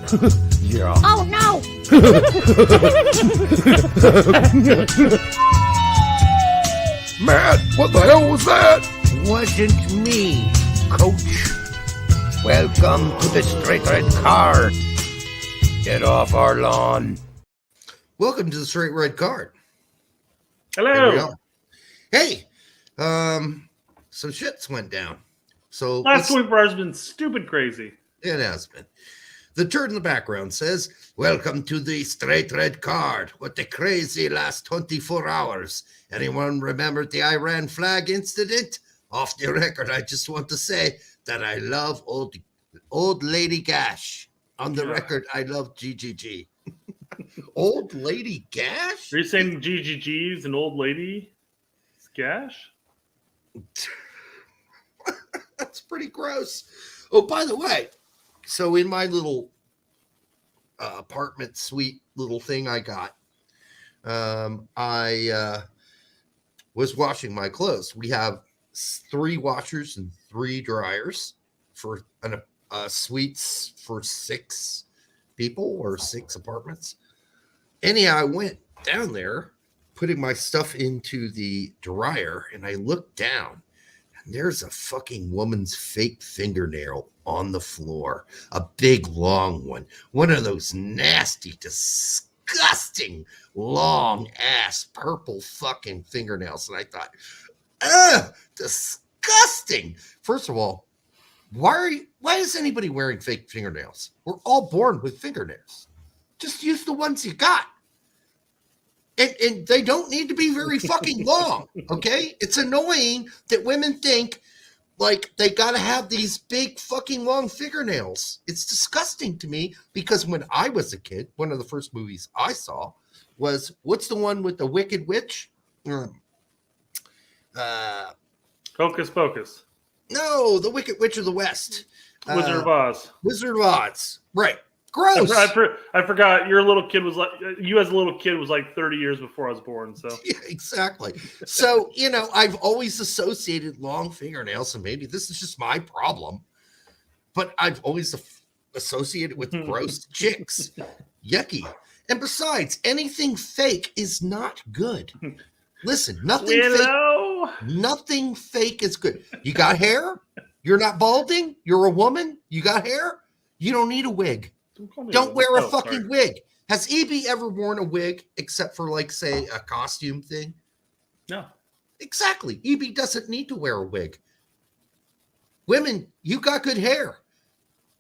Yeah. Oh no! Matt, what the hell was that? Wasn't me, coach. Welcome to the Straight Red Card. Get off our lawn. Welcome to the Straight Red Card. Hello. Hey, some shits went down. So Last 24 hours has been stupid crazy. It has been. The turd in the background says, "Welcome to the Straight Red Card. What the crazy last 24 hours. Anyone remember the Iran flag incident? Off the record, I just want to say that I love old Lady Gash. On the record, I love GGG." Old Lady Gash? Are you saying GGG's an old lady? Gash? That's pretty gross. Oh, by the way, so in my little apartment suite little thing I got, I was washing my clothes. We have 3 washers and 3 dryers for suites for 6 people or 6 apartments. Anyhow, I went down there, putting my stuff into the dryer, and I looked down, and there's a fucking woman's fake fingernail on the floor. A big, long one of those nasty, disgusting, long-ass purple fucking fingernails. And I thought, ugh, disgusting. First of all, why is anybody wearing fake fingernails? We're all born with fingernails. Just use the ones you got. And they don't need to be very fucking long, okay? It's annoying that women think like they got to have these big fucking long fingernails. It's disgusting to me because when I was a kid, one of the first movies I saw was, what's the one with the Wicked Witch? Hocus Pocus. No, the Wicked Witch of the West. Wizard of Oz. Wizard of Oz. Right. Gross. I forgot your little kid was like, you as a little kid was like 30 years before I was born. So yeah, exactly. So, I've always associated long fingernails, and maybe this is just my problem, but I've always associated with gross chicks. Yucky. And besides, anything fake is not good. Listen, nothing fake is good. You got hair? You're not balding? You're a woman? You got hair? You don't need a wig. Don't wear a fucking wig. Has EB ever worn a wig except for, like, say, a costume thing? No. Exactly. EB doesn't need to wear a wig. Women, you got good hair.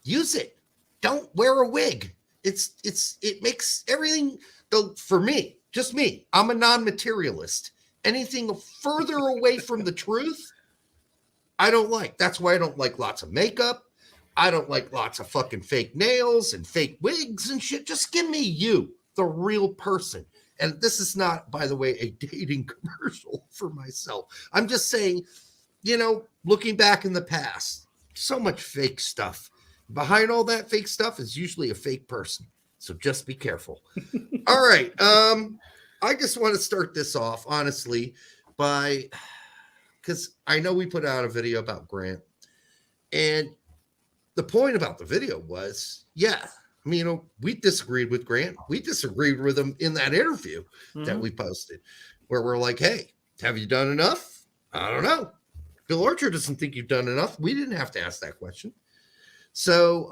Use it. Don't wear a wig. It makes everything, for me, just me, I'm a non-materialist. Anything further away from the truth, I don't like. That's why I don't like lots of makeup. I don't like lots of fucking fake nails and fake wigs and shit. Just give me you, the real person. And this is not, by the way, a dating commercial for myself. I'm just saying, looking back in the past, so much fake stuff. Behind all that fake stuff is usually a fake person. So just be careful. All right. I just want to start this off, honestly, because I know we put out a video about Grant. And the point about the video was, we disagreed with Grant. We disagreed with him in that interview that we posted, where we're like, hey, have you done enough? I don't know. Bill Archer doesn't think you've done enough. We didn't have to ask that question. So,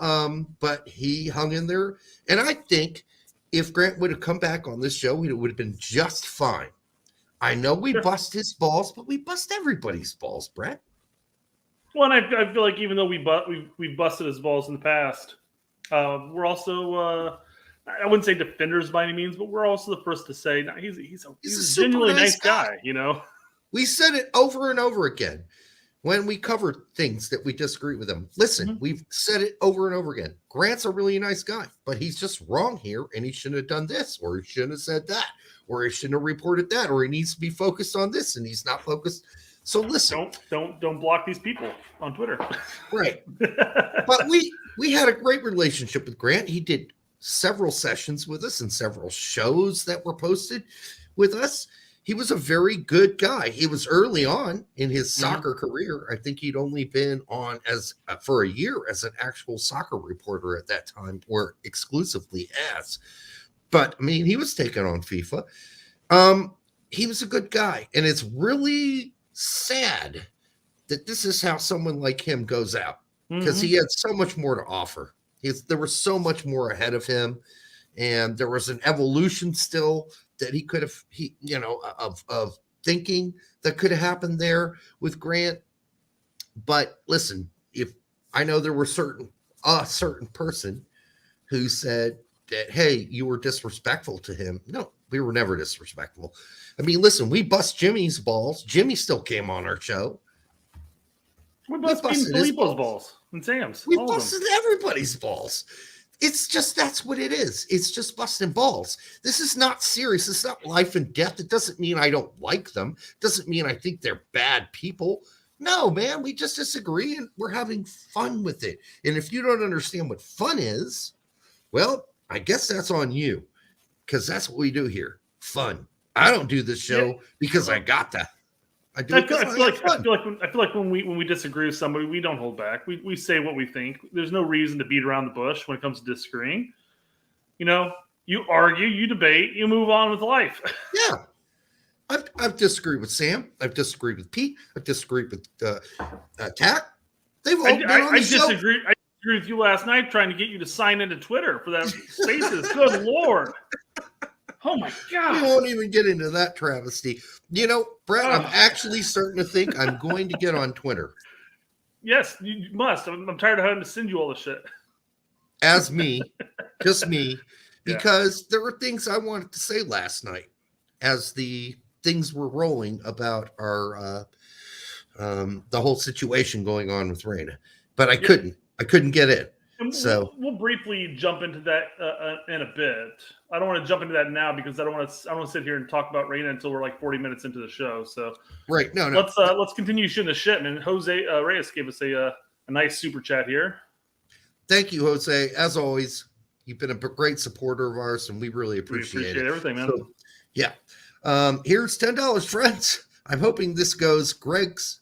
but he hung in there. And I think if Grant would have come back on this show, it would have been just fine. I know we bust his balls, but we bust everybody's balls, Brett. Well, and I feel like even though we busted his balls in the past, we're also I wouldn't say defenders by any means, but we're also the first to say he's a genuinely nice guy. We said it over and over again when we covered things that we disagree with him. Listen, we've said it over and over again. Grant's a really nice guy, but he's just wrong here, and he shouldn't have done this, or he shouldn't have said that, or he shouldn't have reported that, or he needs to be focused on this, and he's not focused. So listen, don't block these people on Twitter. Right. But we had a great relationship with Grant. He did several sessions with us and several shows that were posted with us. he was a very good guy. He was early on in his soccer career. I think he'd only been on as for a year as an actual soccer reporter at that time, or exclusively as. But I mean, he was taken on FIFA. He was a good guy, and it's really sad that this is how someone like him goes out, because he had so much more to offer. There was so much more ahead of him, and there was an evolution still that he could have, of thinking that could have happened there with Grant. But listen, if I know there were a certain person who said that, hey, you were disrespectful to him. No, we were never disrespectful. I mean, listen, we bust Jimmy's balls. Jimmy still came on our show. We busted Filippo's balls and Sam's. We busted everybody's balls. It's just, that's what it is. It's just busting balls. This is not serious. It's not life and death. It doesn't mean I don't like them. It doesn't mean I think they're bad people. No, man, we just disagree and we're having fun with it. And if you don't understand what fun is, well, I guess that's on you, because that's what we do here. Fun. I don't do this show because I got that. I feel like when we disagree with somebody, we don't hold back. We say what we think. There's no reason to beat around the bush when it comes to disagreeing. You argue, you debate, you move on with life. Yeah. I've disagreed with Sam. I've disagreed with Pete. I've disagreed with Tat. They've all been on the show. I disagreed with you last night trying to get you to sign into Twitter for that Spaces. Good Lord. Oh, my God. We won't even get into that travesty. Brett, I'm actually starting to think I'm going to get on Twitter. Yes, you must. I'm tired of having to send you all this shit. As me, just me, because there were things I wanted to say last night as the things were rolling about our the whole situation going on with Reyna. But I couldn't get in. So we'll briefly jump into that in a bit. I don't want to jump into that now because I don't want to sit here and talk about Reyna until we're like 40 minutes into the show. So right, no. Let's continue shooting the shit. And Jose Reyes gave us a nice super chat here. Thank you, Jose. As always, you've been a great supporter of ours, and we really appreciate it. Everything, man. So, yeah. Here's $10, friends. I'm hoping this goes Gregg's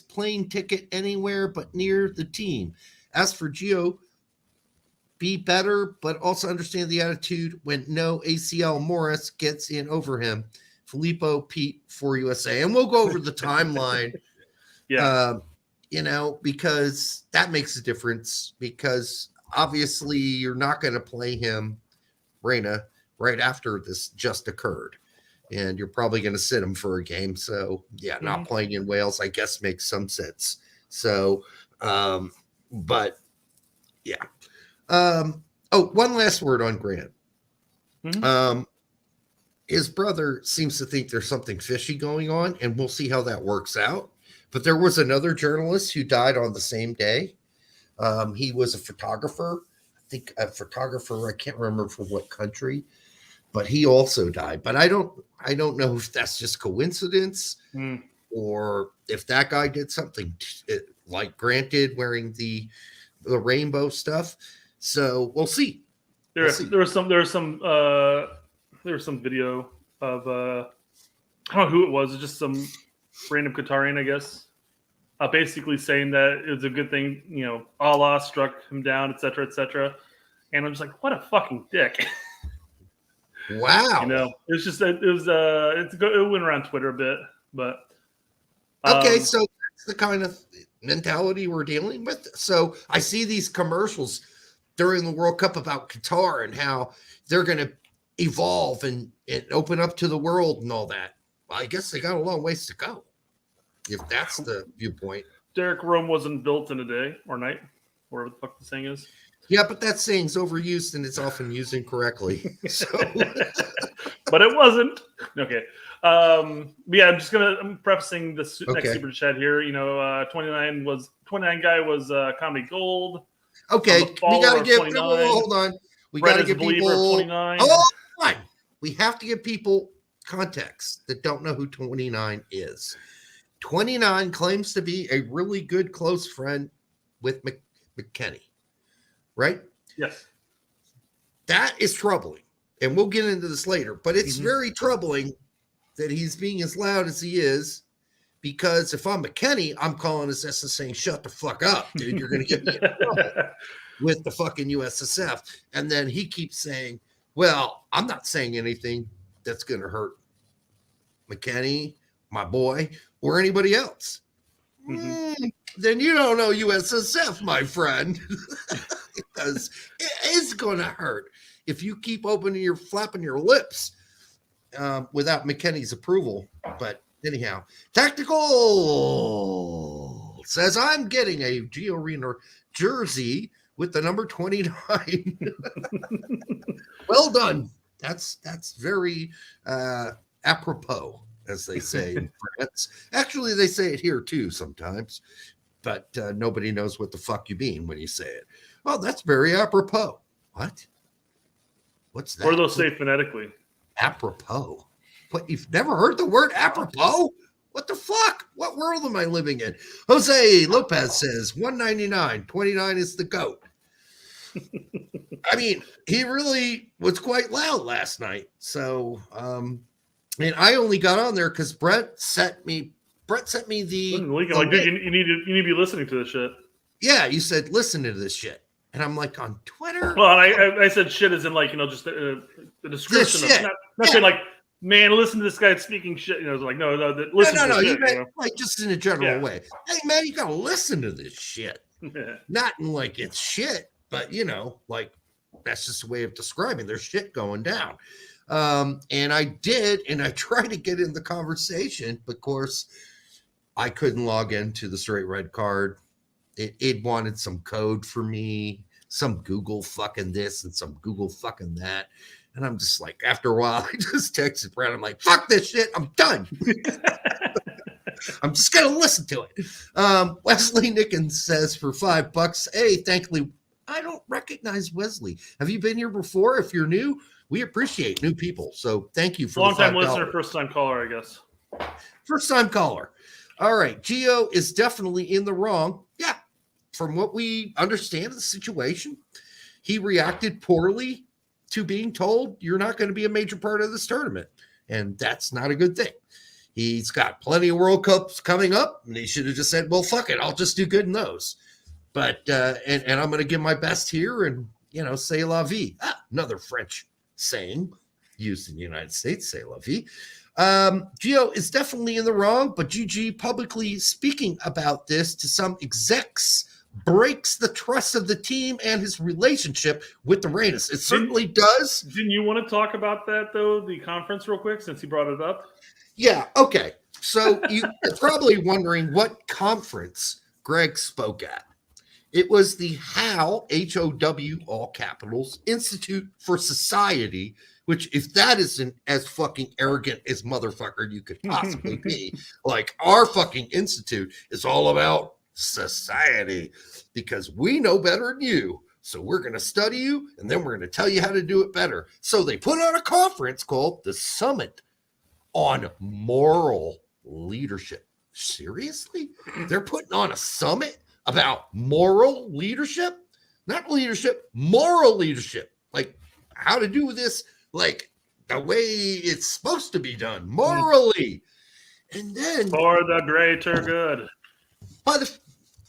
plane ticket anywhere but near the team. As for Gio, be better, but also understand the attitude when no ACL Morris gets in over him. Filippo, Pete for USA. And we'll go over the timeline. Because that makes a difference, because obviously you're not going to play him, Reyna, right after this just occurred. And you're probably going to sit him for a game. So, not playing in Wales, I guess, makes some sense. So, but yeah. One last word on Grant. His brother seems to think there's something fishy going on, and we'll see how that works out. But there was another journalist who died on the same day. He was a photographer. I can't remember from what country, but he also died. But I don't know if that's just coincidence or if that guy did something like Grant did, wearing the rainbow stuff. So we'll see. There was some video of I don't know who it was. It's just some random Qatarian, I guess. Basically saying that it was a good thing, Allah struck him down, etc., etc. And I'm just like, what a fucking dick. Wow. It went around Twitter a bit, but okay, so that's the kind of mentality we're dealing with. So I see these commercials during the World Cup about Qatar and how they're going to evolve and open up to the world and all that. Well, I guess they got a long ways to go, if that's the viewpoint. Derek, Rome wasn't built in a day or night, whatever the fuck the saying is. Yeah, but that saying's overused and it's often used incorrectly. So, but it wasn't. Okay. I'm prefacing this next super chat here. 29 guy was Comedy Gold. Okay, we got to give. Hold on. We got to give people. 29. Hold on. We have to give people context that don't know who 29 is. 29 claims to be a really good close friend with McKenny, right? Yes. That is troubling. and we'll get into this later, but it's very troubling that he's being as loud as he is, because if I'm McKinney, I'm calling his SS saying, shut the fuck up, dude. You're going to get me in trouble with the fucking USSF. And then he keeps saying, well, I'm not saying anything that's going to hurt McKinney, my boy, or anybody else. Then you don't know USSF, my friend, because it is going to hurt if you keep flapping your lips without McKinney's approval. But anyhow, Tactical says, I'm getting a Gio Reyna jersey with the number 29. Well done. That's very apropos, as they say in France. Actually, they say it here too sometimes, but nobody knows what the fuck you mean when you say it. Well, that's very apropos. What? What's that? Or they'll say phonetically. Apropos. What, you've never heard the word apropos? What the fuck? What world am I living in? Jose Lopez says 199. 29 is the GOAT. I mean, he really was quite loud last night. So, and I only got on there because Brett sent me the like, dude, you need to be listening to this shit. Yeah, you said listen to this shit, and I'm like, on Twitter. Well, I said shit as in, like, just the description of not saying like, man, listen to this guy speaking shit. It's like, no, listen to this shit. You meant, like, just in a general way. Hey, man, you gotta listen to this shit. Not in like it's shit, but like that's just a way of describing there's shit going down. And I did, and I tried to get in the conversation, but of course I couldn't log into the Straight Red Card. It wanted some code for me, some Google fucking this and some Google fucking that. And I'm just like, after a while, I just texted Brad. I'm like, fuck this shit. I'm done. I'm just going to listen to it. Wesley Nickens says for $5, hey, thankfully, I don't recognize Wesley. Have you been here before? If you're new, we appreciate new people. So thank you for long-time listener, first-time caller, I guess. First-time caller. All right. Gio is definitely in the wrong. Yeah. From what we understand of the situation, he reacted poorly to being told you're not going to be a major part of this tournament. And that's not a good thing. He's got plenty of World Cups coming up, and he should have just said, well, fuck it. I'll just do good in those. But, and I'm going to give my best here and, say la vie. Another French saying used in the United States, say la vie. Gio is definitely in the wrong, but GG publicly speaking about this to some execs breaks the trust of the team and his relationship with the Reynas. It certainly does. Didn't you want to talk about that, though, the conference real quick, since he brought it up? Yeah, okay. So you're probably wondering what conference Gregg spoke at. It was the HOW, H-O-W, all capitals, Institute for Society, which, if that isn't as fucking arrogant as motherfucker you could possibly be, like our fucking institute is all about society because we know better than you. So we're going to study you, and then we're going to tell you how to do it better. So they put on a conference called the Summit on Moral Leadership. Seriously? They're putting on a summit about moral leadership? Not leadership, moral leadership. Like how to do this, like the way it's supposed to be done, morally. And then for the greater good.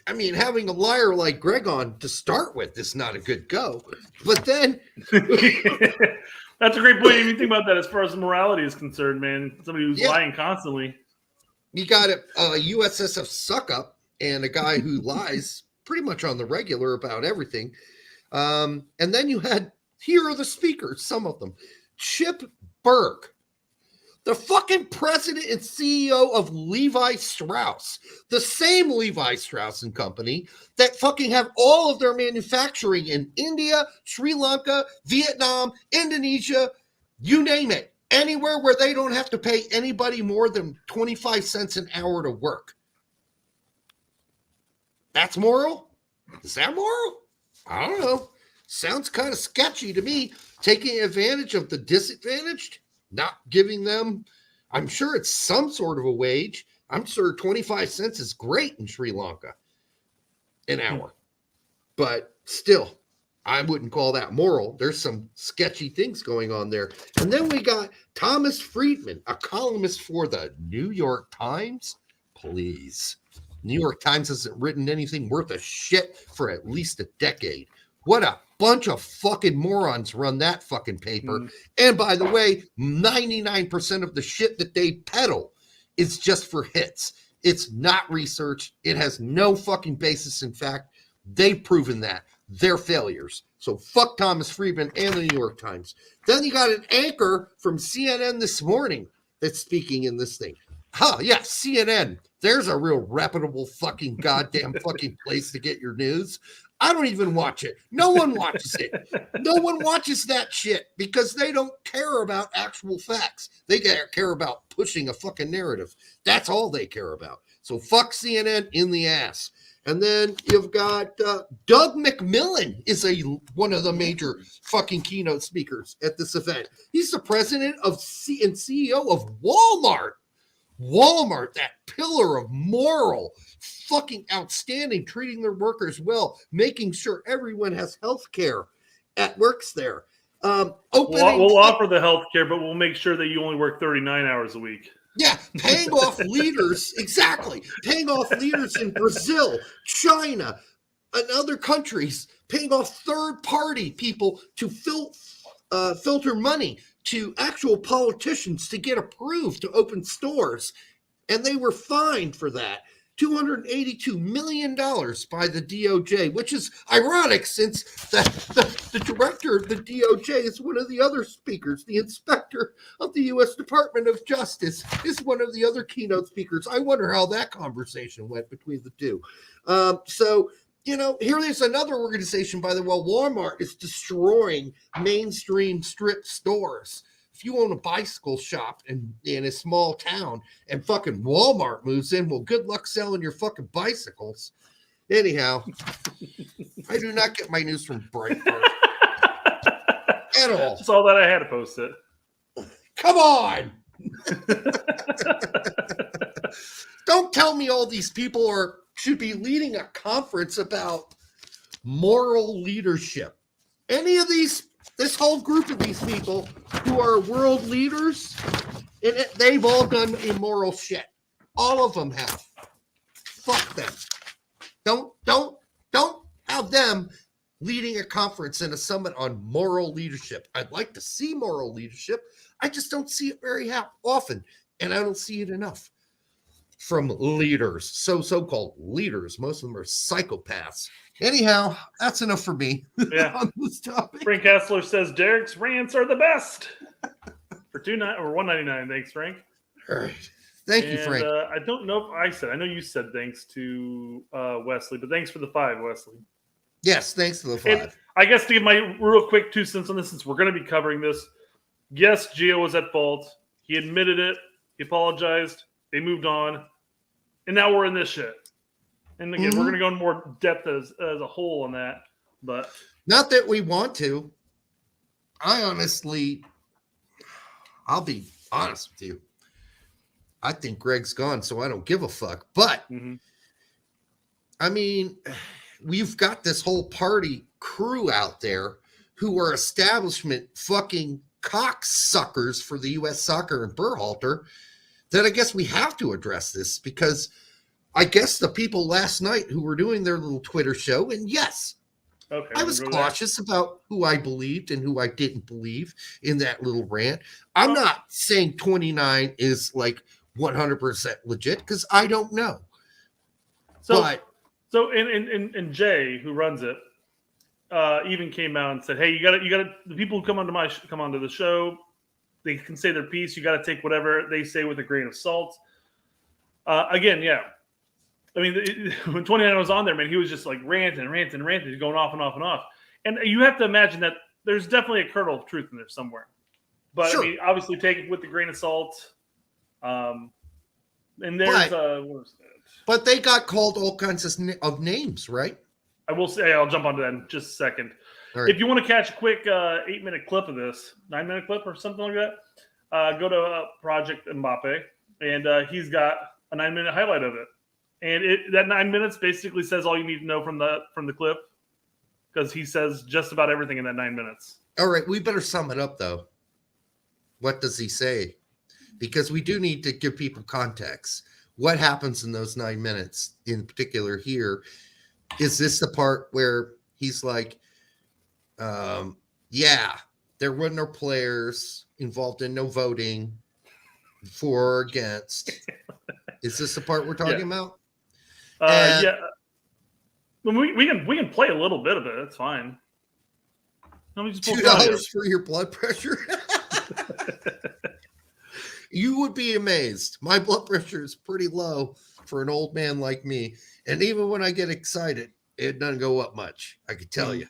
Having a liar like Gregg on to start with is not a good go. But then that's a great point. If you think about that, as far as morality is concerned, man, somebody who's lying constantly. You got a USSF suck up and a guy who lies pretty much on the regular about everything. And then you had, here are the speakers, some of them. Chip Berg, the fucking president and CEO of Levi Strauss, the same Levi Strauss and Company that fucking have all of their manufacturing in India, Sri Lanka, Vietnam, Indonesia, you name it, anywhere where they don't have to pay anybody more than 25 cents an hour to work. That's moral? Is that moral? I don't know. Sounds kind of sketchy to me. Taking advantage of the disadvantaged, not giving them, I'm sure it's some sort of a wage. I'm sure 25 cents is great in Sri Lanka an hour. But still, I wouldn't call that moral. There's some sketchy things going on there. And then we got Thomas Friedman, a columnist for the New York Times. Please. New York Times hasn't written anything worth a shit for at least a decade. What a bunch of fucking morons run that fucking paper. And by the way, 99% of the shit that they peddle is just for hits. It's not research. It has no fucking basis in fact. They've proven that. They're failures. So fuck Thomas Friedman and the New York Times. Then you got an anchor from CNN this morning that's speaking in this thing. Yeah, CNN. There's a real reputable fucking goddamn fucking place to get your news. I don't even watch it. No one watches it. No one watches that shit because they don't care about actual facts. They care about pushing a fucking narrative. That's all they care about. So fuck CNN in the ass. And then you've got Doug McMillan is one of the major fucking keynote speakers at this event. He's the president and CEO of Walmart. Walmart, that pillar of moral, fucking outstanding, treating their workers well, making sure everyone has health care at works there. We'll offer the health care, but we'll make sure that you only work 39 hours a week. Yeah, paying off leaders, exactly. Paying off leaders in Brazil, China, and other countries, paying off third-party people to filter money to actual politicians to get approved to open stores. And they were fined for that. $282 million by the DOJ, which is ironic since the director of the DOJ is one of the other speakers. The inspector of the U.S. Department of Justice is one of the other keynote speakers. I wonder how that conversation went between the two. Here is another organization, by the way. Walmart is destroying mainstream strip stores. If you own a bicycle shop in a small town and fucking Walmart moves in, well, good luck selling your fucking bicycles. Anyhow, I do not get my news from Breitbart at all. That's all that I had to post it. Come on. Don't tell me all these people should be leading a conference about moral leadership. Any of this whole group of these people who are world leaders, they've all done immoral shit. All of them have. Fuck them. Don't have them leading a conference and a summit on moral leadership. I'd like to see moral leadership. I just don't see it very often, and I don't see it enough from leaders. So-called leaders. Most of them are psychopaths. Anyhow, that's enough for me on this topic. Frank Hassler says Derek's rants are the best. For $1.99. Thanks, Frank. All right. Thank you, Frank. I don't know if I know you said thanks to Wesley, but thanks for the 5, Wesley. Yes, thanks for the 5. And I guess to give my real quick 2 cents on this, since we're going to be covering this. Yes, Gio was at fault. He admitted it. He apologized. They moved on. And now we're in this shit. And again, we're going to go in more depth as a whole on that. But not that we want to. I'll be honest with you. I think Gregg's gone, so I don't give a fuck. But, I mean, we've got this whole party crew out there who are establishment fucking cocksuckers for the U.S. Soccer and Berhalter that I guess we have to address this because I guess the people last night who were doing their little Twitter show, and yes, I was cautious about who I believed and who I didn't believe in that little rant. I'm not saying 29 is like 100% legit because I don't know. So and Jay, who runs it, even came out and said, "Hey, you got to the people who come onto the show, they can say their piece. You got to take whatever they say with a grain of salt." Again, yeah. I mean, when 29 was on there, man, he was just like ranting, going off and off and off. And you have to imagine that there's definitely a kernel of truth in there somewhere. But sure. I mean, obviously take it with a grain of salt. And there's what was that? But they got called all kinds of names, right? I will say, I'll jump onto that in just a second. Right. If you want to catch a quick 8-minute clip of this, 9-minute clip or something like that, go to Project Mbappe, and he's got a 9-minute highlight of it. And that 9 minutes basically says all you need to know from the clip, because he says just about everything in that 9 minutes. All right, we better sum it up, though. What does he say? Because we do need to give people context. What happens in those 9 minutes, in particular here? Is this the part where he's like, yeah, there were no players involved in no voting for or against? Is this the part we're talking about? Yeah. We can play a little bit of it. It's fine. Let me just pull $2 for your blood pressure. You would be amazed. My blood pressure is pretty low for an old man like me, and even when I get excited, it doesn't go up much. I can tell you.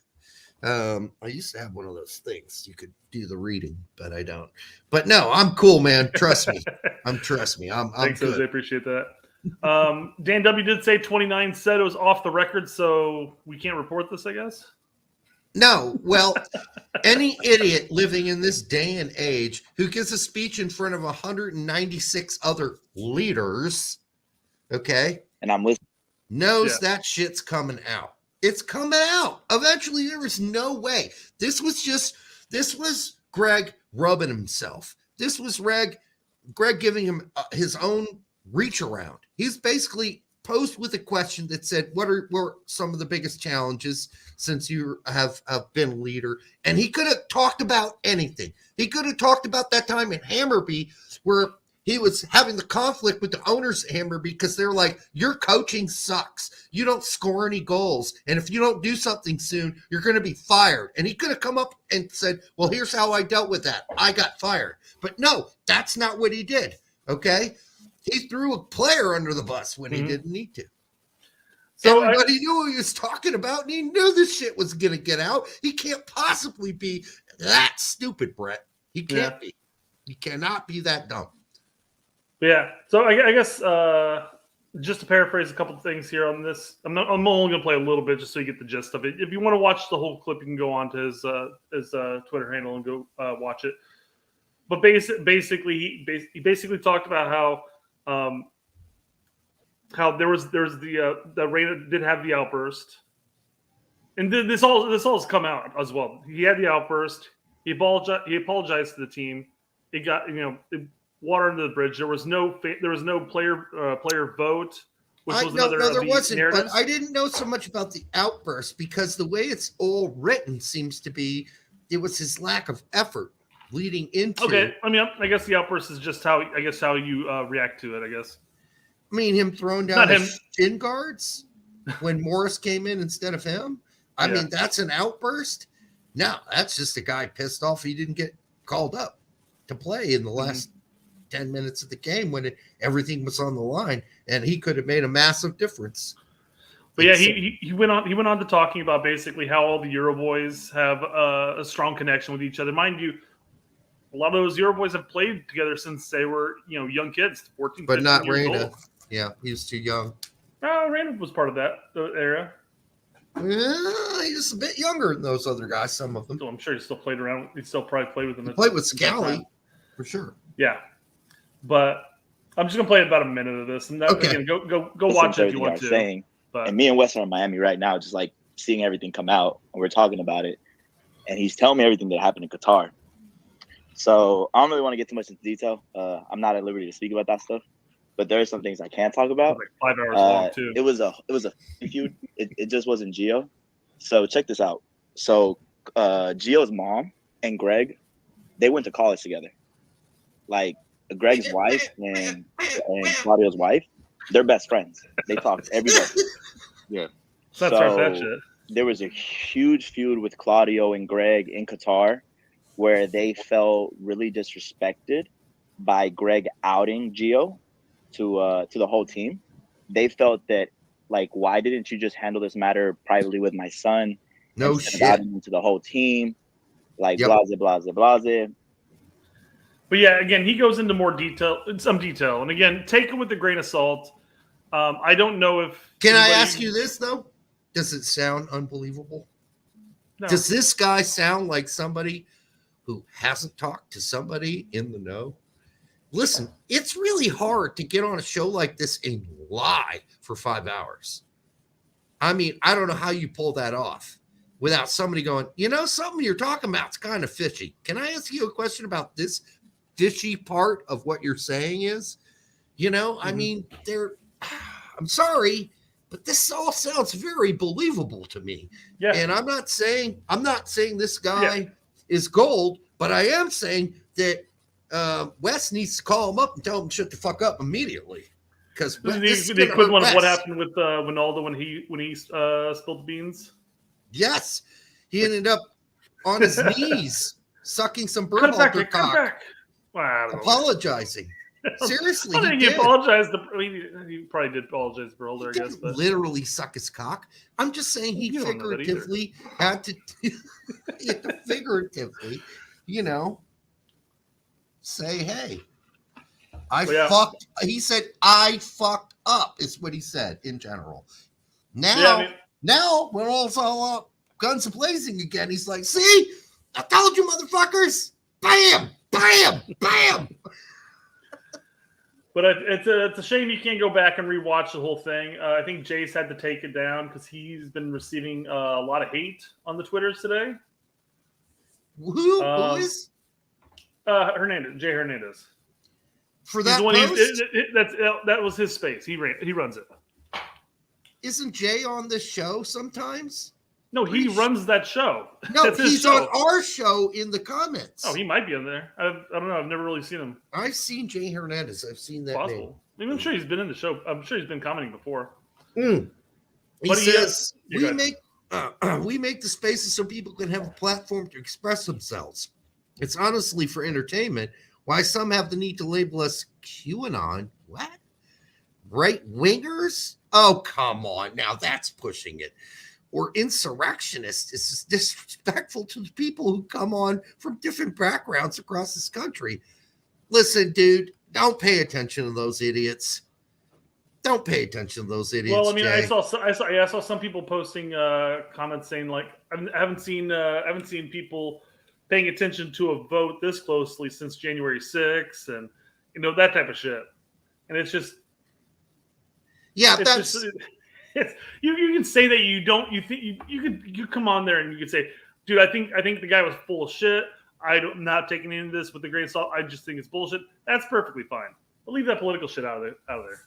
I used to have one of those things you could do the reading, but I don't. But no, I'm cool, man. Trust me. I'm Thanks, good. Jose. Appreciate that. Dan W did say 29 said it was off the record, so we can't report this, I guess. No, well, any idiot living in this day and age who gives a speech in front of 196 other leaders, okay, and I'm listening, knows that shit's coming out. It's coming out. Eventually, there was no way. This was Gregg rubbing himself. This was Gregg giving him his own reach around. He's basically posed with a question that said, what were some of the biggest challenges since you have been a leader? And he could have talked about anything. He could have talked about that time in Hammarby where he was having the conflict with the owners at Hammarby because they're like, your coaching sucks. You don't score any goals. And if you don't do something soon, you're going to be fired. And he could have come up and said, well, here's how I dealt with that. I got fired. But no, that's not what he did. Okay. He threw a player under the bus when he didn't need to. So everybody knew what he was talking about, and he knew this shit was going to get out. He can't possibly be that stupid, Brett. He can't be. He cannot be that dumb. Yeah. So I guess just to paraphrase a couple of things here on this, I'm only going to play a little bit just so you get the gist of it. If you want to watch the whole clip, you can go on to his Twitter handle and go watch it. But basically, he basically talked about how there was the Reyna did have the outburst, and this all has come out as well. He had the outburst. He apologized to the team. It got water under the bridge. There was no player vote, which was another. No, there wasn't. Narratives. But I didn't know so much about the outburst because the way it's all written seems to be it was his lack of effort leading into. Okay, I mean, I guess the outburst is just how you react to it. I guess. I mean, him throwing down his shin guards when Morris came in instead of him. I mean, that's an outburst. No, that's just a guy pissed off he didn't get called up to play in the last 10 minutes of the game when everything was on the line, and he could have made a massive difference. But yeah, he went on to talking about basically how all the Euro boys have a strong connection with each other. Mind you, a lot of those Euro boys have played together since they were young kids, 14, but 15 not years Reyna. old. Yeah, he was too young. Reyna was part of that era. He was a bit younger than those other guys, some of them. So I'm sure he still played around. He still probably played with them. He played with Scally, for sure. Yeah. But I'm just going to play about a minute of this. And again, go watch it if you want to. Saying. But, and me and Wes are in Miami right now, just like seeing everything come out. And we're talking about it. And he's telling me everything that happened in Qatar. So I don't really want to get too much into detail. I'm not at liberty to speak about that stuff. But there are some things I can talk about. Like 5 hours long too. It was a feud. It just wasn't Gio. So check this out. So Gio's mom and Gregg, they went to college together. Like Gregg's wife and Claudio's wife, they're best friends. They talked every day. Yeah. That's that shit. There was a huge feud with Claudio and Gregg in Qatar where they felt really disrespected by Gregg outing Gio to the whole team. They felt that, like, why didn't you just handle this matter privately with my son? No shit. Outing him to the whole team, like blase, blase, blase. But yeah, again, he goes into some detail, and again, take it with a grain of salt. I don't know if. Can I ask you this though? Does it sound unbelievable? No. Does this guy sound like somebody who hasn't talked to somebody in the know? Listen, it's really hard to get on a show like this and lie for 5 hours. I mean, I don't know how you pull that off. without somebody going, something you're talking about is kind of fishy. Can I ask you a question about this fishy part of what you're saying is? I mean, I'm sorry, but this all sounds very believable to me. Yeah. And I'm not saying this guy is gold, but I am saying that Wes needs to call him up and tell him to shut the fuck up immediately. Because the equivalent of what happened with Ronaldo when he spilled the beans. Yes, he ended up on his knees sucking some Berhalter cock, apologizing. Seriously, he apologized. He probably did apologize to Berhalter, I guess. But literally suck his cock. I'm just saying he figuratively had to, say, hey, fucked. He said, I fucked up, is what he said in general. Now, when all's all up, guns blazing again, he's like, see, I told you, motherfuckers. Bam, bam, bam. But it's a shame you can't go back and rewatch the whole thing. I think Jace had to take it down because he's been receiving a lot of hate on the Twitters today. Who is? Hernandez, Jay Hernandez. For that post? That was his space. He runs it. Isn't Jay on this show sometimes? No, he runs that show. No, he's on our show in the comments. Oh, he might be in there. I don't know. I've never really seen him. I've seen Jay Hernandez. I've seen that name. I'm sure he's been in the show. I'm sure he's been commenting before. He says, we make the spaces so people can have a platform to express themselves. It's honestly for entertainment. Why some have the need to label us QAnon. What? Right-wingers? Oh, come on. Now that's pushing it. Or insurrectionists is disrespectful to the people who come on from different backgrounds across this country. Listen, dude, don't pay attention to those idiots. Don't pay attention to those idiots. Well, I mean, Jay. I saw some people posting comments saying like, I haven't seen people paying attention to a vote this closely since January 6th, and that type of shit. And it's just, you can say that you don't. You think you come on there and you could say, dude, I think the guy was full of shit. I'm not taking any of this with a grain of salt. I just think it's bullshit. That's perfectly fine. But leave that political shit out of there.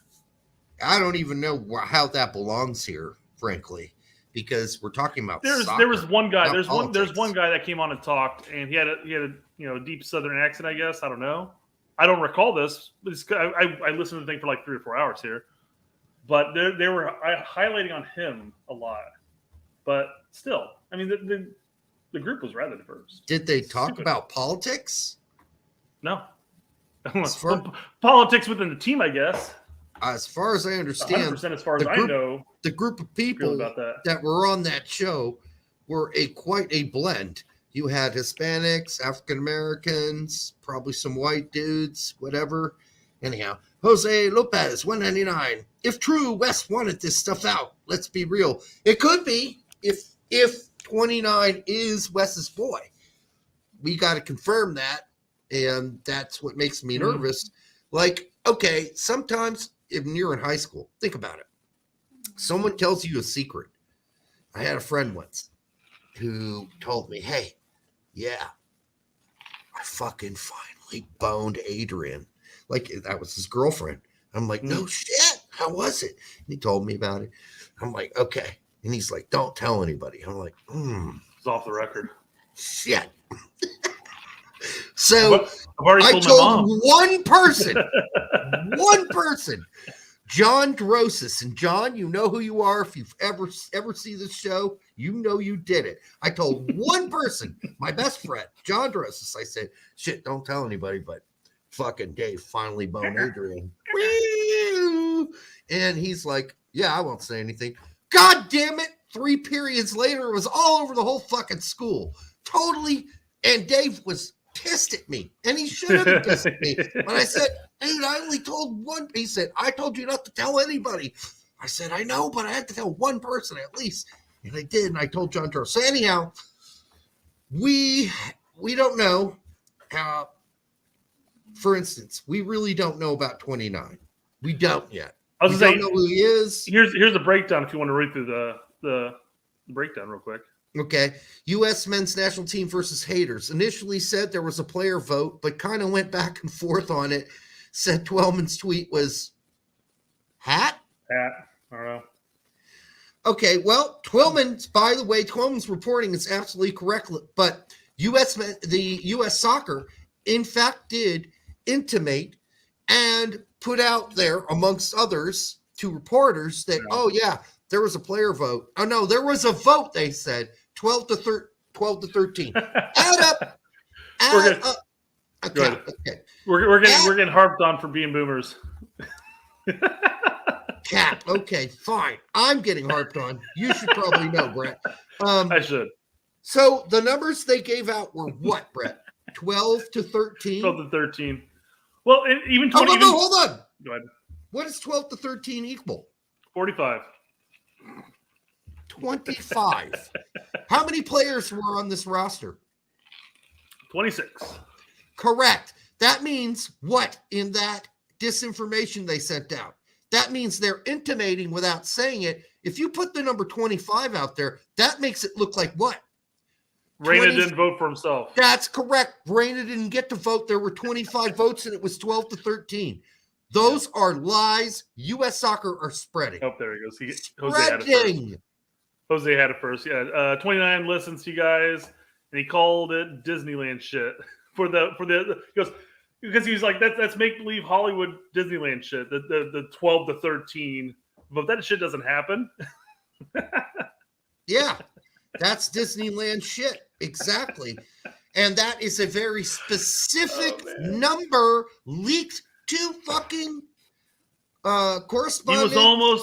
I don't even know how that belongs here, frankly, because we're talking about soccer, there was one guy. There's politics. one guy that came on and talked, and he had a deep Southern accent. I guess I don't know. I don't recall this. But I listened to the thing for like 3 or 4 hours here. But they were highlighting on him a lot. But still, I mean, the group was rather diverse. Did they talk about politics? No. Politics within the team, I guess. As far as I understand, 100% as far as I know, the group of people that were on that show were quite a blend. You had Hispanics, African Americans, probably some white dudes, whatever. Anyhow, Jose Lopez, 199. If true, Wes wanted this stuff out. Let's be real. It could be if 29 is Wes's boy. We got to confirm that, and that's what makes me nervous. Like, okay, sometimes when you're in high school, think about it. Someone tells you a secret. I had a friend once who told me, hey, yeah, I fucking finally boned Adrian. Like, that was his girlfriend. I'm like, no shit. How was it? And he told me about it. I'm like, okay. And he's like, don't tell anybody. I'm like, It's off the record. Shit. So I told one person, John Drosis. And John, you know who you are. If you've ever see this show, you know you did it. I told one person, my best friend, John Drosis. I said, shit, don't tell anybody, but fucking Dave finally boned Adrian. And he's like, yeah, I won't say anything. God damn it. 3 periods later, it was all over the whole fucking school. Totally. And Dave was pissed at me. And he should have been pissed at me. But I said, dude, I only told one. He said, I told you not to tell anybody. I said, I know, but I had to tell one person at least. And I did. And I told John Charles. So anyhow, we don't know. For instance, we really don't know about 29. We don't yet. I was don't know who he is. Here's the breakdown if you want to read through the breakdown real quick. Okay. U.S. men's national team versus haters. Initially said there was a player vote, but kind of went back and forth on it. Said Twelman's tweet was hat? Hat. I don't know. Okay, well, by the way, Twelman's reporting is absolutely correct, but the U.S. soccer, in fact, did intimate and put out there, amongst others, to reporters that, oh, yeah, there was a player vote. Oh, no, there was a vote, they said, 12 to 13. Add up. Okay. We're getting harped on for being boomers. Cap. Okay, fine. I'm getting harped on. You should probably know, Brett. I should. So the numbers they gave out were what, Brett? 12 to 13? 12 to 13. Well, even 20. Hold on. Go ahead. What does 12 to 13 equal? 45. 25. How many players were on this roster? 26. Correct. That means what in that disinformation they sent out? That means they're intimating without saying it. If you put the number 25 out there, that makes it look like what? Reyna didn't vote for himself. That's correct. Reyna didn't get to vote. There were 25 votes, and it was 12 to 13. Those are lies. U.S. soccer are spreading. Oh, there he goes. Jose had it first. Yeah, 29 listens to you guys, and he called it Disneyland shit because he was like, that's make believe Hollywood Disneyland shit. The 12 to 13, but that shit doesn't happen. Yeah, that's Disneyland shit. Exactly. And that is a very specific number leaked to fucking correspondent.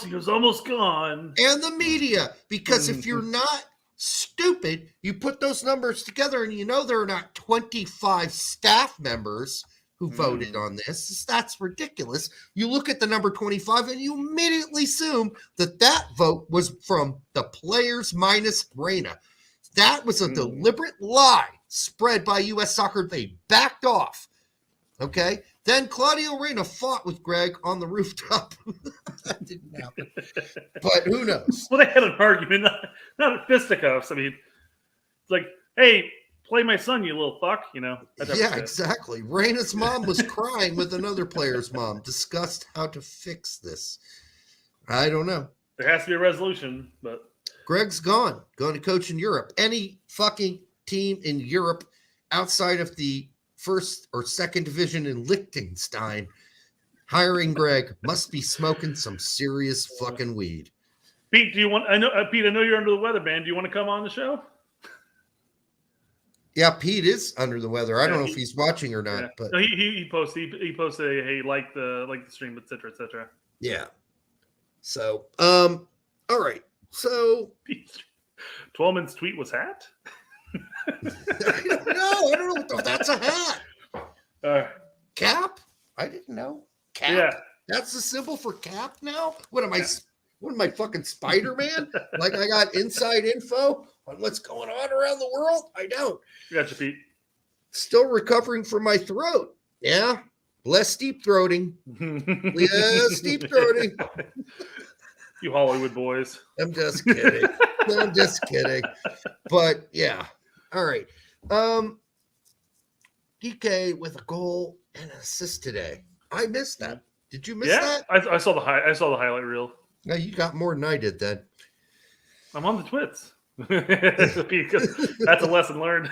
He was almost gone. And the media. Because if you're not stupid, you put those numbers together and you know there are not 25 staff members who voted on this. That's ridiculous. You look at the number 25 and you immediately assume that vote was from the players minus Reyna. That was a deliberate lie spread by U.S. Soccer. They backed off. Okay? Then Claudio Reyna fought with Gregg on the rooftop. That didn't happen. But who knows? Well, they had an argument, not at fisticuffs. I mean, it's like, hey, play my son, you little fuck, you know. Yeah, exactly. Reyna's mom was crying with another player's mom, discussed how to fix this. I don't know. There has to be a resolution, but Gregg's going to coach in Europe. Any fucking team in Europe outside of the first or second division in Liechtenstein hiring Gregg must be smoking some serious fucking weed. Pete, I know you're under the weather, man. Do you want to come on the show? Yeah, Pete is under the weather. I don't know if he's watching or not, but no, he posted hey, like the stream, etc., etc. Yeah. So, all right. So, Twelman's tweet was hat. I don't know. That's a hat. Cap? I didn't know. Cap. Yeah. That's the symbol for cap now? What am I fucking Spider-Man? Like I got inside info on what's going on around the world? I don't. Gotcha, Pete. Still recovering from my throat. Yeah. Less deep throating. Less deep throating. You Hollywood boys. I'm just kidding. But yeah. All right. DK with a goal and an assist today. I missed that. Did you miss that? I saw the highlight reel. No, you got more than I did then. I'm on the twits. That's a lesson learned.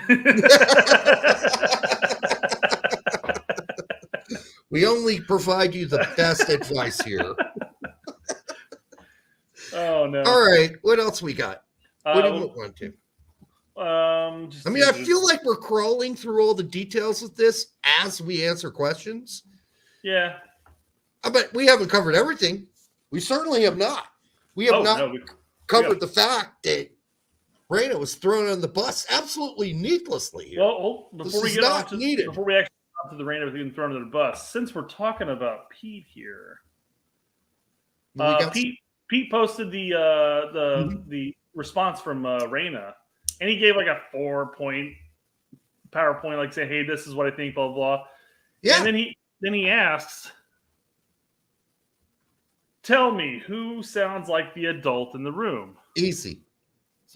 We only provide you the best advice here. Oh no! All right, what else we got? What do you want to? I feel like we're crawling through all the details of this as we answer questions. Yeah, but we haven't covered everything. We certainly have not. We have covered the fact that Reyna was thrown on the bus absolutely needlessly here. Well, before we actually get onto the Reyna being thrown under the bus, since we're talking about Pete here, Pete posted the response from Reyna, and he gave like a 4-point PowerPoint, like say, "Hey, this is what I think," blah blah. Yeah. And then he asks, "Tell me who sounds like the adult in the room." Easy.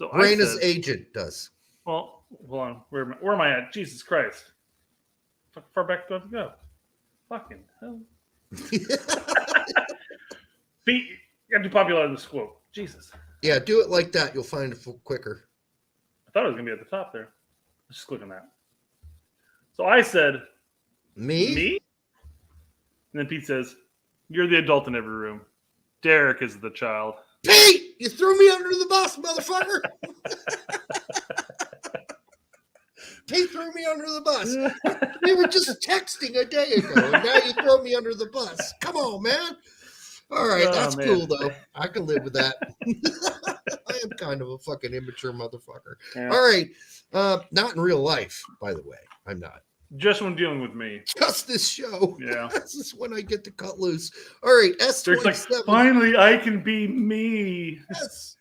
So Reyna's I said, agent does. well, hold on. Where am I at? Jesus Christ. How far back do I have to go? Fucking hell. Pete, you have to popularize this quote. Jesus. Yeah, do it like that. You'll find it quicker. I thought it was going to be at the top there. Let's just click on that. So I said, Me? And then Pete says, you're the adult in every room. Derek is the child. Pete, you threw me under the bus, motherfucker. Pete threw me under the bus. We were just texting a day ago, and now you throw me under the bus. Come on, man. All right, that's cool, though. I can live with that. I am kind of a fucking immature motherfucker. Yeah. All right. Not in real life, by the way. I'm not. Just when dealing with me. Just this show. Yeah. This is when I get to cut loose. All right, S27. Like, finally, I can be me. Yes.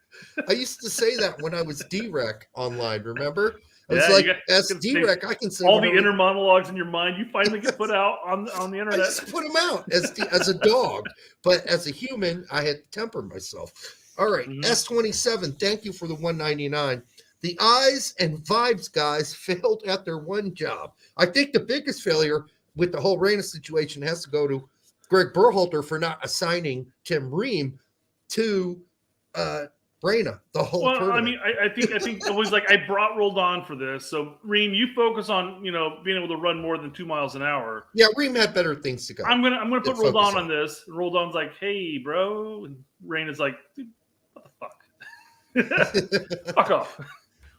I used to say that when I was D-Rec online, remember? I was Yeah, like, you as gotta D-Rec, I can say all the inner monologues in your mind, you finally get put out on the I internet. just put them out as a dog. But as a human, I had to temper myself. All right, S27, thank you for the 199. The eyes and vibes guys failed at their one job. I think the biggest failure with the whole Reyna situation has to go to Gregg Berhalter for not assigning Tim Ream to Reyna the whole tournament. I mean, I think it was like I brought Roldan for this. So Reem, you focus on being able to run more than 2 miles an hour. Yeah, Reem had better things to go. I'm gonna put Roldan on this. Roldan's like, hey, bro, and Reyna's like, dude, what the fuck? Fuck off.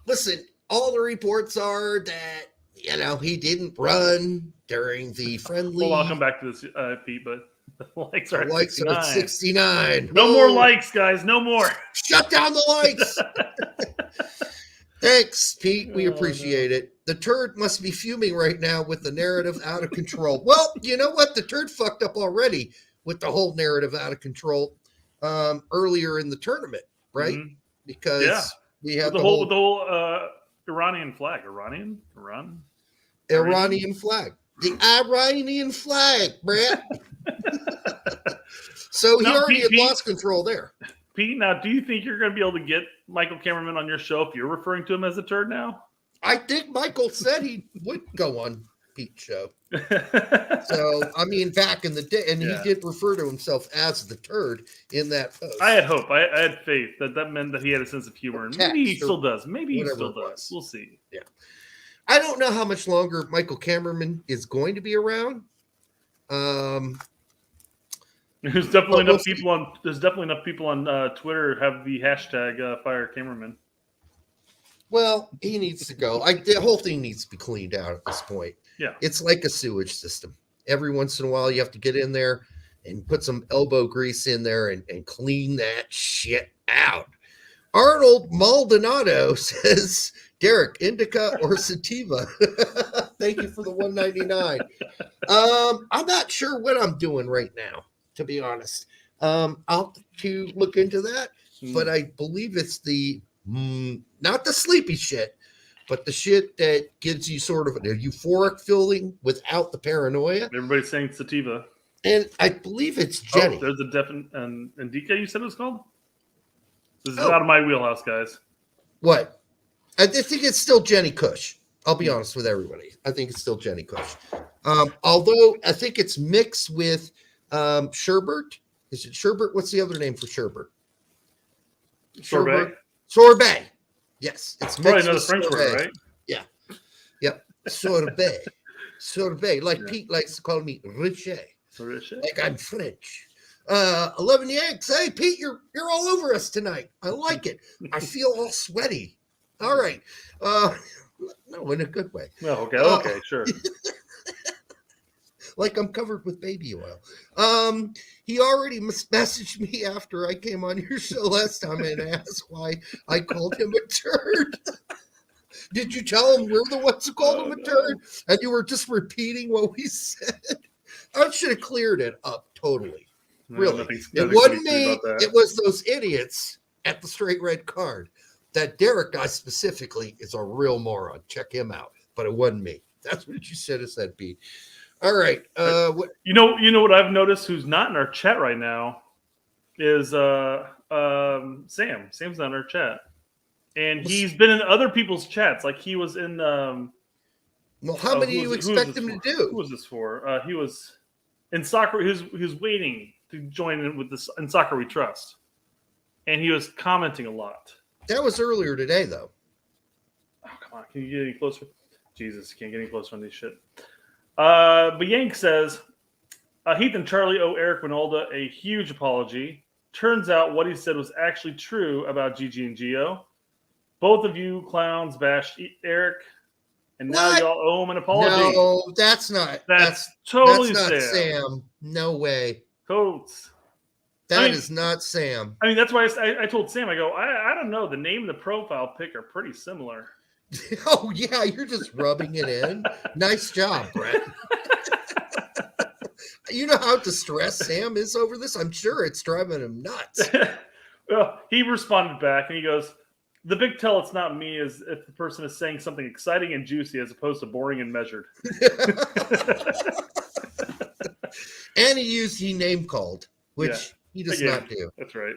Listen, all the reports are that he didn't run during the friendly. Well, I'll come back to this, Pete, but the likes are at 69. No more likes, guys. No more. Shut down the likes. Thanks, Pete. We appreciate it. The turd must be fuming right now with the narrative out of control. Well, you know what? The turd fucked up already with the whole narrative out of control earlier in the tournament, right? Mm-hmm. Because we have the whole Iranian flag. Iranian flag. The Iranian flag, Brett. So he already had lost control there. Pete, now, do you think you're going to be able to get Michael Cameraman on your show if you're referring to him as a turd now? I think Michael said he would go on Pete's show. So, I mean, back in the day, and he did refer to himself as the turd in that post. I had hope. I had faith that meant that he had a sense of humor. And maybe he still does. Maybe he still does. We'll see. Yeah. I don't know how much longer Michael Cameraman is going to be around. There's definitely enough people on. There's definitely enough people on Twitter have the hashtag fire cameraman. Well, he needs to go. The whole thing needs to be cleaned out at this point. Yeah, it's like a sewage system. Every once in a while, you have to get in there and put some elbow grease in there and clean that shit out. Arnold Maldonado says, Derek, indica or sativa? Thank you for the 199. I'm not sure what I'm doing right now, to be honest. I'll have to look into that, but I believe it's the not the sleepy shit, but the shit that gives you sort of a euphoric feeling without the paranoia. Everybody's saying sativa. And I believe it's Jenny. Oh, there's a definite indica, you said it was called? This is out of my wheelhouse, guys. What? I think it's still Jenny Kush. I'll be honest with everybody. I think it's still Jenny Kush. Although I think it's mixed with sherbet. Is it sherbet? What's the other name for sherbet? Sorbet. Sorbet. Yes. It's probably another French word, right? Yeah. Yep. Sorbet. Sorbet. Like Pete likes to call me Richet. Like I'm French. 11 Yanks. Hey, Pete, you're all over us tonight. I like it. I feel all sweaty. All right. No, in a good way. Oh, okay, sure. Like I'm covered with baby oil. He already messaged me after I came on your show last time and asked why I called him a turd. Did you tell him we're the ones who called him a turd? And you were just repeating what we said? I should have cleared it up totally. Really. It wasn't me. It was those idiots at the Straight Red Card. That Derek guy specifically is a real moron. Check him out. But it wasn't me. That's what you should have said, Pete. All right. You know what I've noticed who's not in our chat right now is Sam. Sam's not in our chat. And he's been in other people's chats. Like he was in. Well, how many do you expect him to do? Who was this for? He was in soccer. He was waiting to join in with this in Soccer We Trust, and he was commenting a lot. That was earlier today, though. Oh, come on. Can you get any closer? Jesus, can't get any closer on this shit. But Yank says, Heath and Charlie owe Eric Winalda a huge apology. Turns out what he said was actually true about Gigi and Gio. Both of you clowns bashed Eric, and now y'all owe him an apology. No, that's not. That's totally not Sam. Sam. No way. Coates. That is not Sam. I mean, that's why I told Sam, I go, I don't know. The name and the profile pic are pretty similar. Oh, yeah, you're just rubbing it in. Nice job, Brett. You know how distressed Sam is over this? I'm sure it's driving him nuts. Well, he responded back, and he goes, the big tell it's not me is if the person is saying something exciting and juicy as opposed to boring and measured. And he name called, which he does not do. That's right.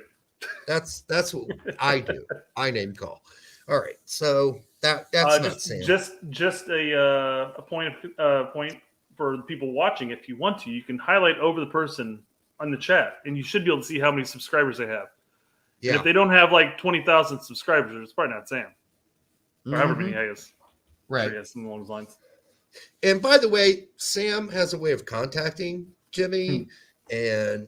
That's what I do. I name call. All right, so that's not Sam. Just a point for the people watching. If you want to, you can highlight over the person on the chat, and you should be able to see how many subscribers they have. Yeah. And if they don't have like 20,000 subscribers, it's probably not Sam. Or however many, I guess. Right. Yeah, something along those lines. And by the way, Sam has a way of contacting Jimmy and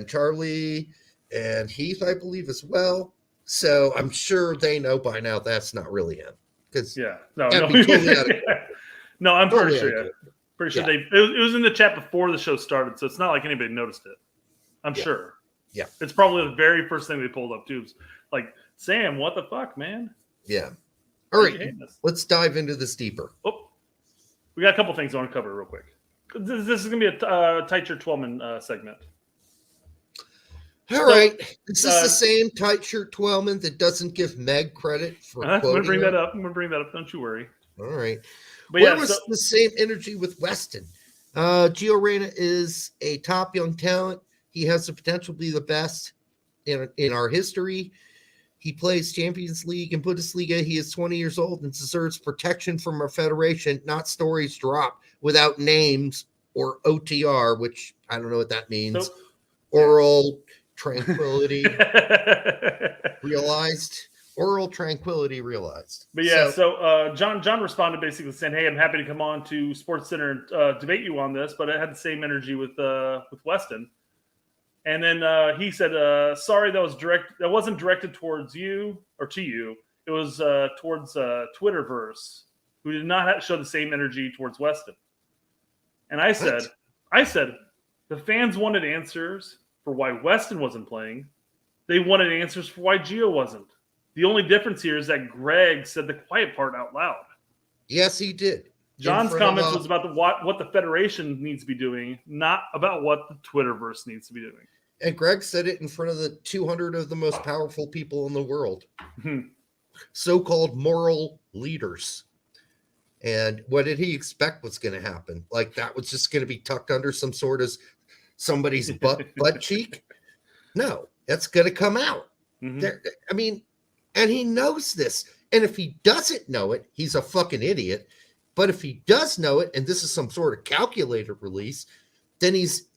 Charlie and Heath, I believe, as well. So I'm sure they know by now that's not really him. Because I'm totally pretty sure. Yeah. Pretty sure it was in the chat before the show started, so it's not like anybody noticed it. I'm sure. Yeah. It's probably the very first thing they pulled up, too. It's like, Sam, what the fuck, man? Yeah. All right. Let's dive into this deeper. Oh, we got a couple things I want to cover real quick. This is going to be a tight shirt 12-man segment. All right. Is this the same tight shirt 12-man that doesn't give Meg credit for quoting I'm going to bring that up. Don't you worry. All right. But Where was the same energy with Weston? Gio Reyna is a top young talent. He has the potential to be the best in our history. He plays Champions League and Bundesliga. He is 20 years old and deserves protection from our federation, not stories dropped without names or OTR, which I don't know what that means. So, Oral tranquility realized. Oral tranquility realized. But so John responded basically saying, hey, I'm happy to come on to Sports Center and debate you on this, but I had the same energy with Weston. And then he said, sorry, that wasn't directed towards you or to you. It was towards Twitterverse, who did not show the same energy towards Weston. And I said, the fans wanted answers for why Weston wasn't playing. They wanted answers for why Gio wasn't. The only difference here is that Greg said the quiet part out loud. Yes, he did. John's comments was about what the Federation needs to be doing, not about what the Twitterverse needs to be doing. And Greg said it in front of the 200 of the most powerful people in the world, so-called moral leaders. And what did he expect was going to happen? Like that was just going to be tucked under some sort of somebody's butt cheek? No, that's going to come out. I mean, and he knows this. And if he doesn't know it, he's a fucking idiot. But if he does know it, and this is some sort of calculated release, then he's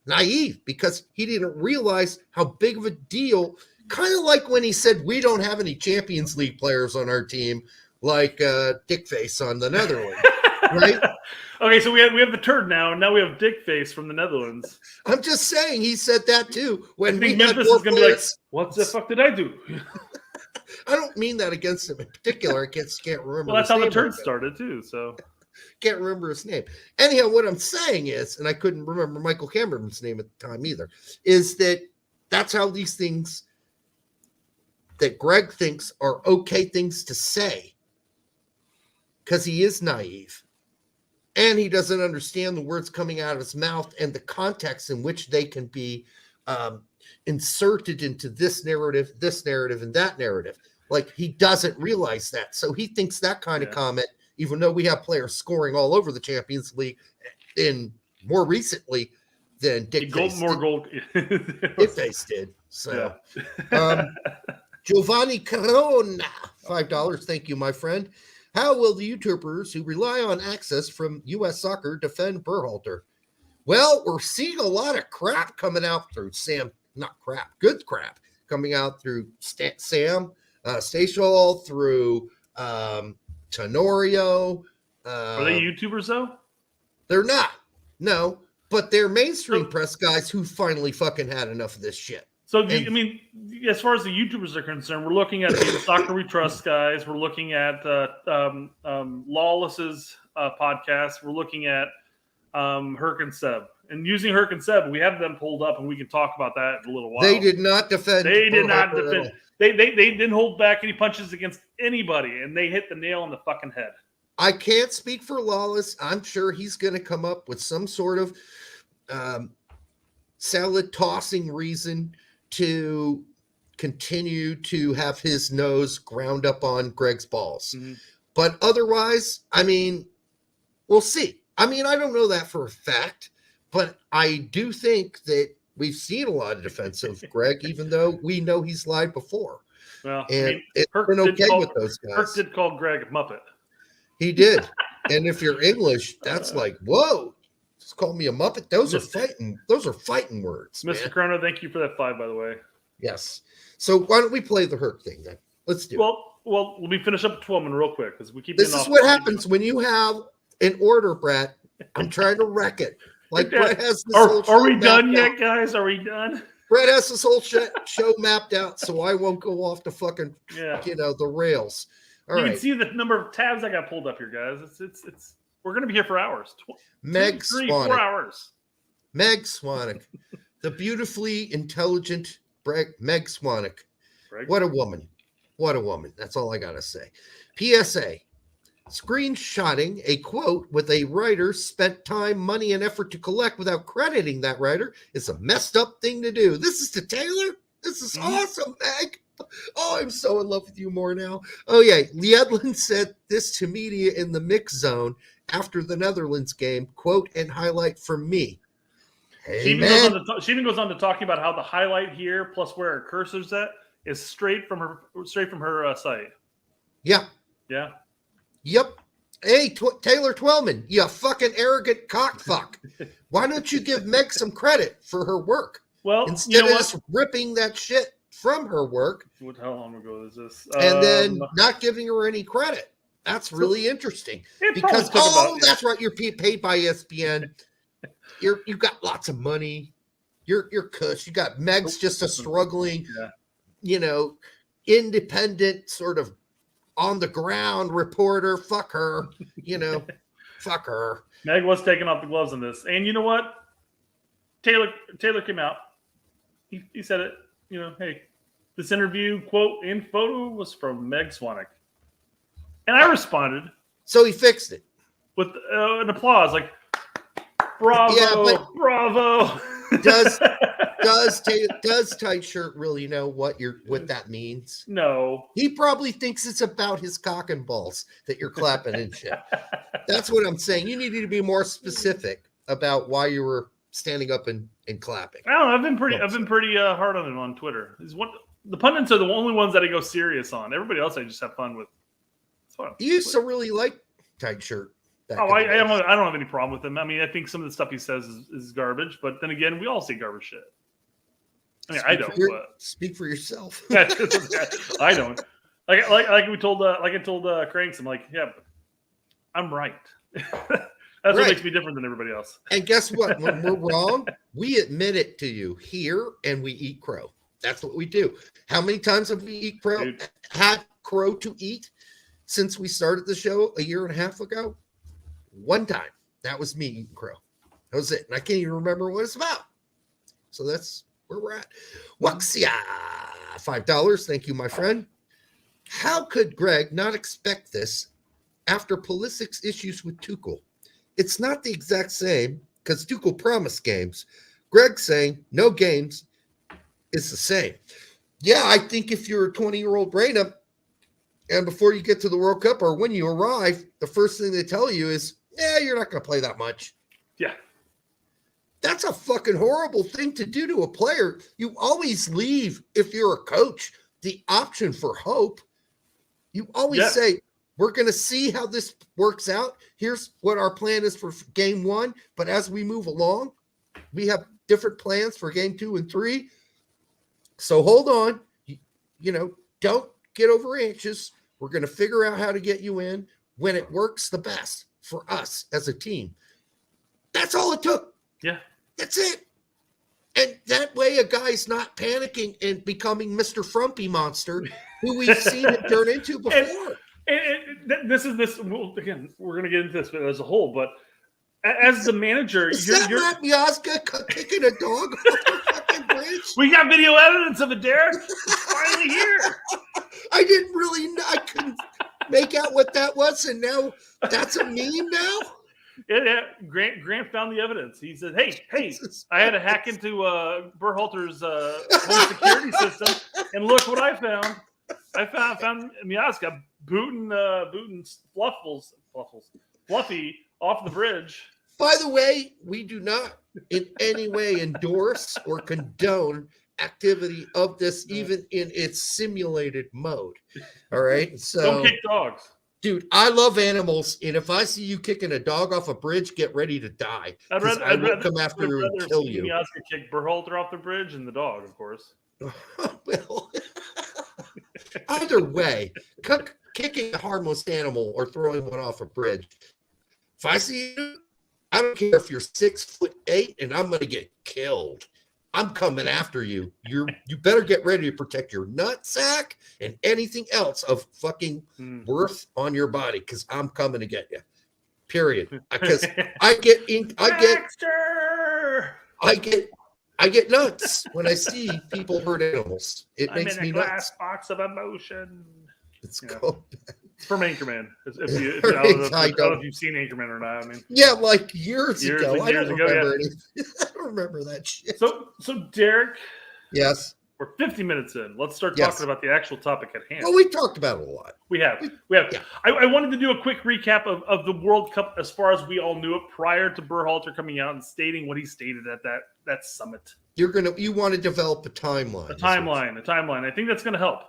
naive because he didn't realize how big of a deal, kind of like when he said, we don't have any Champions League players on our team, like Dickface on the Netherlands, right? Okay, so we have the turd now, and now we have Dickface from the Netherlands. I'm just saying he said that too. When I think Memphis is going to be like, what the fuck did I do? I don't mean that against him in particular. I can't remember. Well, that's how the turd started too, so. Can't remember his name. Anyhow, what I'm saying is, and I couldn't remember Michael Cameron's name at the time either, is that that's how these things that Greg thinks are okay things to say because he is naive and he doesn't understand the words coming out of his mouth and the context in which they can be inserted into this narrative, and that narrative. Like he doesn't realize that. So he thinks that kind of comment, even though we have players scoring all over the Champions League in more recently than Dickface gold. Dickface did. So, Giovanni Corona, $5. Thank you, my friend. How will the YouTubers who rely on access from U.S. Soccer defend Berhalter? Well, we're seeing a lot of crap coming out through good crap coming out through Sam Stachel, through Tenorio. Are they YouTubers though? They're not. No, but they're mainstream press guys who finally fucking had enough of this shit. So, I mean, as far as the YouTubers are concerned, we're looking at the Soccer We Trust guys. We're looking at Lawless's podcast. We're looking at Herc and Seb. And using Herc and Seb, we have them pulled up, and we can talk about that in a little while. They did not defend. They did not defend. They didn't hold back any punches against anybody, and they hit the nail on the fucking head. I can't speak for Lawless. I'm sure he's going to come up with some sort of salad tossing reason to continue to have his nose ground up on Gregg's balls. Mm-hmm. But otherwise, I mean, we'll see. I mean, I don't know that for a fact, but I do think that we've seen a lot of defense of Gregg, even though we know he's lied before. Well, and I mean, it's been okay with those guys. Herc did call Gregg a Muppet. He did. And if you're English, that's like, whoa, just call me a Muppet. Those are fighting words. Mr. Crono, thank you for that 5, by the way. Yes. So why don't we play the Herc thing then? Let's do it. Well, let me finish up 12 real quick because we keep. This is what happens when you have an order, Brett. I'm trying to wreck it. Like Brett has this Are we done yet, guys? Are we done? Brett has this whole show mapped out, so I won't go off the fucking, the rails. All right. You can see the number of tabs I got pulled up here, guys. It's we're going to be here for hours. Meg 2, 3, 4 hours. Meg Swanick, the beautifully intelligent Meg Swanick. What a woman. What a woman. That's all I got to say. PSA. Screenshotting a quote with a writer spent time, money, and effort to collect without crediting that writer is a messed up thing to do. This is to Taylor. This is awesome, Meg. Oh, I'm so in love with you more now. Oh, yeah. Liedlin said this to media in the mix zone after the Netherlands game, quote, and highlight from me. Hey, she even goes on to talking about how the highlight here, plus where her cursor's at, is straight from her site. Yeah. Yeah. Yep. Hey, Taylor Twellman, you fucking arrogant cockfuck. Why don't you give Meg some credit for her work? Well, instead of just ripping that shit from her work. How long ago is this? And then not giving her any credit. That's really interesting. Because, that's right, you're paid by ESPN. You've got lots of money. You're cush. You got Meg's just a struggling, independent sort of on the ground reporter. Fuck her. Fuck her. Meg was taking off the gloves on this. And you know what? Taylor came out. He said it. Hey, this interview, quote, and photo was from Meg Swanick. And I responded. So he fixed it. With an applause, like, bravo, bravo. Does Tight Shirt really know what that means? No. He probably thinks it's about his cock and balls that you're clapping and shit. That's what I'm saying. You needed to be more specific about why you were standing up and clapping. I don't know. I've been pretty hard on him on Twitter. The pundits are the only ones that I go serious on. Everybody else I just have fun with. You used to really like Tight Shirt. I don't have any problem with him. I mean, I think some of the stuff he says is garbage, but then again, we all say garbage shit. I mean, I don't. Speak for yourself. I don't. Like I told Cranks, I'm like, yeah, but I'm right. That's what makes me different than everybody else. And guess what? When we're wrong, we admit it to you here, and we eat crow. That's what we do. How many times have we had crow to eat since we started the show a year and a half ago? One time. That was me eating crow. That was it. And I can't even remember what it's about. So that's where we're at. Wuxia, $5. Thank you, my friend. How could Gregg not expect this after Pulisic's issues with Tuchel? It's not the exact same because Tuchel promised games. Gregg saying no games is the same. Yeah, I think if you're a 20-year-old Reyna and before you get to the World Cup or when you arrive, the first thing they tell you is, you're not going to play that much. Yeah. That's a fucking horrible thing to do to a player. You always leave, if you're a coach, the option for hope. You always say, we're going to see how this works out. Here's what our plan is for game 1. But as we move along, we have different plans for game 2 and 3. So hold on. Don't get over anxious. We're going to figure out how to get you in when it works the best for us as a team. That's all it took. Yeah. That's it. And that way a guy's not panicking and becoming Mr. Frumpy Monster, who we've seen him turn into before. Well, again, we're going to get into this as a whole, but as the manager, you're Matt Miazga kicking a dog off the fucking bridge? We got video evidence of it, Derek. It's finally here. I couldn't make out what that was, and now that's a meme now? Yeah. Grant found the evidence. He said, "Hey, I had to hack into Berhalter's home security system, and look what I found. I found Miazga booting Fluffy off the bridge." By the way, we do not in any way endorse or condone activity of this, even in its simulated mode. All right, so don't kick dogs. Dude, I love animals, and if I see you kicking a dog off a bridge, get ready to die. I'd rather come after you and kill you. Miazga kick Berhalter off the bridge and the dog, of course. Well, either way, kicking a harmless animal or throwing one off a bridge. If I see you, I don't care if you're 6'8" and I'm going to get killed. I'm coming after you. You better get ready to protect your nutsack and anything else of fucking worth on your body, because I'm coming to get you. Period. Because I get nuts when I see people hurt animals. It makes me nuts. Glass box of emotion. It's called. It's from Anchorman. I don't know if you've seen Anchorman or not. I mean, yeah, like years ago. I don't remember anything. I don't remember that shit. So Derek. Yes. We're 50 minutes in. Let's start talking about the actual topic at hand. Well, we talked about it a lot. We have. Yeah. I wanted to do a quick recap of the World Cup as far as we all knew it prior to Berhalter coming out and stating what he stated at that summit. You want to develop a timeline. A timeline. I think that's going to help.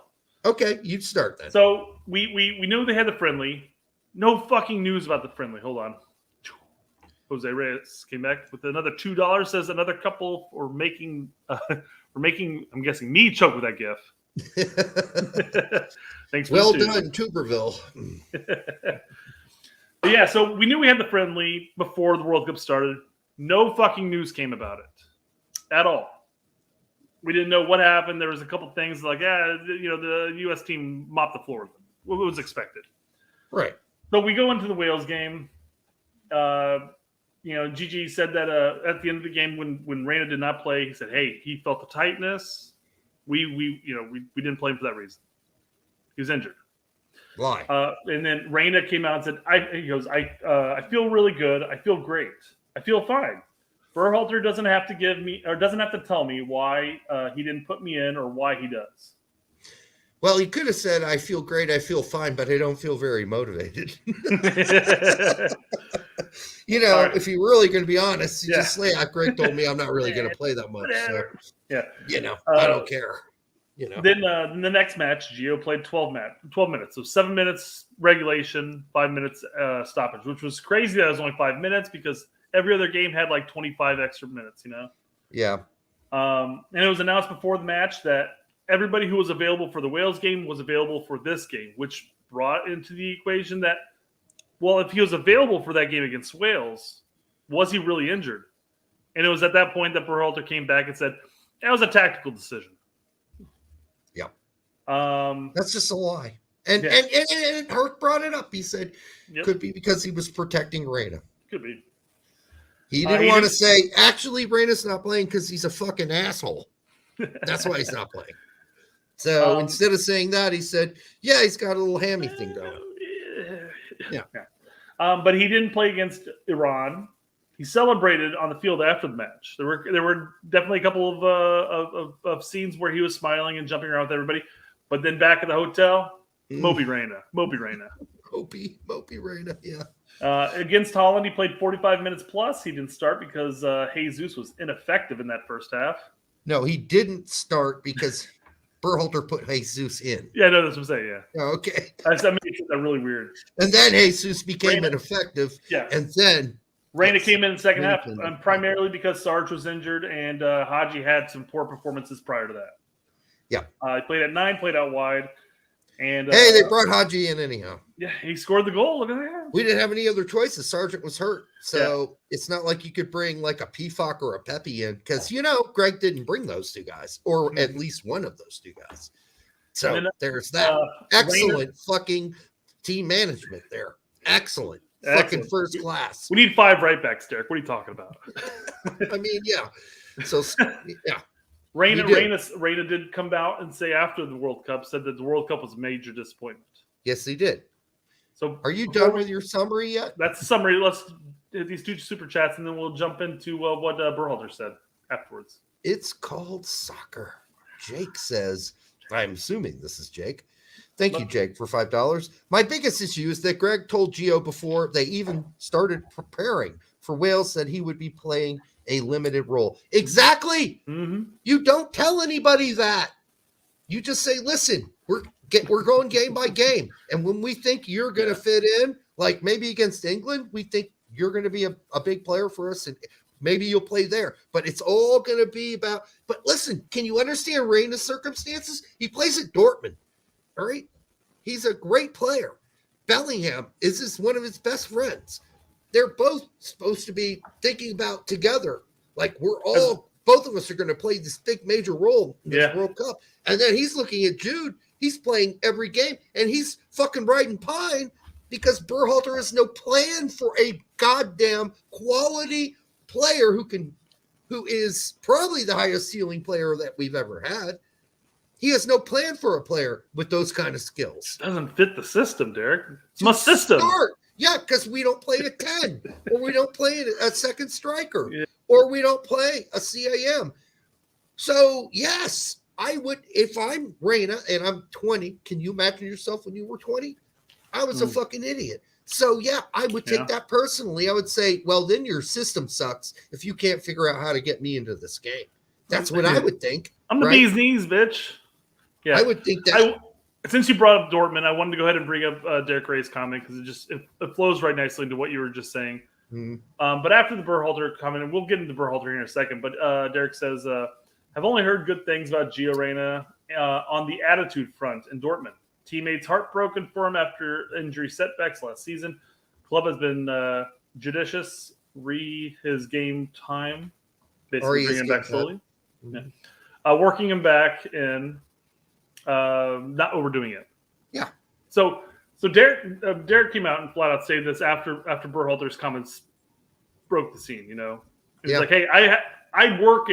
Okay, you start then. So we knew they had the friendly. No fucking news about the friendly. Hold on. Jose Reyes came back with another $2. Says another couple for making. I'm guessing me choke with that gif. Thanks. Well done, Tuberville. Yeah, so we knew we had the friendly before the World Cup started. No fucking news came about it at all. We didn't know what happened. There was a couple things like, the U.S. team mopped the floor with them. What was expected. Right. So we go into the Wales game. Gigi said that at the end of the game when Reyna did not play, he said, "Hey, he felt the tightness. We didn't play him for that reason. He was injured." Why? And then Reyna came out and said, I feel really good. I feel great. I feel fine. Berhalter doesn't have to tell me why he didn't put me in or why he does." Well, he could have said, "I feel great, I feel fine, but I don't feel very motivated." Right. If you're really going to be honest, you just say, Greg told me I'm not really going to play that much. So, I don't care. Then the next match, Gio played 12 minutes. So 7 minutes regulation, 5 minutes stoppage, which was crazy that it was only 5 minutes because every other game had like 25 extra minutes, Yeah. And it was announced before the match that everybody who was available for the Wales game was available for this game, which brought into the equation that, well, if he was available for that game against Wales, was he really injured? And it was at that point that Berhalter came back and said, that was a tactical decision. Yeah. That's just a lie. And Hurt brought it up. He said, could be because he was protecting Reyna. Could be. He didn't want to say, actually, Reyna's not playing because he's a fucking asshole. That's why he's not playing. So instead of saying that, he said, yeah, he's got a little hammy thing going. Yeah. But he didn't play against Iran. He celebrated on the field after the match. There were definitely a couple of scenes where he was smiling and jumping around with everybody. But then back at the hotel, Moby Reyna. Moby Reyna, yeah. Against Holland, he played 45 minutes plus. He didn't start because Jesus was ineffective in that first half. No, he didn't start because Berhalter put Jesus in. Yeah, no, that's what I'm saying. Yeah. Oh, okay. That makes that really weird. And then Jesus became Reyna. ineffective. Yeah. And then Reyna came in the second half, Reyna. primarily because Sarge was injured and Haji had some poor performances prior to that. Yeah. He played at 9, played out wide. And hey, they brought Haji in anyhow. Yeah, he scored the goal. Look at that. We didn't have any other choices. Sargent was hurt. So it's not like you could bring like a Pifok or a Pepe in because, Greg didn't bring those two guys or at least one of those two guys. So then, there's that. Excellent fucking team management there. Excellent. Fucking first class. We need 5 right backs, Derek. What are you talking about? I mean, yeah. So, yeah. Reyna did come out and say after the World Cup, said that the World Cup was a major disappointment. Yes, he did. So, are you done with your summary yet? That's the summary. Let's hit these 2 super chats, and then we'll jump into what Berhalter said afterwards. It's called soccer. Jake says, I'm assuming this is Jake. Thank you, Jake, for $5. My biggest issue is that Greg told Gio before they even started preparing for Wales that he would be playing a limited role. Exactly. Mm-hmm. You don't tell anybody that. You just say, listen, we're going game by game. And when we think you're going to fit in, like maybe against England, we think you're going to be a big player for us and maybe you'll play there. But it's all going to be about – but listen, can you understand Reyna's circumstances? He plays at Dortmund, all right? He's a great player. Bellingham is one of his best friends. They're both supposed to be thinking about together. Like both of us are going to play this big major role in this World Cup. And then he's looking at Jude. He's playing every game and he's fucking riding pine because Berhalter has no plan for a goddamn quality player who is probably the highest ceiling player that we've ever had. He has no plan for a player with those kind of skills. Doesn't fit the system, Derek. It's my system. Yeah, because we don't play a 10, or we don't play a second striker, or we don't play a CAM. So, yes, I would, if I'm Reyna and I'm 20, can you imagine yourself when you were 20? I was a fucking idiot. So, yeah, I would take that personally. I would say, well, then your system sucks if you can't figure out how to get me into this game. That's what I would think. I'm the bee's knees, bitch. Yeah, I would think that. Since you brought up Dortmund, I wanted to go ahead and bring up Derek Ray's comment because it flows right nicely into what you were just saying. Mm-hmm. But after the Berhalter comment, and we'll get into Berhalter here in a second, but Derek says, I've only heard good things about Gio Reyna on the attitude front in Dortmund. Teammates heartbroken for him after injury setbacks last season. Club has been judicious, his game time, basically bringing him back slowly. Mm-hmm. Yeah. Working him back in. Not overdoing it. Yeah. So Derek came out and flat out stated this after Berhalter's comments broke the scene. He's like, "Hey, I work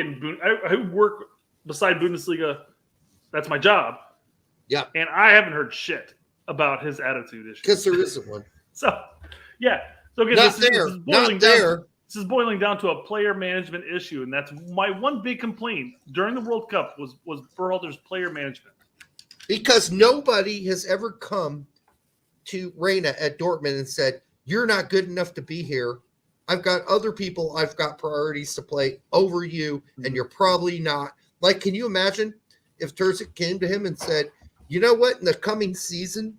beside Bundesliga. That's my job. Yeah. And I haven't heard shit about his attitude issues because there isn't one. So, yeah. So again, this is boiling down to a player management issue, and that's my one big complaint during the World Cup was Berhalter's player management. Because nobody has ever come to Reyna at Dortmund and said, you're not good enough to be here. I've got other people. I've got priorities to play over you, and you're probably not. Like, can you imagine if Terzic came to him and said, you know what, in the coming season,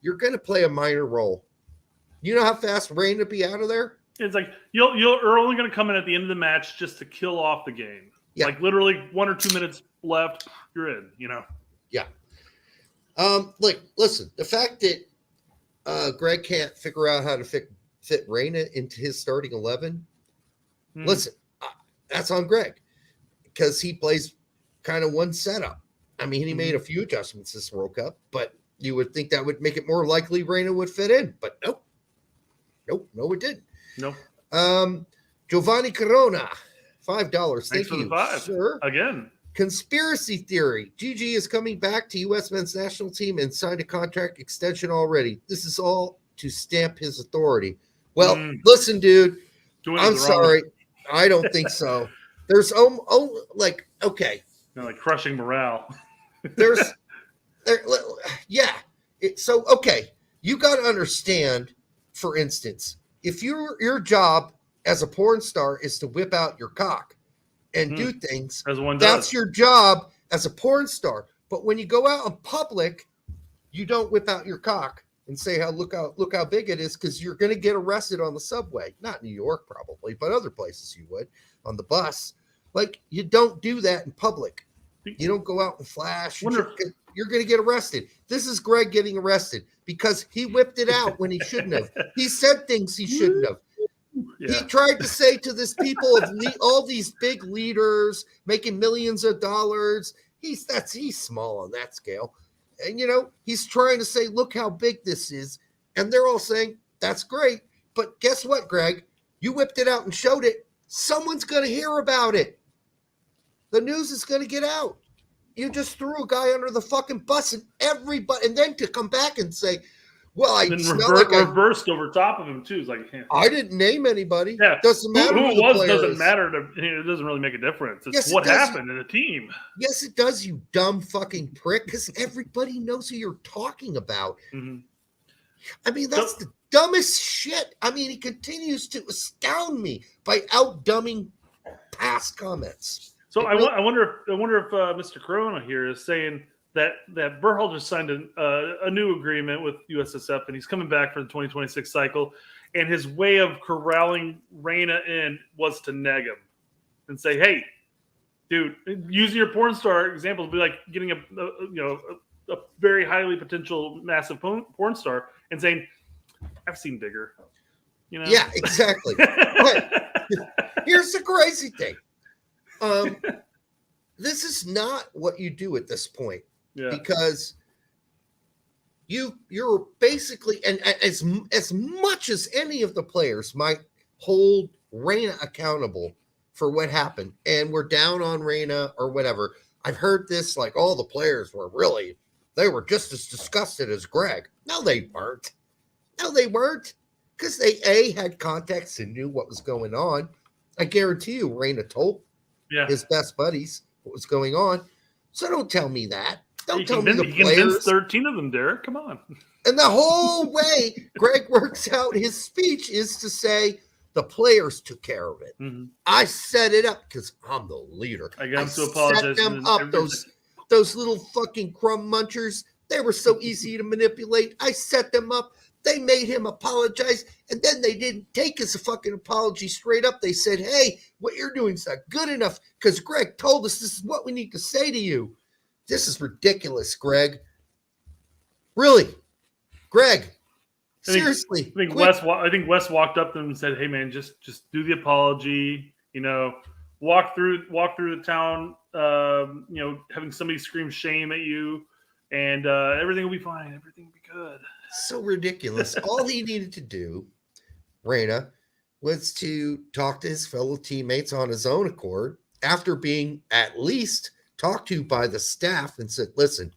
you're going to play a minor role. You know how fast Reyna would be out of there? It's like, you're only going to come in at the end of the match just to kill off the game. Yeah. Like, literally 1 or 2 minutes left, you're in, Yeah. Listen, the fact that Greg can't figure out how to fit Reyna into his starting 11, listen, that's on Greg because he plays kind of one setup. I mean, he made a few adjustments this World Cup, but you would think that would make it more likely Reyna would fit in, but nope, it didn't. Nope. Giovanni Corona, $5. Thank you, sir. Again. Conspiracy theory. Gigi is coming back to U.S. men's national team and signed a contract extension already. This is all to stamp his authority. Well, listen, dude, I'm sorry. I don't think so. There's okay. Like crushing morale. Okay. You got to understand, for instance, if your job as a porn star is to whip out your cock and do things, that's your job as a porn star. But when you go out in public, you don't whip out your cock and say, look how big it is, because you're going to get arrested on the subway. Not New York, probably, but other places you would, on the bus. Like, you don't do that in public. You don't go out and flash. You're going to get arrested. This is Gregg getting arrested because he whipped it out when he shouldn't have. He said things he shouldn't have. Yeah. He tried to say to this people of all these big leaders making millions of dollars. He's small on that scale. And, he's trying to say, look how big this is. And they're all saying, that's great. But guess what, Gregg? You whipped it out and showed it. Someone's going to hear about it. The news is going to get out. You just threw a guy under the fucking bus and everybody, and then to come back and say, well, I reversed over top of him too. It's like, I didn't name anybody. Yeah, doesn't matter who it was. Doesn't matter. It doesn't really make a difference. It's what happened in a team. Yes, it does. You dumb fucking prick. Because everybody knows who you're talking about. Mm-hmm. I mean, that's the dumbest shit. I mean, he continues to astound me by outdumbing past comments. So I wonder if Mr. Corona here is saying that Berhalter signed a new agreement with USSF, and he's coming back for the 2026 cycle, and his way of corralling Reyna in was to neg him and say, "Hey, dude," using your porn star example, would be like getting a very highly potential massive porn star and saying, "I've seen bigger." Yeah, exactly. But here's the crazy thing. This is not what you do at this point. Yeah. Because you're basically, and as much as any of the players might hold Reyna accountable for what happened, and we're down on Reyna or whatever, I've heard this, like all the players they were just as disgusted as Gregg. No, they weren't. Because they had context and knew what was going on. I guarantee you Reyna told his best buddies what was going on. So don't tell me that. Don't tell me the players. He convinced 13 of them, Derek. Come on. And the whole way Gregg works out his speech is to say the players took care of it. Mm-hmm. I set it up because I'm the leader. I got to apologize. Set them up, those little fucking crumb munchers. They were so easy to manipulate. I set them up. They made him apologize, and then they didn't take his fucking apology straight up. They said, hey, what you're doing is not good enough because Gregg told us this is what we need to say to you. This is ridiculous, Gregg. Really? Gregg, seriously. I think Wes walked up to him and said, hey, man, just do the apology. Walk through the town, having somebody scream shame at you, and everything will be fine. Everything will be good. So ridiculous. All he needed to do, Reyna, was to talk to his fellow teammates on his own accord after being at least talked to by the staff and said, listen,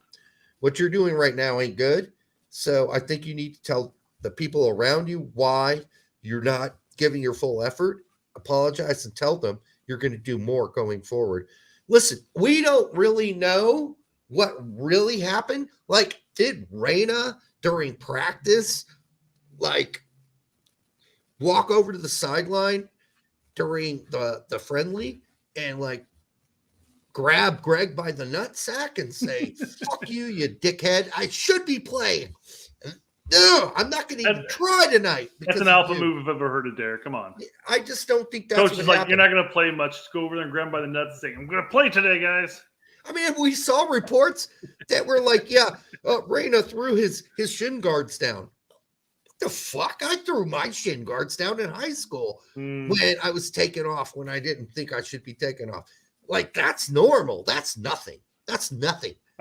what you're doing right now ain't good. So I think you need to tell the people around you why you're not giving your full effort. Apologize and tell them you're going to do more going forward. Listen, we don't really know what really happened. Like, did Reyna during practice, walk over to the sideline during the friendly and grab Gregg by the nutsack and say, fuck you dickhead. I should be playing. No, I'm not going to even try tonight. That's an alpha move if I've ever heard of, Derek. Come on. I just don't think that's Coach is like, you're not going to play much. Just go over there and grab him by the nuts and say, I'm going to play today, guys. I mean, we saw reports that were Reyna threw his shin guards down. What the fuck? I threw my shin guards down in high school when I was taken off when I didn't think I should be taken off. That's normal. That's nothing. I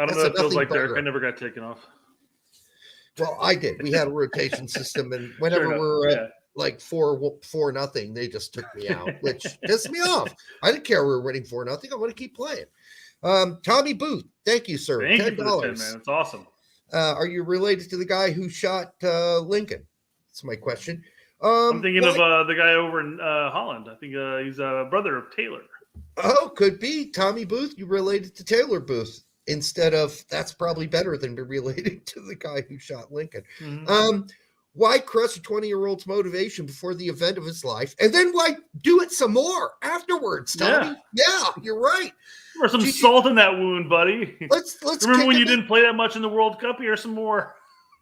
don't know what it feels like, Derek. I never got taken off. Well, I did. We had a rotation system, and whenever we're at 4-0, they just took me out, which pissed me off. I didn't care we were winning 4-0. I want to keep playing. Tommy Booth, thank you, sir. Thank you for the 10, man. It's awesome. Are you related to the guy who shot Lincoln? That's my question. I'm thinking of the guy over in Holland. I think he's a brother of Taylor. Oh, could be. Tommy Booth, you related to Taylor Booth instead of, that's probably better than be related to the guy who shot Lincoln. Mm-hmm. Why crush a 20-year-old's motivation before the event of his life? And then why do it some more afterwards, Tommy? Yeah, you're right. Or some salt in that wound, buddy. Let's remember when you didn't play that much in the World Cup? Here's some more.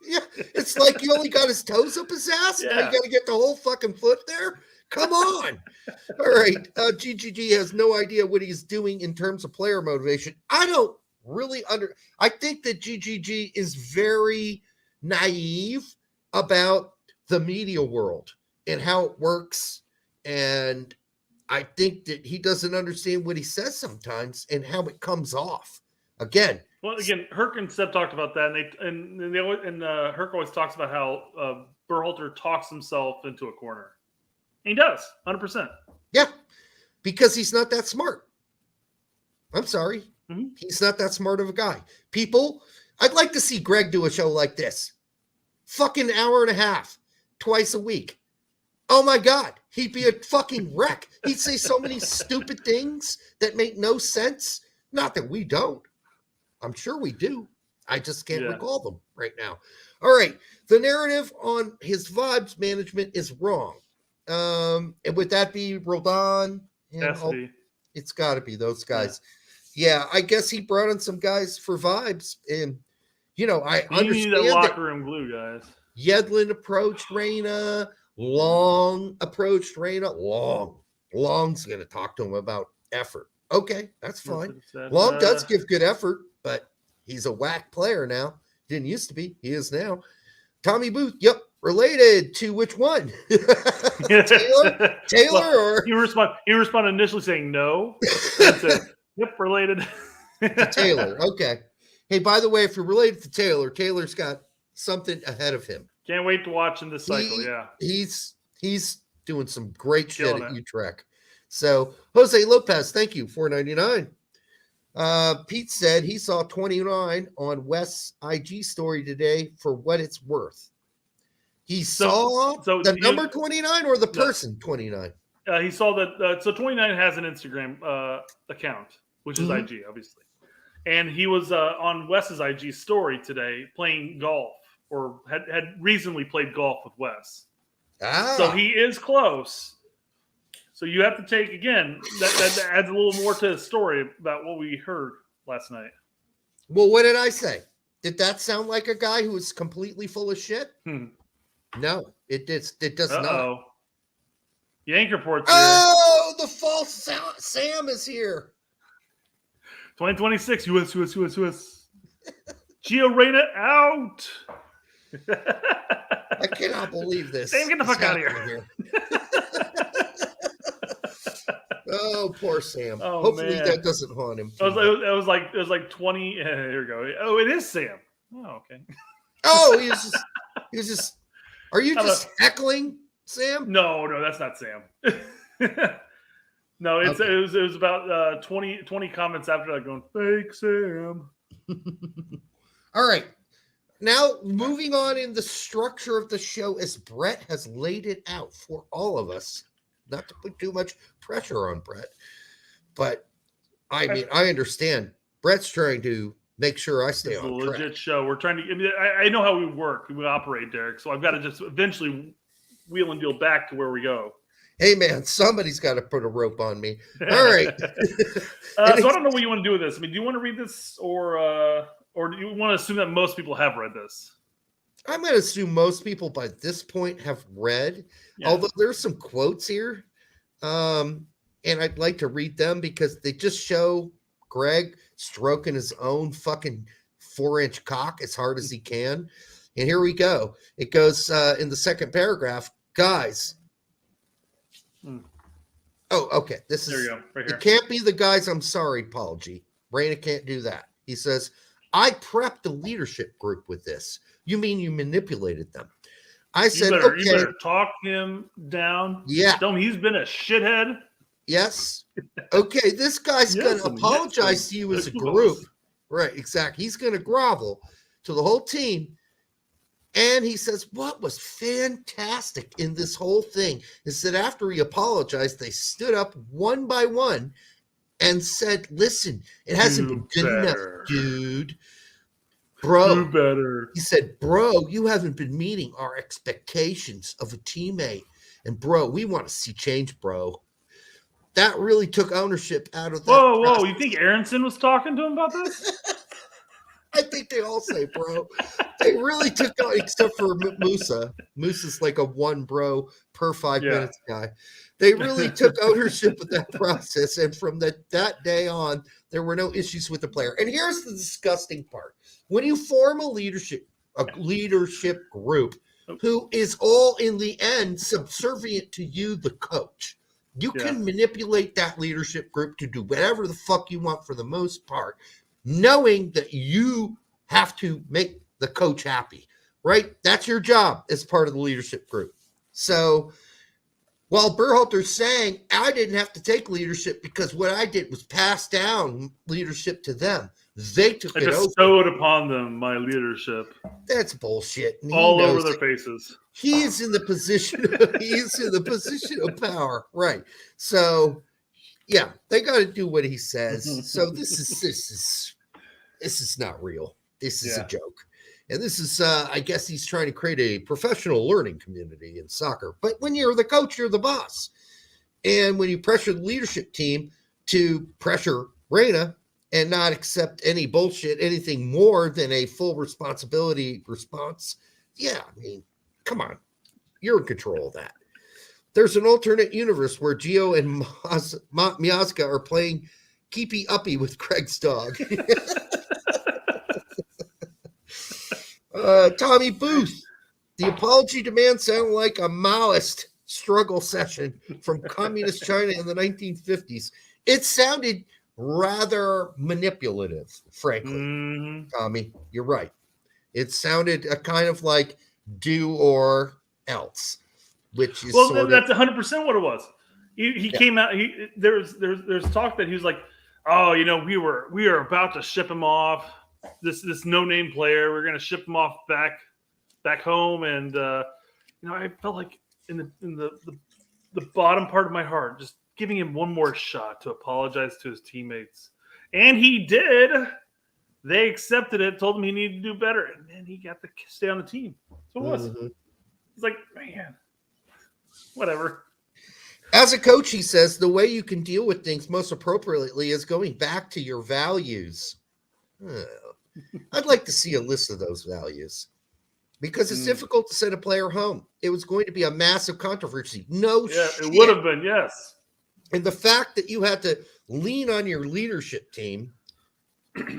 Yeah, it's like you only got his toes up his ass. Yeah. Now you got to get the whole fucking foot there. Come on. All right. GGG has no idea what he's doing in terms of player motivation. I don't really I think that GGG is very naive about the media world and how it works. And I think that he doesn't understand what he says sometimes and how it comes off. Again, Herc and Seb talked about that, and Herc always talks about how Berhalter talks himself into a corner. And he does, 100%. Yeah, because he's not that smart. I'm sorry. Mm-hmm. He's not that smart of a guy. People, I'd like to see Gregg do a show like this. Fucking hour and a half, twice a week. Oh my God, he'd be a fucking wreck. He'd say so many stupid things that make no sense. Not that we don't. I'm sure we do. I just can't recall them right now. All right. The narrative on his vibes management is wrong. And would that be Roldan? It's got to be those guys. Yeah, I guess he brought in some guys for vibes. And, I understand that locker room glue, guys. Yedlin approached Reyna. Long approached Reyna. Long's going to talk to him about effort. Okay, that's fine. Long does give good effort, but he's a whack player now. Didn't used to be. He is now. Tommy Booth, yep, related to which one? Taylor well, or he responded initially saying no. And said, yep, related. to Taylor. Okay. Hey, by the way, if you're related to Taylor, Taylor's got something ahead of him. Can't wait to watch in this cycle. He's doing some great shit at Utrecht. So Jose Lopez, thank you, $4.99. Pete said he saw 29 on West's IG story today for what it's worth. He saw the number 29 or the person 29? He saw that. So 29 has an Instagram account, which is IG, obviously. And he was on Wes's IG story today playing golf, or had recently played golf with Wes. So he is close. So you have to take, again, that adds a little more to the story about what we heard last night. Well, what did I say? Did that sound like a guy who was completely full of shit? No, it does not. Yank reports here. Oh, the false Sam is here. 2026, US. Gio Reyna out. I cannot believe this. Sam, get the fuck out of here. Oh, poor Sam. Oh, hopefully man. that doesn't haunt him. It was like 20. Here we go. Oh, it is Sam. Oh, okay. Oh, he was just. Are you just heckling Sam? No, that's not Sam. No, it was about 20 comments after that going, fake Sam. All right. Now, moving on in the structure of the show, as Brett has laid it out for all of us, not to put too much pressure on Brett, but I mean, I understand. Brett's trying to make sure I stay on track. It's a legit show. We're trying to. I know how we work. We operate, Derek. So I've got to just eventually wheel and deal back to where we go. Hey, man, somebody's got to put a rope on me. All right. So I don't know what you want to do with this. I mean, do you want to read this, or do you want to assume that most people have read this? I'm going to assume most people by this point have read, although there's some quotes here. And I'd like to read them because they just show Gregg stroking his own fucking 4-inch cock as hard as he can. And here we go. It goes in the second paragraph, guys. Oh, okay. There you go. Right here. It can't be the guys. I'm sorry. Apology. Reyna can't do that. He says, I prepped the leadership group with this. You mean you manipulated them? I said, okay. You better talk him down. Yeah. Tell him he's been a shithead. Yes. Okay. This guy's going to apologize to you as a group. Right. Exactly. He's going to grovel to the whole team. And he says, what was fantastic in this whole thing is that after he apologized, they stood up one by one and said, listen, it hasn't been good enough, dude. bro, do better. He said, bro, you haven't been meeting our expectations of a teammate. And, bro, we want to see change, bro. That really took ownership out of that. Whoa! process. You think Aronson was talking to him about this? I think they all say, bro. They really took out, except for Musa. Musa's like a one bro per 5 minutes guy. They really took ownership of that process. And from that day on, there were no issues with the player. And here's the disgusting part. When you form a leadership group who is all in the end subservient to you, the coach, you can manipulate that leadership group to do whatever the fuck you want for the most part, knowing that you have to make the coach happy, right? That's your job as part of the leadership group. So while Berhalter's saying, I didn't have to take leadership because what I did was pass down leadership to them. They took it over. I bestowed upon them my leadership. That's bullshit. All over their faces. He is in the position of power. Right. So yeah, they got to do what he says. So this is not real. This is a joke. And this is, I guess he's trying to create a professional learning community in soccer. But when you're the coach, you're the boss. And when you pressure the leadership team to pressure Reyna and not accept any bullshit, anything more than a full responsibility response, I mean, come on. You're in control of that. There's an alternate universe where Gio and Miazga are playing keepy uppy with Craig's dog. Tommy Booth, the apology demand sounded like a Maoist struggle session from communist China in the 1950s. It sounded rather manipulative, frankly. Tommy, you're right. It sounded a kind of like do or else, which is that's 100% what it was. He came out. There's talk that he was like, oh, we were about to ship him off. This no-name player, we're going to ship him off back home, and I felt like in the bottom part of my heart, just giving him one more shot to apologize to his teammates, and he did. They accepted it, told him he needed to do better, and then he got to stay on the team. So it was. It's like, man, whatever. As a coach, he says the way you can deal with things most appropriately is going back to your values. I'd like to see a list of those values because it's difficult to send a player home. It was going to be a massive controversy. It would have been, yes. And the fact that you had to lean on your leadership team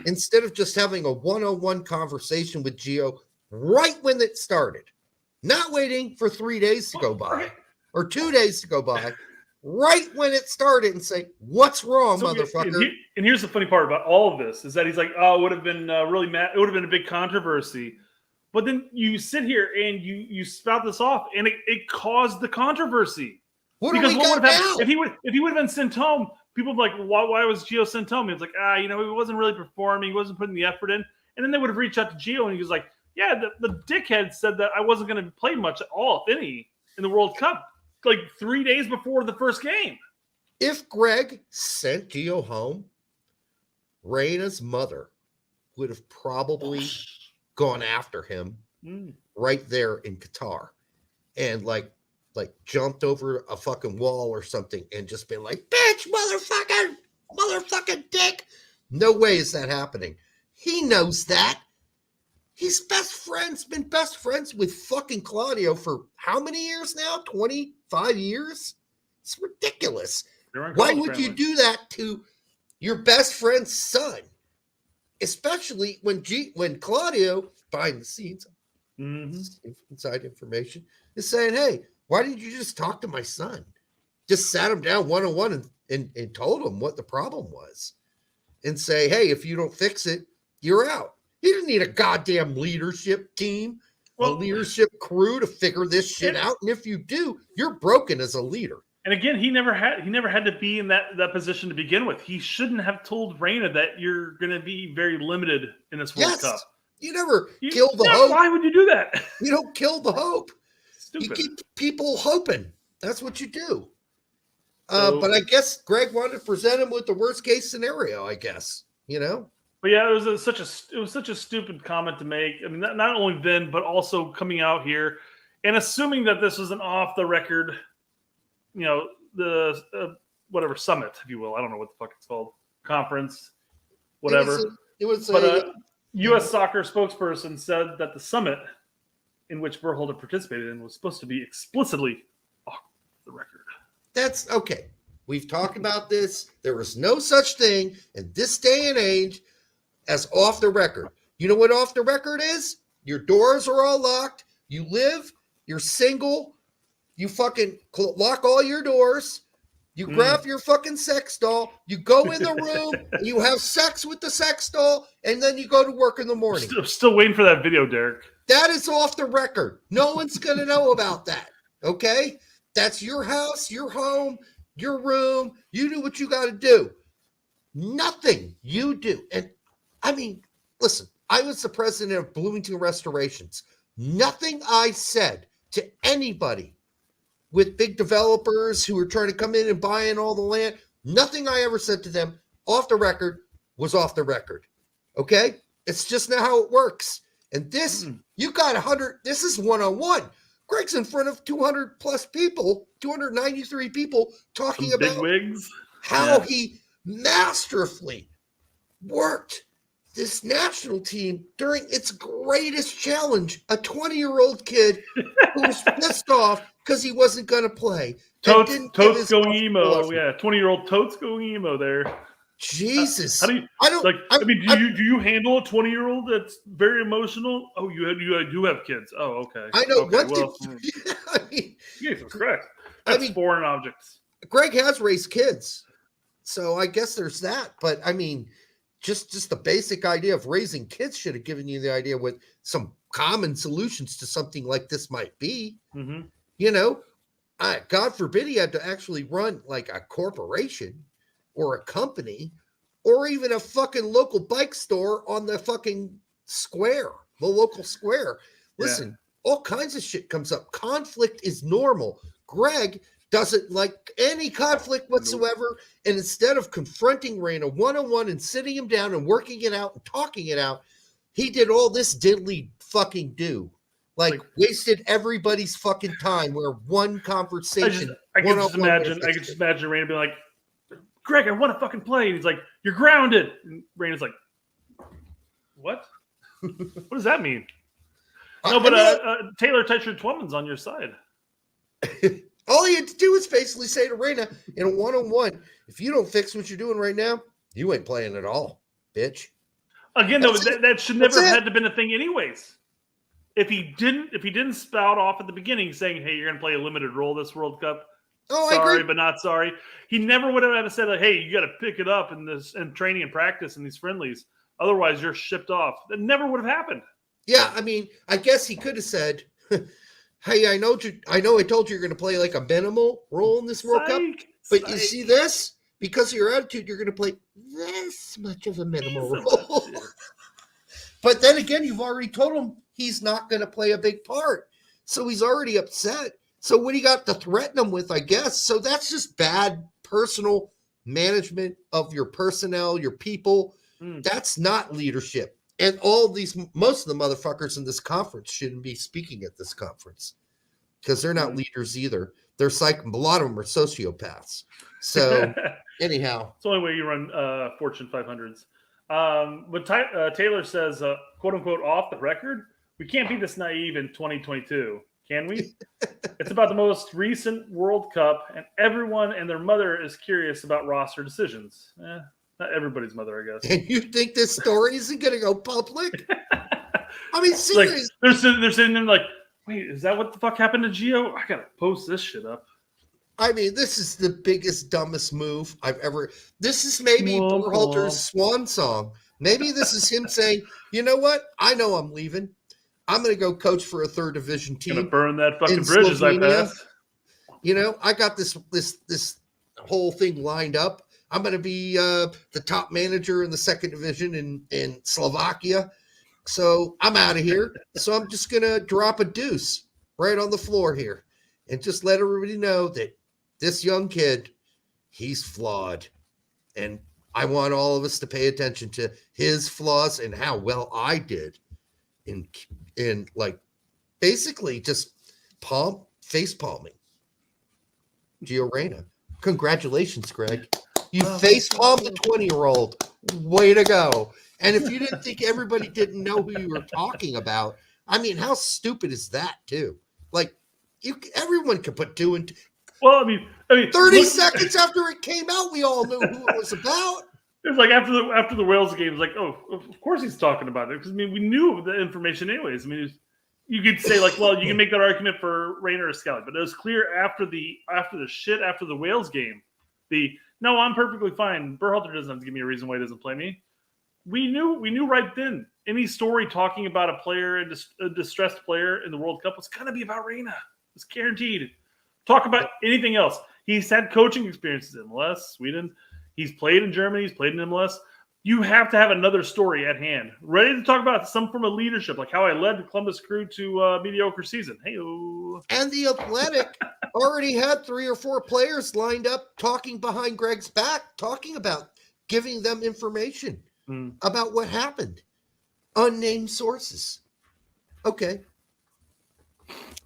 instead of just having a one-on-one conversation with Gio right when it started, not waiting for 3 days to go by or 2 days to go by, right when it started and say, what's wrong, motherfucker? And here's the funny part about all of this is that he's like, oh, it would have been really mad. It would have been a big controversy. But then you sit here and you spout this off, and it caused the controversy. What would have happened if he would have been sent home? People would be like, why was Gio sent home? He was like, he wasn't really performing. He wasn't putting the effort in. And then they would have reached out to Gio, and he was like, yeah, the dickhead said that I wasn't going to play much at all, if any, in the World Cup, like 3 days before the first game. If Gregg sent Gio home, Reyna's mother would have probably gone after him right there in Qatar and like jumped over a fucking wall or something and just been like, bitch, motherfucking dick. No way is that happening. He knows that. He's been best friends with fucking Claudio for how many years now? 25 years? It's ridiculous. Why would you do that to your best friend's son? Especially when Claudio, behind the scenes, inside information, is saying, hey, why didn't you just talk to my son? Just sat him down one-on-one and told him what the problem was. And say, hey, if you don't fix it, you're out. He didn't need a goddamn leadership team, a leadership crew to figure this shit out. And if you do, you're broken as a leader. And again, he never had to be in that position to begin with. He shouldn't have told Reyna that you're going to be very limited in this World Cup. You never kill the hope. Why would you do that? You don't kill the hope. Stupid. You keep people hoping. That's what you do. But I guess Gregg wanted to present him with the worst case scenario, I guess. But yeah, it was such a stupid comment to make. I mean, not only then, but also coming out here and assuming that this was an off the record, the whatever summit, if you will. I don't know what the fuck it's called, conference, whatever. It was but a U.S. soccer spokesperson said that the summit in which Berhalter participated in was supposed to be explicitly off the record. That's okay. We've talked about this. There is no such thing in this day and age as off the record. You know what off the record is? Your doors are all locked. You live. You're single. You fucking lock all your doors. You grab your fucking sex doll. You go in the room. You have sex with the sex doll. And then you go to work in the morning. I'm still waiting for that video, Derek. That is off the record. No one's going to know about that. Okay? That's your house, your home, your room. You do what you got to do. Nothing you do. And I mean, listen, I was the president of Bloomington Restorations. Nothing I said to anybody with big developers who were trying to come in and buy in all the land, nothing I ever said to them off the record was off the record. Okay? It's just not how it works. And this, you got 100, this is one-on-one. Gregg's in front of 200 plus people, 293 people talking Some about bigwigs. How he masterfully worked this national team during its greatest challenge. A 20-year-old kid who was pissed off because he wasn't going to play. Totes going emo. Yeah, 20-year-old Totes going emo there. Jesus. How do you do you handle a 20-year-old that's very emotional? Oh, you do have kids. Oh, okay. I know. Okay, Jesus Christ. That's foreign objects. Gregg has raised kids. So I guess there's that. But I mean, just the basic idea of raising kids should have given you the idea what some common solutions to something like this might be. Mm-hmm. You know, God forbid he had to actually run like a corporation or a company or even a fucking local bike store on the fucking square, the local square. Listen, all kinds of shit comes up. Conflict is normal. Gregg doesn't like any conflict whatsoever. And instead of confronting Reyna one-on-one and sitting him down and working it out and talking it out, he did all this diddly fucking do. Like wasted everybody's fucking time where one conversation. I can just imagine Reyna being like, Gregg, I want to fucking play. And he's like, you're grounded. And Reyna's like, what? What does that mean? No, but Taylor Tetra Twumman's on your side. All he had to do was basically say to Reyna in a one-on-one, if you don't fix what you're doing right now, you ain't playing at all, bitch. Again, though, that should never have had to been a thing anyways. If he didn't spout off at the beginning saying, hey, you're going to play a limited role this World Cup, sorry, but not sorry. He never would have had to say, like, hey, you got to pick it up in training and practice in these friendlies. Otherwise, you're shipped off. That never would have happened. Yeah, I mean, I guess he could have said, hey, I know I told you you're going to play like a minimal role in this World Cup, but you see this? Because of your attitude, you're going to play this much of a minimal role. But then again, you've already told him he's not going to play a big part. So he's already upset. So what do you got to threaten him with, I guess? So that's just bad personal management of your personnel, your people. That's not leadership. And most of the motherfuckers in this conference shouldn't be speaking at this conference because they're not leaders either. They're a lot of them are sociopaths. So anyhow. It's the only way you run Fortune 500s. But Taylor says, quote unquote, off the record, we can't be this naive in 2022. Can we? It's about the most recent World Cup, and everyone and their mother is curious about roster decisions. Not everybody's mother, I guess. And you think this story isn't going to go public? I mean, seriously. Like, they're sitting there like, wait, is that what the fuck happened to Gio? I got to post this shit up. I mean, this is the biggest, dumbest move I've ever. This is maybe Berhalter's swan song. Maybe this is him saying, you know what? I know I'm leaving. I'm going to go coach for a third division team. Going to burn that fucking bridge as I pass. You know, I got this whole thing lined up. I'm going to be the top manager in the second division in Slovakia. So I'm out of here. So I'm just going to drop a deuce right on the floor here and just let everybody know that this young kid, he's flawed. And I want all of us to pay attention to his flaws and how well I did in like basically just face palming Gio Reyna. Congratulations, Greg. You face palmed the 20-year-old. Way to go. And if you didn't think everybody didn't know who you were talking about, I mean, how stupid is that too? Like everyone could put two and two. Well, I mean 30 seconds after it came out, we all knew who it was about. It was like after the Wales game, it was like, oh, of course he's talking about it because I mean we knew the information anyways. I mean, you could say like, well, you can make that argument for Reyna or Skelly, but it was clear after the Wales game, no, I'm perfectly fine. Berhalter doesn't have to give me a reason why he doesn't play me. We knew right then. Any story talking about a player, a distressed player in the World Cup was going to be about Reyna. It's guaranteed. Talk about anything else. He's had coaching experiences in MLS, Sweden. He's played in Germany. He's played in MLS. You have to have another story at hand, ready to talk about some form of leadership, like how I led the Columbus Crew to a mediocre season. Hey-o. And the Athletic already had 3 or 4 players lined up talking behind Gregg's back, talking about giving them information about what happened. Unnamed sources. Okay.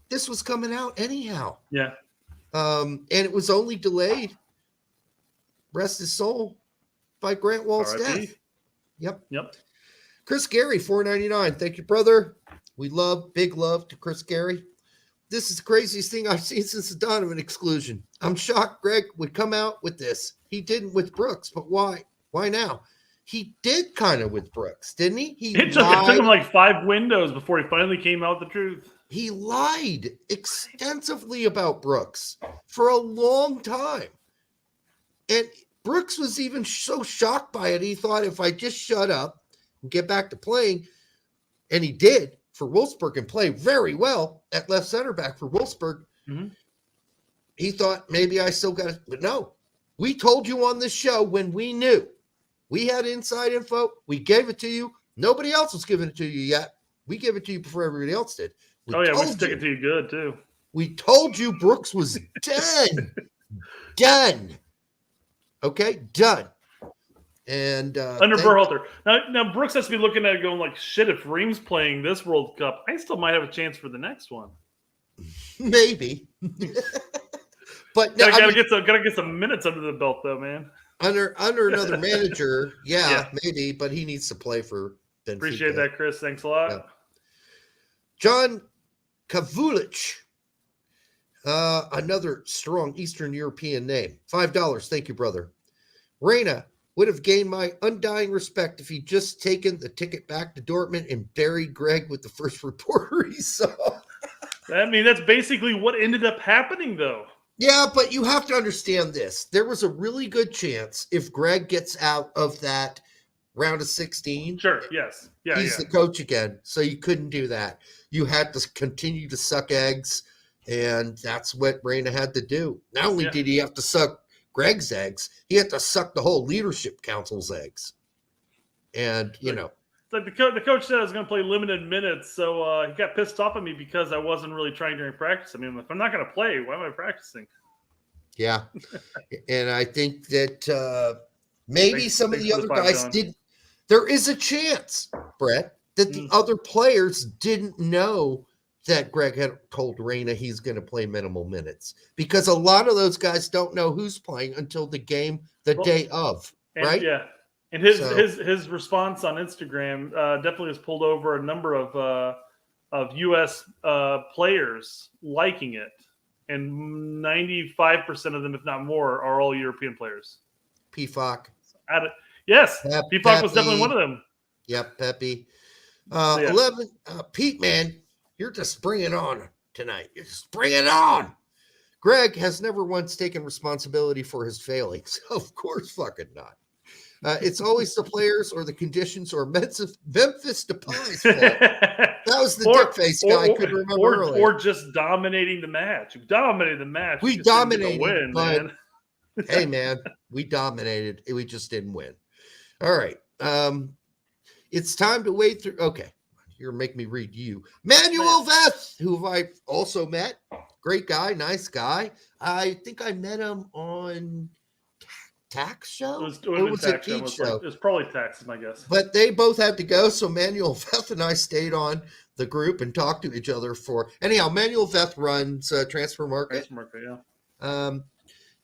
This was coming out anyhow. Yeah. And it was only delayed, rest his soul, by Grant Wall's death. Yep. Chris Gary, $4.99. Thank you, brother. We big love to Chris Gary. This is the craziest thing I've seen since the Donovan exclusion. I'm shocked Greg would come out with this. He didn't with Brooks, but why? Why now? He did kind of with Brooks, didn't he? It took him like 5 windows before he finally came out with the truth. He lied extensively about Brooks for a long time. And Brooks was even so shocked by it, he thought if I just shut up and get back to playing, and he did for Wolfsburg and play very well at left center back for Wolfsburg, he thought maybe I still got it. But no, we told you on this show when we knew. We had inside info. We gave it to you. Nobody else was giving it to you yet. We gave it to you before everybody else did. We stick it to you good, too. We told you Brooks was done. Done. Okay, done. And under Berhalter. Now Brooks has to be looking at it going like, shit, if Ream's playing this World Cup, I still might have a chance for the next one. Maybe. But no, gotta get some minutes under the belt though, man. Under another manager, yeah, maybe, but he needs to play for Benfica. Appreciate that, Chris. Thanks a lot. Yeah. John Kavulich. Another strong Eastern European name. $5. Thank you, brother. Reyna would have gained my undying respect if he'd just taken the ticket back to Dortmund and buried Greg with the first reporter he saw. I mean, that's basically what ended up happening, though. Yeah, but you have to understand this. There was a really good chance if Greg gets out of that round of 16. Sure, yes. Yeah, he's the coach again, so you couldn't do that. You had to continue to suck eggs, and that's what Reyna had to do. Not only did he have to suck Greg's eggs, he had to suck the whole leadership council's eggs. And, you know. Like the coach said I was going to play limited minutes, so he got pissed off at me because I wasn't really trying during practice. I mean, if I'm not going to play, why am I practicing? Yeah. And I think that maybe some of the other guys didn't. There is a chance, Brett, that the other players didn't know that Greg had told Reyna he's going to play minimal minutes, because a lot of those guys don't know who's playing until the game day of, right? Yeah. And his response on Instagram definitely has pulled over a number of U.S. Players liking it, and 95% of them, if not more, are all European players. PFOC. Yes, PFOC was definitely one of them. Yep, Pepe. 11. Pete, man, you're just bringing it on tonight. You're just bringing it on. Greg has never once taken responsibility for his failings. Of course fucking not. It's always the players or the conditions or Memphis Depay's fault. That was the dick face guy I couldn't remember earlier. Or just dominating the match. We dominated the match. We dominated. Win, man. Hey, man, we dominated. We just didn't win. All right. It's time to wade through. Okay. You're making me read you. Manuel Veth, who I've also met. Great guy. Nice guy. I think I met him on tax show? It Or was it tax show. Peach show? It was probably tax, is my guess. But they both had to go, so Manuel Veth and I stayed on the group and talked to each other for. Anyhow, Manuel Veth runs Transfer Market. Transfer Market, yeah.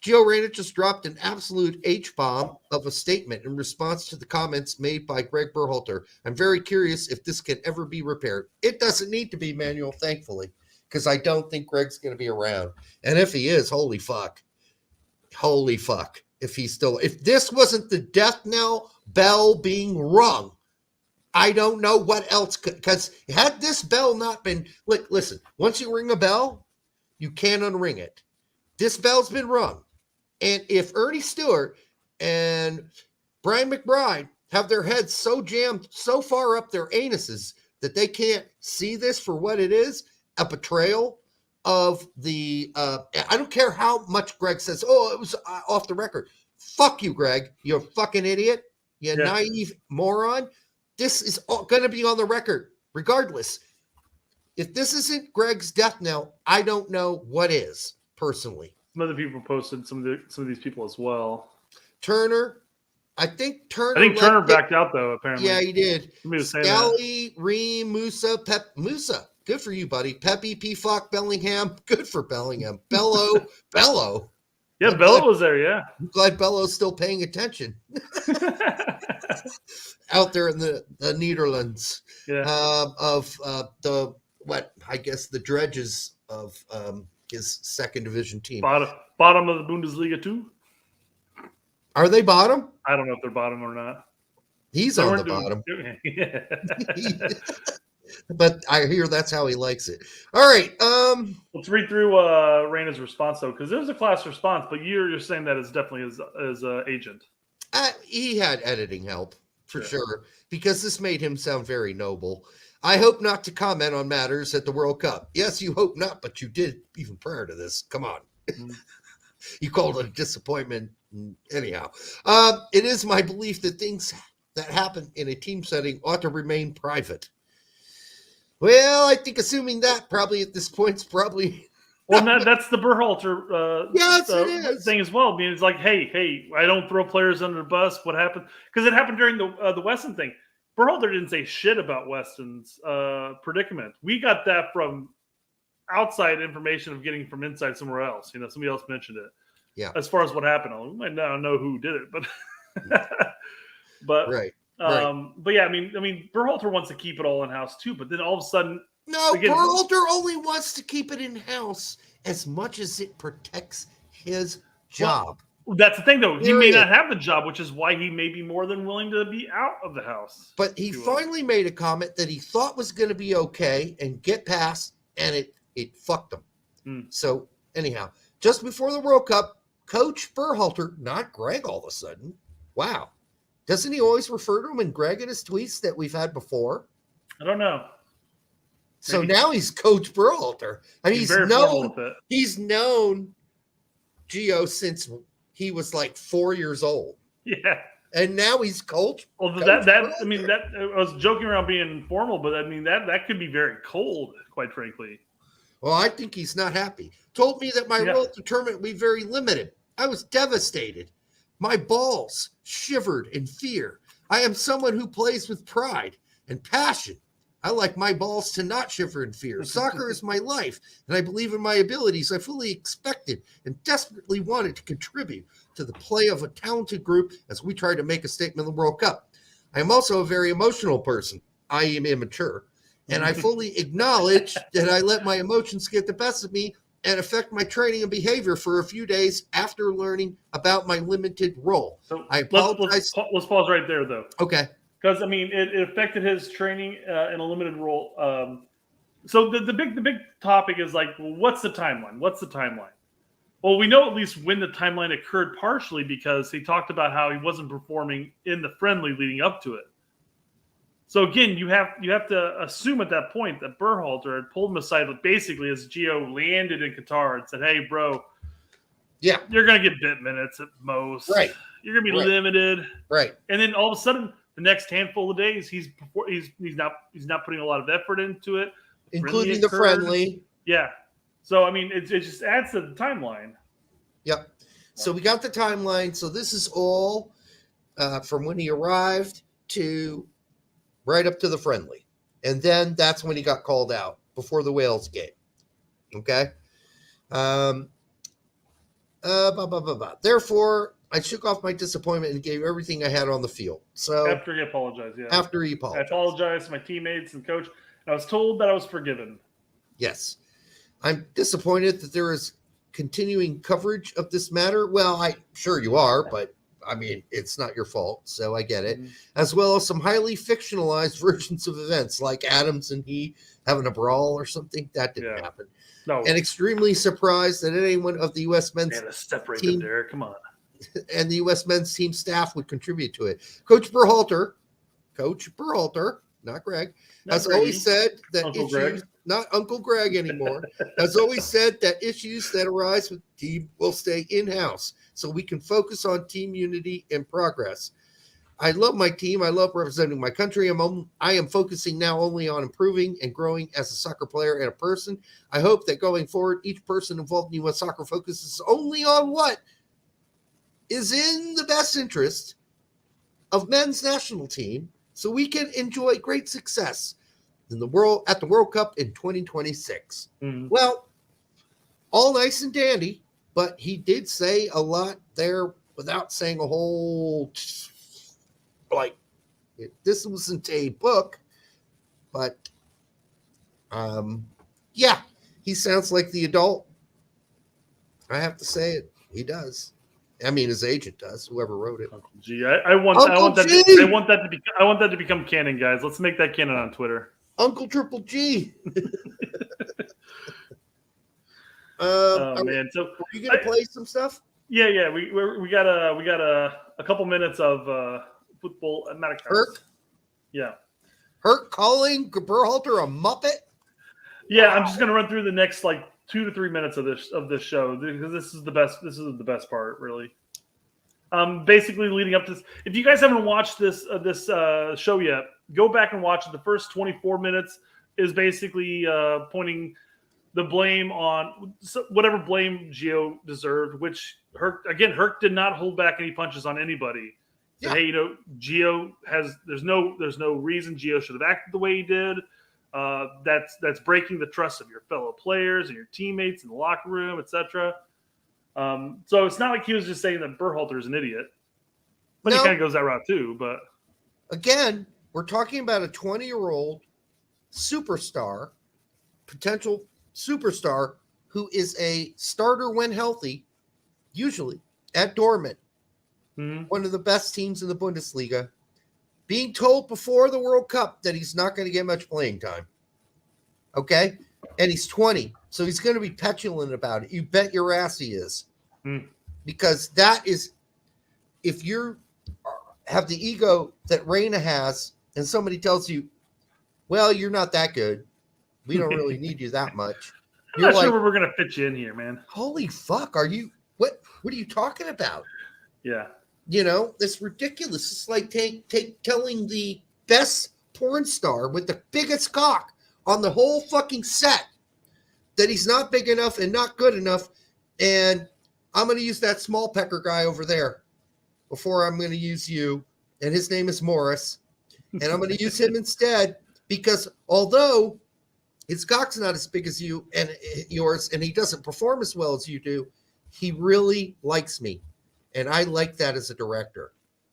Gio Reyna just dropped an absolute H-bomb of a statement in response to the comments made by Gregg Berhalter. I'm very curious if this can ever be repaired. It doesn't need to be, Manuel, thankfully, because I don't think Gregg's going to be around. And if he is, holy fuck. Holy fuck. If this wasn't the death knell bell being rung, I don't know what else could, because had this bell not been, listen, once you ring a bell, you can't unring it. This bell's been rung. And if Ernie Stewart and Brian McBride have their heads so jammed so far up their anuses that they can't see this for what it is, a betrayal of the, I don't care how much Gregg says, oh, it was off the record. Fuck you, Gregg. You're a fucking idiot. You naive moron. This is going to be on the record, regardless. If this isn't Gregg's death knell, I don't know what is, personally. Some other people posted some of these people as well. Turner. I think Turner backed out, though, apparently. Yeah, he did. Scally, Reem, Musa, Musa. Good for you, buddy. Pepe, Pfock, Bellingham. Good for Bellingham. Bello. Yeah, Bello was there, yeah. I'm glad Bello's still paying attention. Out there in the Netherlands. Yeah. The dredges of his second division team. Bottom of the Bundesliga, too? Are they bottom? I don't know if they're bottom or not. He's on the bottom. Yeah. But I hear that's how he likes it. All right. Let's read through Reyna's response, though, because it was a class response, but you're saying that is definitely his agent. He had editing help, for sure, because this made him sound very noble. I hope not to comment on matters at the World Cup. Yes, you hope not, but you did even prior to this. Come on. Mm-hmm. You called it a disappointment. Anyhow, it is my belief that things that happen in a team setting ought to remain private. Well, I think assuming that probably at this point is probably. Well, that's the Berhalter it is. Thing as well. I mean, it's like, hey, I don't throw players under the bus. What happened? Because it happened during the Weston thing. Berhalter didn't say shit about Weston's predicament. We got that from outside information of getting from inside somewhere else. Somebody else mentioned it. Yeah. As far as what happened, we might not know who did it, but right. But yeah, I mean, Berhalter wants to keep it all in house too. But then all of a sudden, Berhalter only wants to keep it in house as much as it protects his job. Well, that's the thing, though. He may not have the job, which is why he may be more than willing to be out of the house. But he finally made a comment that he thought was going to be okay and get past, and it fucked him. So anyhow, just before the World Cup, Coach Berhalter, not Gregg all of a sudden. Wow. Doesn't he always refer to him in Gregg in his tweets that we've had before? I don't know. So now he's Coach Berhalter. I mean, he's known Gio since he was like 4 years old. Yeah. And now he's Coach. Well, I was joking around being formal, but I mean, that could be very cold, quite frankly. Well, I think he's not happy. Told me that my role at the tournament would be very limited. I was devastated. My balls shivered in fear. I am someone who plays with pride and passion. I like my balls to not shiver in fear. Soccer is my life, and I believe in my abilities. I fully expected and desperately wanted to contribute to the play of a talented group as we try to make a statement in the World Cup. I am also a very emotional person. I am immature, and I fully acknowledge that I let my emotions get the best of me and affect my training and behavior for a few days after learning about my limited role. So I apologize. Let's pause right there, though. Okay. Because, I mean, it affected his training in a limited role. So the big topic is like, well, what's the timeline? What's the timeline? Well, we know at least when the timeline occurred partially because he talked about how he wasn't performing in the friendly leading up to it. So again, you have to assume at that point that Berhalter had pulled him aside, basically as Gio landed in Qatar and said, "Hey, bro, you're gonna get bit minutes at most. Right, you're gonna be limited. Right." And then all of a sudden, the next handful of days, he's not putting a lot of effort into it, including the friendly. Yeah. So I mean, it just adds to the timeline. Yep. So we got the timeline. So this is all from when he arrived to right up to the friendly. And then that's when he got called out before the Wales game. Okay. Therefore, I shook off my disappointment and gave everything I had on the field. So after he apologized, yeah. After he I apologized. apologized to my teammates and coach. And I was told that I was forgiven. Yes. I'm disappointed that there is continuing coverage of this matter. Well, I'm sure you are, but I mean, it's not your fault, so I get it. As well as some highly fictionalized versions of events like Adams and he having a brawl or something. That didn't happen. No. And extremely surprised that anyone of the U.S. men's separate team, them there. Come on. and the U.S. men's team staff would contribute to it. Coach Berhalter, not Greg, has always said that Uncle issues, Greg. not Uncle Greg anymore, has always said that issues that arise with the team will stay in-house so we can focus on team unity and progress. I love my team. I love representing my country. I am focusing now only on improving and growing as a soccer player and a person. I hope that going forward, each person involved in U.S. soccer focuses only on what is in the best interest of men's national team so we can enjoy great success in the World Cup in 2026. Well, all nice and dandy, but he did say a lot there without saying a whole, like, this wasn't a book, but yeah, he sounds like the adult. I have to say it. He does. I mean, his agent does. Whoever wrote it. Uncle G. I want that to become canon, guys. Let's make that canon on Twitter. Uncle Triple G. Man, so are you gonna play some stuff? Yeah. We got a couple minutes of football at Maddox. Herc? Yeah. Herc calling Berhalter a Muppet? Yeah, I'm just gonna run through the next 2 to 3 minutes of this show because this is the best part, really. Basically leading up to this. If you guys haven't watched this show yet, go back and watch it. The first 24 minutes is basically pointing the blame on whatever blame Gio deserved, which Herc did not hold back any punches on anybody. Yeah. Hey, Gio there's no reason Gio should have acted the way he did. That's breaking the trust of your fellow players and your teammates in the locker room, etc. So it's not like he was just saying that Berhalter is an idiot, but he kind of goes that route too. But again, we're talking about a 20-year-old superstar, potential superstar, who is a starter when healthy, usually at Dortmund, one of the best teams in the Bundesliga. Being told before the World Cup that he's not going to get much playing time. Okay? And he's 20, so he's going to be petulant about it. You bet your ass he is. Because that is, if you have the ego that Reyna has, and somebody tells you, well, you're not that good. We don't really need you that much. I'm not sure where we're going to fit you in here, man. Holy fuck, what are you talking about? Yeah. It's ridiculous. It's like telling the best porn star with the biggest cock on the whole fucking set that he's not big enough and not good enough, and I'm going to use that small pecker guy over there before I'm going to use you, and his name is Morris, and I'm going to use him instead because although his cock's not as big as you and yours, and he doesn't perform as well as you do, he really likes me. And I like that as a director.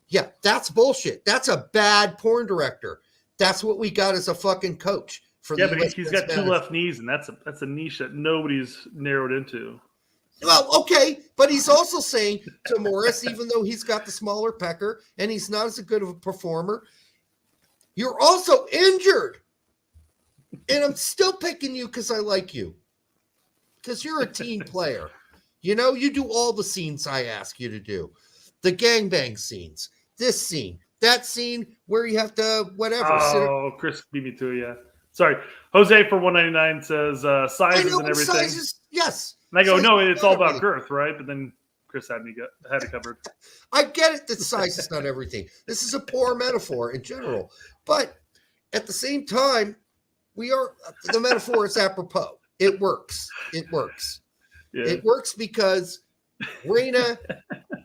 Yeah, that's bullshit. That's a bad porn director. That's what we got as a fucking coach. But he's got two left knees, and that's a niche that nobody's narrowed into. Well, okay, but he's also saying to Morris, even though he's got the smaller pecker and he's not as good of a performer, you're also injured. And I'm still picking you because I like you. Because you're a team player. You do all the scenes I ask you to do. The gangbang scenes, this scene, that scene where you have to whatever. Oh, Chris beat me to it, yeah. Sorry. Jose for 199 says sizes and everything. Sizes, yes. And I go, no, it's all about girth, right? But then Chris had it covered. I get it that size is not everything. This is a poor metaphor in general. But at the same time, the metaphor is apropos. It works. Yeah. It works because Reyna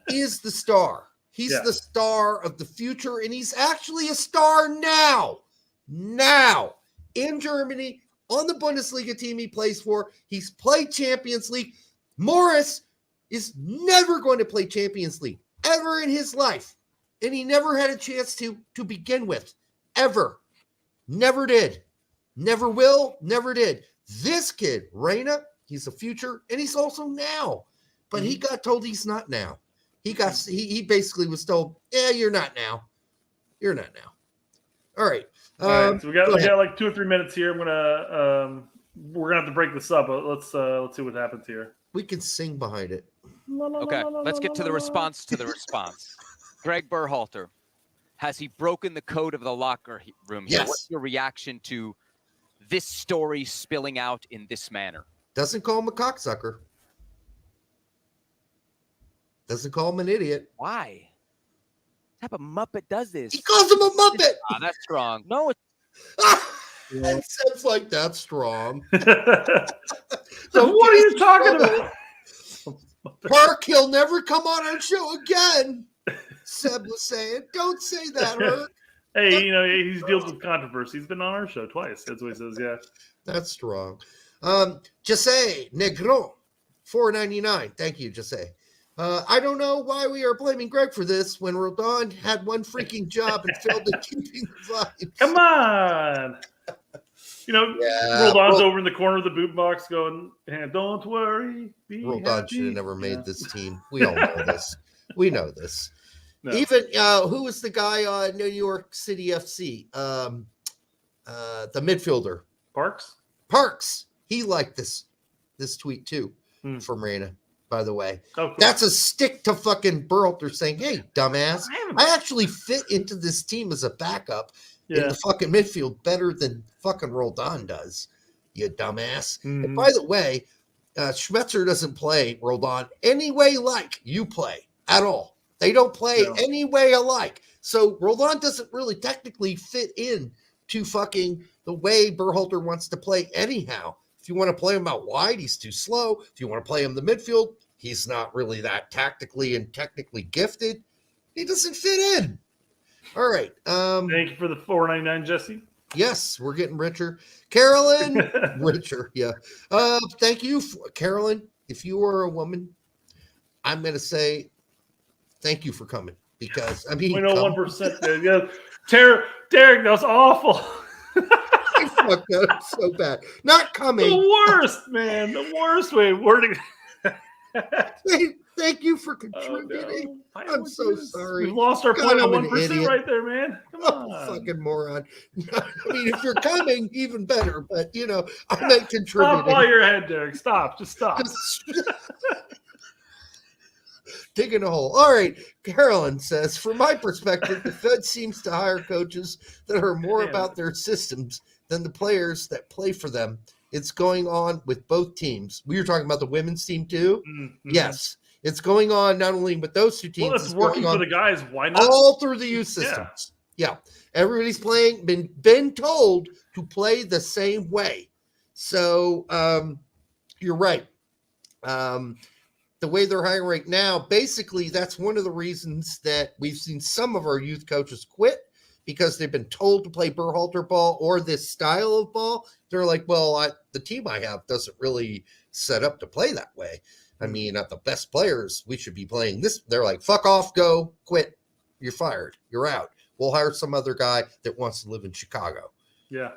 is the star. He's Yeah. the star of the future, and he's actually a star now. Now, in Germany, on the Bundesliga team he plays for, he's played Champions League. Morris is never going to play Champions League ever in his life, and he never had a chance to begin with, ever. Never did. Never will, never did. This kid, Reyna, he's the future, and he's also now. But he got told he's not now. He basically was told, yeah, you're not now. You're not now. All right. All right, so we got like 2 or 3 minutes here. We're gonna have to break this up, but let's see what happens here. We can sing behind it. Okay, let's get to the response Gregg Berhalter, has he broken the code of the locker room here? Yes. What's your reaction to this story spilling out in this manner? Doesn't call him a cocksucker. Doesn't call him an idiot. Why? What type of Muppet does this? He calls him a Muppet. Oh, that's strong. No, It sounds like that's strong. So what are you talking about? Park, he'll never come on our show again. Seb was saying, don't say that, Herc. Hey, he's deals with controversy. He's been on our show twice. That's what he says. Yeah. That's strong. Jose Negro, $4.99. Thank you, Jose. I don't know why we are blaming Greg for this when Rodon had one freaking job and failed at keeping the vibes. Come on. Rodon's over in the corner of the boot box going, and don't worry. Rodon should have never made this team. We all know this. We know this. No. Even who was the guy on New York City FC? The midfielder. Parks. He liked this tweet too from Reyna, by the way. Oh, cool. That's a stick to fucking Berhalter saying, hey, dumbass, I actually fit into this team as a backup in the fucking midfield better than fucking Roldan does, you dumbass. Mm-hmm. And by the way, Schmetzer doesn't play Roldan any way like you play at all. They don't play any way alike. So Roldan doesn't really technically fit in to fucking the way Berhalter wants to play anyhow. If you want to play him out wide, he's too slow. If you want to play him the midfield, he's not really that tactically and technically gifted. He doesn't fit in. All right. Thank you for the $4.99, Jesse. Yes, we're getting richer. Carolyn, richer. Yeah. Thank you, Carolyn. If you were a woman, I'm going to say thank you for coming because I mean, 0.01%. Yeah, Derek, that was awful. I fucked up so bad. Not coming. The worst, man. The worst way of wording. Thank you for contributing. Oh, no. I'm so sorry. We've lost our 0.1% right there, man. Come on. Fucking moron. I mean, if you're coming, even better. But, I may contribute. Stop while you're ahead, Derek. Stop. Just stop. Digging a hole. All right. Carolyn says, from my perspective, the Fed seems to hire coaches that are more about their systems than the players that play for them. It's going on with both teams. We were talking about the women's team too. Mm-hmm. Yes. It's going on not only with those two teams. Well, it's working for the guys. Why not? All through the youth systems. Yeah. Everybody's playing, been told to play the same way. So you're right. The way they're hiring right now, basically, that's one of the reasons that we've seen some of our youth coaches quit because they've been told to play Berhalter ball or this style of ball. They're like, well, the team I have doesn't really set up to play that way. I mean, not the best players. We should be playing this. They're like, fuck off, go, quit. You're fired. You're out. We'll hire some other guy that wants to live in Chicago. Yeah.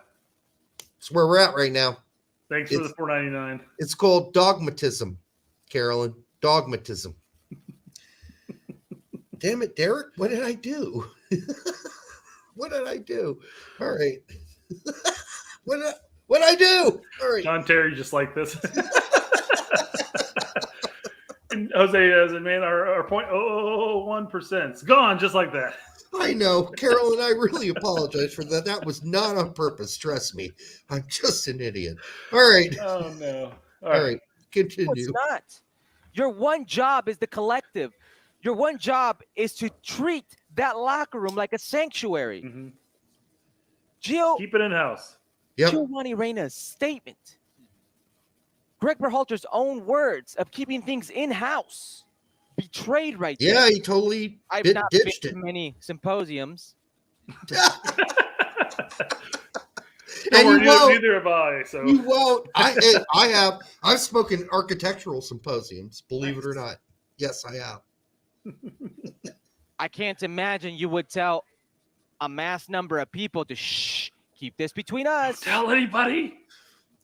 That's where we're at right now. Thanks for the $4.99. It's called dogmatism, Carolyn. Dogmatism. Damn it, Derek. What did I do? What did I do? All right. What did I do? All right. John Terry just like this. And Jose says, man, our 0.001% is gone just like that. I know. Carolyn, I really apologize for that. That was not on purpose. Trust me. I'm just an idiot. All right. Oh, no. All right. Continue. No, it's not. Your one job is the collective. Your one job is to treat that locker room like a sanctuary. Mm-hmm. Keep it in-house. Yep. Giovanni Reyna's statement. Gregg Berhalter's own words of keeping things in-house. betrayed right Yeah, there. he totally I've not been ditched to it. many symposiums. Don't worry, you won't. neither have I. So You won't. I've spoken architectural symposiums, believe it or not. Yes, I have. I can't imagine you would tell a mass number of people to keep this between us. tell anybody.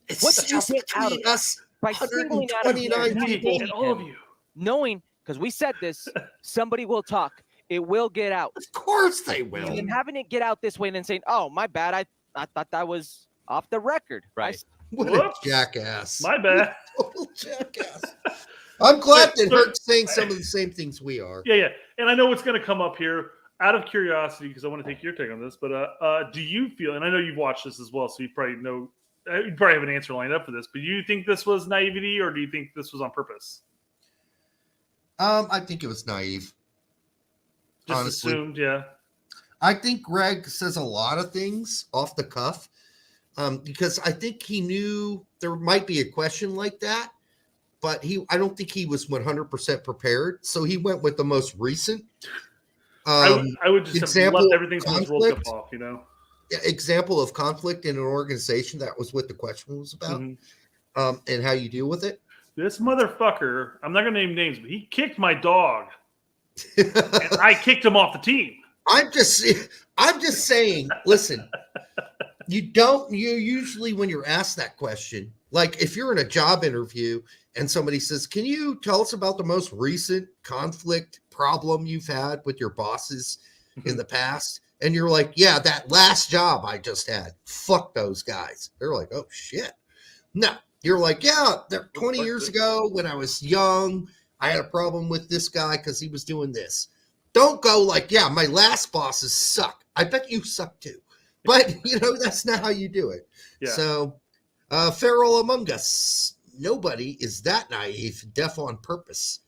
It's What did you just get out of between us, By singling out a 129 not people. naming And all of him, you. knowing, because we said this, somebody will talk. It will get out. Of course they And will. then having it get out this way and then saying, oh, my bad. I thought that was off the record. Right. What Whoops. a jackass. My bad. Total jackass. I'm glad that So- Herc's saying some of the same things we are. Yeah. And I know what's going to come up here. Out of curiosity, because I want to take your take on this, but do you feel, and I know you've watched this as well, so you probably know, you probably have an answer lined up for this, but do you think this was naivety or do you think this was on purpose? I think it was naive. Just honestly. assumed, yeah. I think Gregg says a lot of things off the cuff because I think he knew there might be a question like that, but I don't think he was 100% prepared. So he went with the most recent. I would just have example left of everything from this World Cup conflict. off, you know? Example of conflict in an organization. That was what the question was about, and how you deal with it. This motherfucker, I'm not going to name names, but he kicked my dog, and I kicked him off the team. I'm just saying, listen, you usually, when you're asked that question, like if you're in a job interview and somebody says, can you tell us about the most recent conflict problem you've had with your bosses in the past? And you're like, yeah, that last job I just had, fuck those guys. They're like, oh shit. No, you're like, yeah, 20 years ago when I was young, I had a problem with this guy because he was doing this. Don't go like, yeah, my last bosses suck. I bet you suck too. But, that's not how you do it. Yeah. So, Feral Among Us, nobody is that naive, deaf on purpose.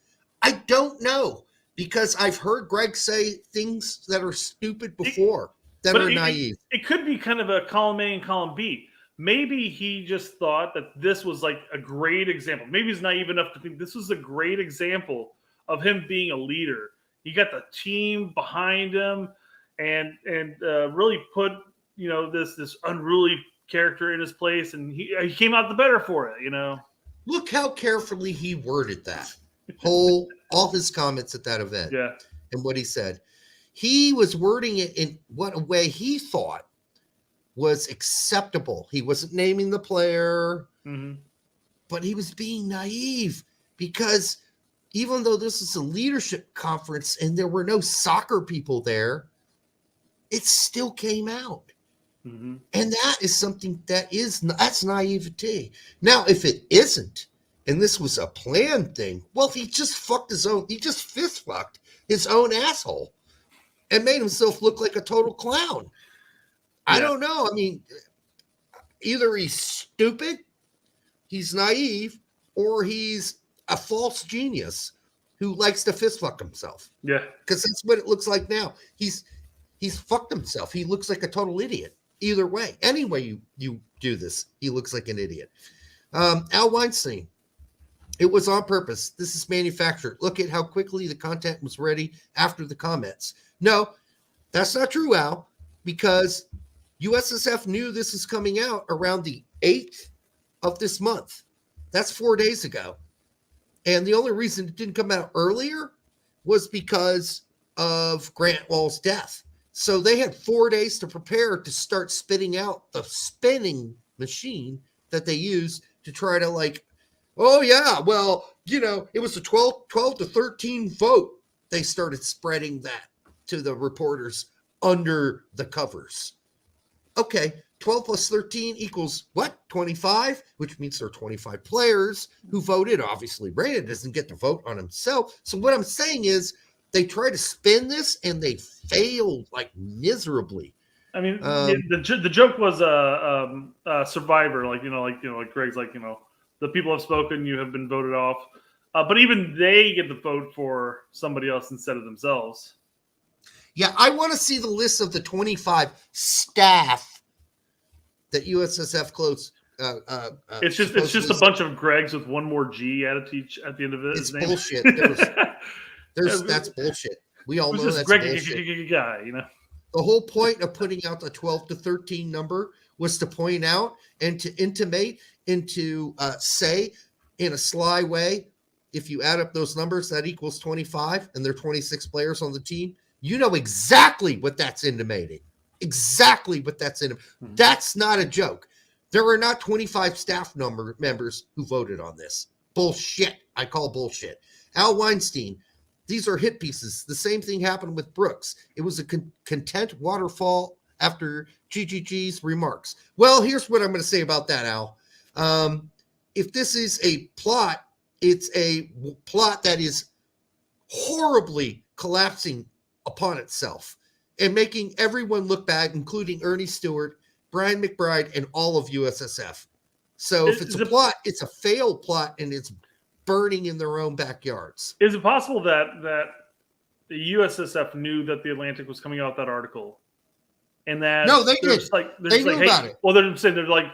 I don't know, because I've heard Gregg say things that are stupid before that are naive. It could be kind of a column A and column B. Maybe he just thought that this was like a great example. Maybe he's naive enough to think this was a great example of him being a leader. He got the team behind him and really put, this unruly character in his place, and he came out the better for it, Look how carefully he worded that. All his comments at that event. Yeah. And what he said. He was wording it in what a way he thought was acceptable. He wasn't naming the player, but he was being naive, because even though this is a leadership conference and there were no soccer people there, it still came out. And that is something that's naivety. Now, if it isn't, and this was a planned thing, well, he just fist fucked his own asshole and made himself look like a total clown. I don't know. I mean, either he's stupid, he's naive, or he's a false genius who likes to fist fuck himself. Yeah. Because that's what it looks like now. He's fucked himself. He looks like a total idiot. Either way, any way you do this, he looks like an idiot. Al Weinstein, it was on purpose. This is manufactured. Look at how quickly the content was ready after the comments. No, that's not true, Al, because USSF knew this is coming out around the 8th of this month. That's 4 days ago. And the only reason it didn't come out earlier was because of Grant Wall's death. So they had 4 days to prepare to start spitting out the spinning machine that they use to try to it was a 12 to 13 vote. They started spreading that to the reporters under the covers. Okay, 12 plus 13 equals what? 25, which means there are 25 players who voted. Obviously, Reyna doesn't get to vote on himself. So what I'm saying is they tried to spin this and they failed miserably. I mean, the joke was Survivor, like Gregg's the people have spoken, you have been voted off. But even they get the vote for somebody else instead of themselves. Yeah, I want to see the list of the 25 staff that USSF closed. It's just a bunch of Greggs with one more G added to each at the end of it. It's bullshit. That's bullshit. We all know Who's this that's Gregg bullshit. guy? You know. The whole point of putting out the 12 to 13 number was to point out and to intimate and to say in a sly way, if you add up those numbers, that equals 25, and there are 26 players on the team. You know exactly what that's intimating. Exactly what that's in. That's not a joke. There are not 25 staff members who voted on this. Bullshit. I call bullshit. Al Weinstein. These are hit pieces. The same thing happened with Brooks. It was a content waterfall after GGG's remarks. Well, here's what I'm going to say about that, Al. If this is a plot, it's a plot that is horribly collapsing upon itself and making everyone look bad, including Ernie Stewart, Brian McBride, and all of USSF. So if it's a plot, it's a failed plot, and it's burning in their own backyards. Is it possible that the USSF knew that the Atlantic was coming out with that article, and that no, they did. They knew about it. Well, they're saying they're like,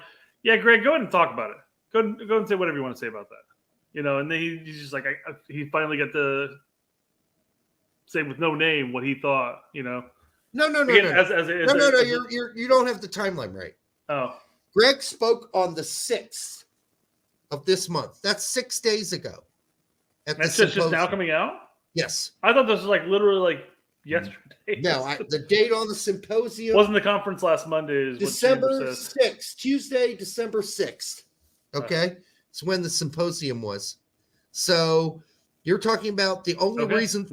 yeah, Greg, go ahead and talk about it. Go and say whatever you want to say about that. You know, and then he's just like, he finally got to say with no name what he thought. You know, no. You don't have the timeline right. Oh, Greg spoke on the 6th of this month. That's 6 days ago. That's just now coming out? Yes. I thought this was like literally like yesterday. No, the date on the symposium wasn't the conference last Monday. Is December 6th, Tuesday, December 6th. Okay. It's when the symposium was. So you're talking about the only reason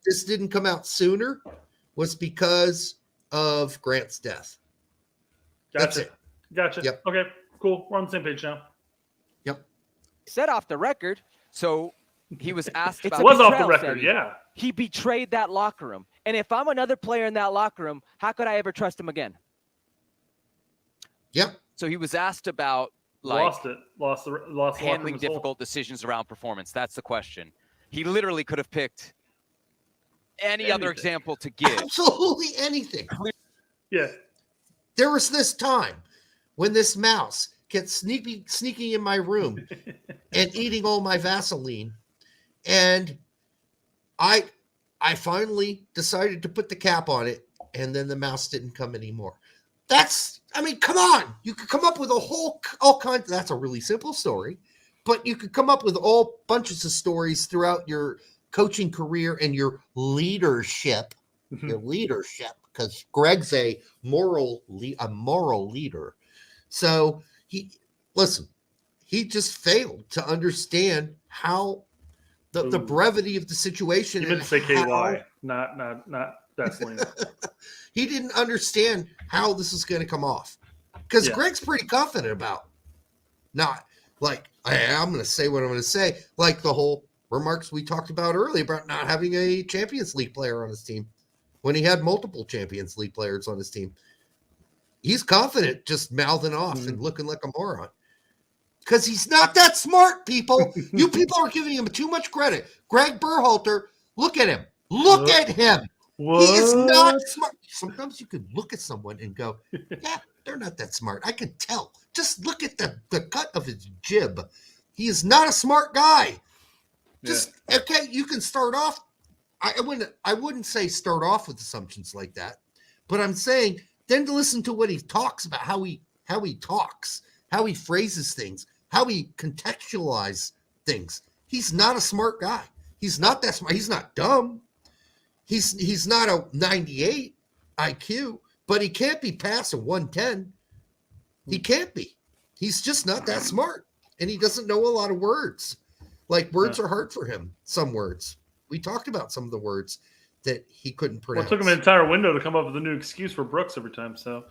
this didn't come out sooner was because of Grant's death. Gotcha. That's it. Gotcha. Yep. Okay, cool. We're on the same page now. Yep. Said off the record, so he was asked about it was off the betrayal, record, Sammy. yeah. He betrayed that locker room. And if I'm another player in that locker room, how could I ever trust him again? Yep. So he was asked about lost handling difficult decisions around performance. That's the question. He literally could have picked any other example to give. Absolutely anything. Yeah. There was this time when this mouse kept sneaking in my room and eating all my Vaseline. And I finally decided to put the cap on it, and then the mouse didn't come anymore. Come on. You could come up with all kinds. That's a really simple story, but you could come up with all bunches of stories throughout your coaching career and your leadership, because Gregg's a moral leader. So he just failed to understand how the brevity of the situation. You meant to say KY, not Vaseline. He didn't understand how this is going to come off, because Gregg's pretty confident about not like I'm going to say what I'm going to say, like the whole remarks we talked about earlier about not having a Champions League player on his team when he had multiple Champions League players on his team. He's confident, just mouthing off and looking like a moron. Because he's not that smart, people. You people are giving him too much credit. Gregg Berhalter, look at him. Look at him. What? He is not smart. Sometimes you can look at someone and go, yeah, they're not that smart. I can tell. Just look at the cut of his jib. He is not a smart guy. Okay, you can start off. I wouldn't say start off with assumptions like that, but I'm saying then to listen to what he talks about, how he talks, how he phrases things, how he contextualizes things. He's not a smart guy. He's not that smart. He's not dumb. He's not a 98 IQ, but he can't be past a 110. He can't be. He's just not that smart, and he doesn't know a lot of words. Like, words are hard for him. Some words. We talked about some of the words that he couldn't pronounce. Well, it took him an entire window to come up with a new excuse for Brooks every time. So,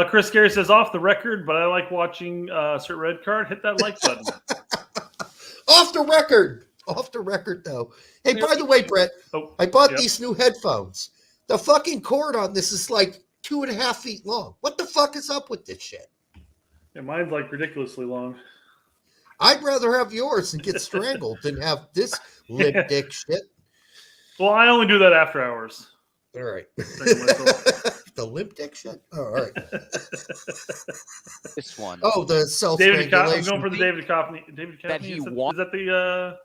Chris Gary says, off the record, but I like watching Cert Red Card. Hit that like button. Off the record. Off the record, though. Hey, by the way, Brett, I bought these new headphones. The fucking cord on this is like 2.5 feet long. What the fuck is up with this shit? Yeah, mine's like ridiculously long. I'd rather have yours and get strangled than have this lip dick shit. Well, I only do that after hours. All right. The limp dick shit? Oh, all right. This one. Oh, the self-strangulation. I'm going for the David Coffney. David Coffney? That he is that the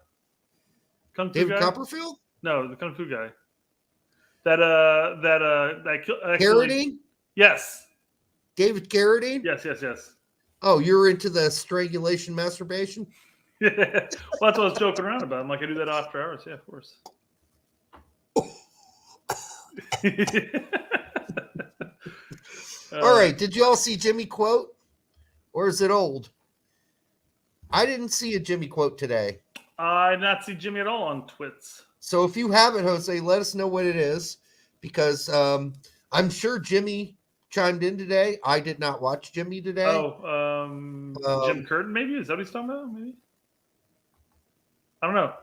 Kung Fu David guy? Copperfield? No, the Kung Fu guy. That Carradine? Yes. David Carradine? Yes. Oh, you're into the strangulation masturbation? Well, that's what I was joking around about. I'm like, I do that after hours. Yeah, of course. All right. Did you all see Jimmy quote? Or is it old? I didn't see a Jimmy quote today. I did not see Jimmy at all on Twits. So if you have it, Jose, let us know what it is. Because I'm sure Jimmy chimed in today. I did not watch Jimmy today. Jim Curtin, maybe? Is that what he's talking about? Maybe? I don't know.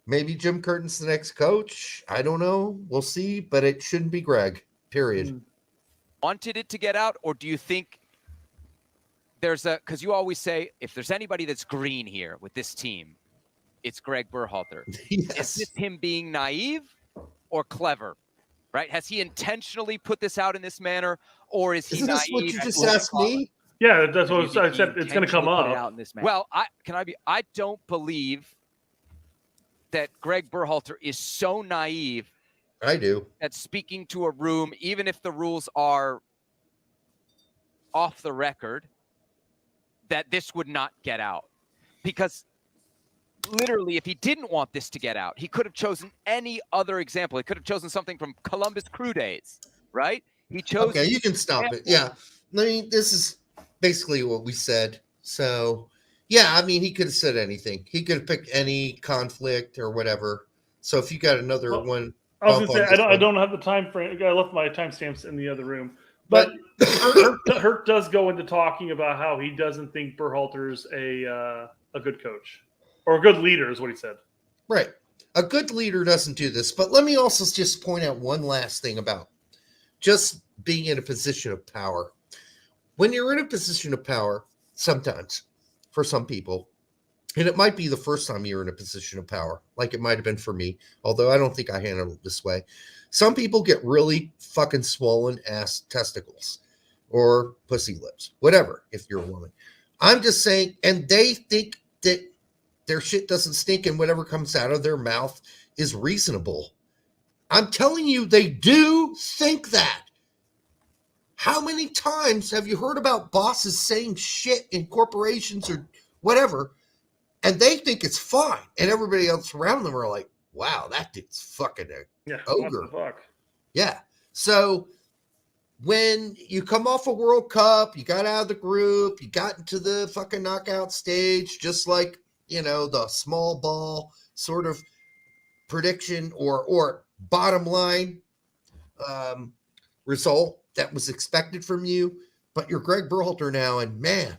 Maybe Jim Curtin's the next coach. I don't know. We'll see. But it shouldn't be Gregg. Period. Wanted it to get out, or do you think there's because you always say if there's anybody that's green here with this team, it's Gregg Berhalter. Yes. Is this him being naive or clever? Right? Has he intentionally put this out in this manner, or is he Isn't naive? this what you just asked me? Yeah, that's what I said. It's going to come up. Well, I don't believe that Gregg Berhalter is so naive. I do. That speaking to a room, even if the rules are off the record, that this would not get out. Because literally, if he didn't want this to get out, he could have chosen any other example. He could have chosen something from Columbus Crew days, right? He chose. Okay, you can stop it. Yeah. I mean, this is basically what we said. So, yeah, I mean, he could have said anything. He could have picked any conflict or whatever. So if you got another one. I was going to say, I don't have the time frame. I left my timestamps in the other room. But Hurt does go into talking about how he doesn't think Berhalter's a good coach. Or a good leader is what he said. Right. A good leader doesn't do this. But let me also just point out one last thing about just being in a position of power. When you're in a position of power, sometimes, for some people, and it might be the first time you're in a position of power, like it might have been for me, although I don't think I handled it this way. Some people get really fucking swollen ass testicles or pussy lips, whatever, if you're a woman. I'm just saying, and they think that their shit doesn't stink and whatever comes out of their mouth is reasonable. I'm telling you, they do think that. How many times have you heard about bosses saying shit in corporations or whatever, and they think it's fine, and everybody else around them are like, wow, that dude's fucking ogre. What the fuck? Yeah. So when you come off a World Cup, you got out of the group, you got into the fucking knockout stage, just like, the small ball sort of prediction or bottom line result that was expected from you, but you're Gregg Berhalter now, and man,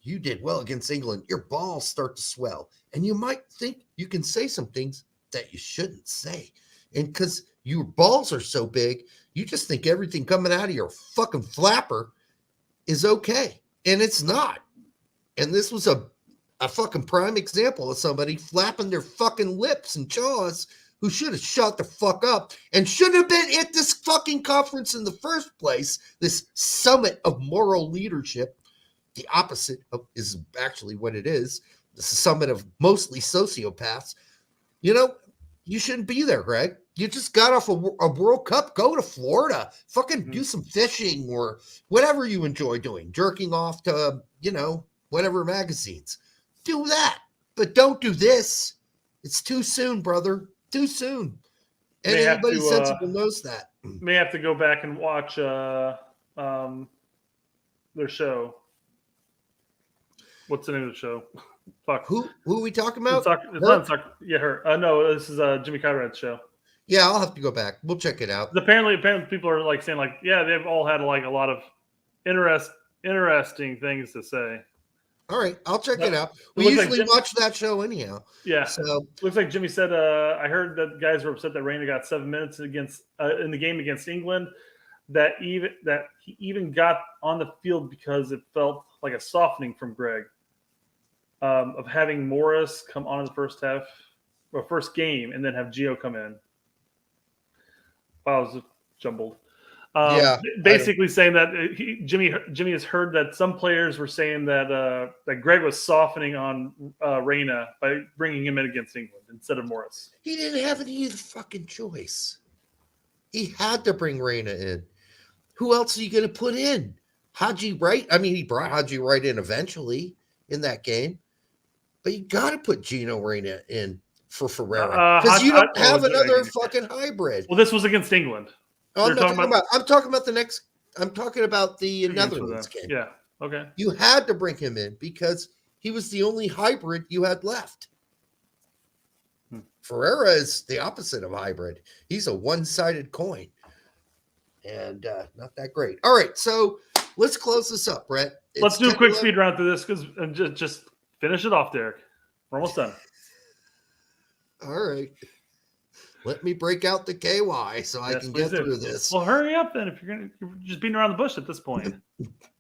you did well against England. Your balls start to swell, and you might think you can say some things that you shouldn't say. And because your balls are so big, you just think everything coming out of your fucking flapper is okay. And it's not. And this was a fucking prime example of somebody flapping their fucking lips and jaws who should have shut the fuck up and should have been at this fucking conference in the first place, this summit of moral leadership. The opposite is actually what it is. The summit of mostly sociopaths. You shouldn't be there, Gregg. You just got off a World Cup. Go to Florida. Fucking do some fishing or whatever you enjoy doing. Jerking off to, whatever magazines. Do that. But don't do this. It's too soon, brother. Too soon. And anybody sensible knows that. May have to go back and watch their show. What's the name of the show? Fuck. Who are we talking about? Her. No, this is Jimmy Conrad's show. Yeah, I'll have to go back. We'll check it out. Apparently people are like saying like, yeah, they've all had like a lot of interesting things to say. All right, I'll check it out. We usually watch that show anyhow. Yeah. So looks like Jimmy said. I heard that guys were upset that Reyna got 7 minutes against in the game against England. That he even got on the field because it felt like a softening from Gregg of having Morris come on in the first half or first game and then have Gio come in. Wow, it was jumbled. Basically saying that Jimmy has heard that some players were saying that that Gregg was softening on Reyna by bringing him in against England instead of Morris. He didn't have any fucking choice. He had to bring Reyna in. Who else are you going to put in? Haji Wright? I mean, he brought Haji Wright in eventually in that game, but you got to put Gino Reyna in for Ferreira because you don't have another fucking hybrid. Well, this was against England. No, I'm talking about the next. I'm talking about the Netherlands game. Yeah. Okay. You had to bring him in because he was the only hybrid you had left. Ferreira is the opposite of hybrid. He's a one-sided coin, and not that great. All right, so let's close this up, Brett. Let's do a quick speed round through this because just finish it off, Derek. We're almost done. All right. Let me break out the KY so I can get through this. Well, hurry up then. If you're just beating around the bush at this point.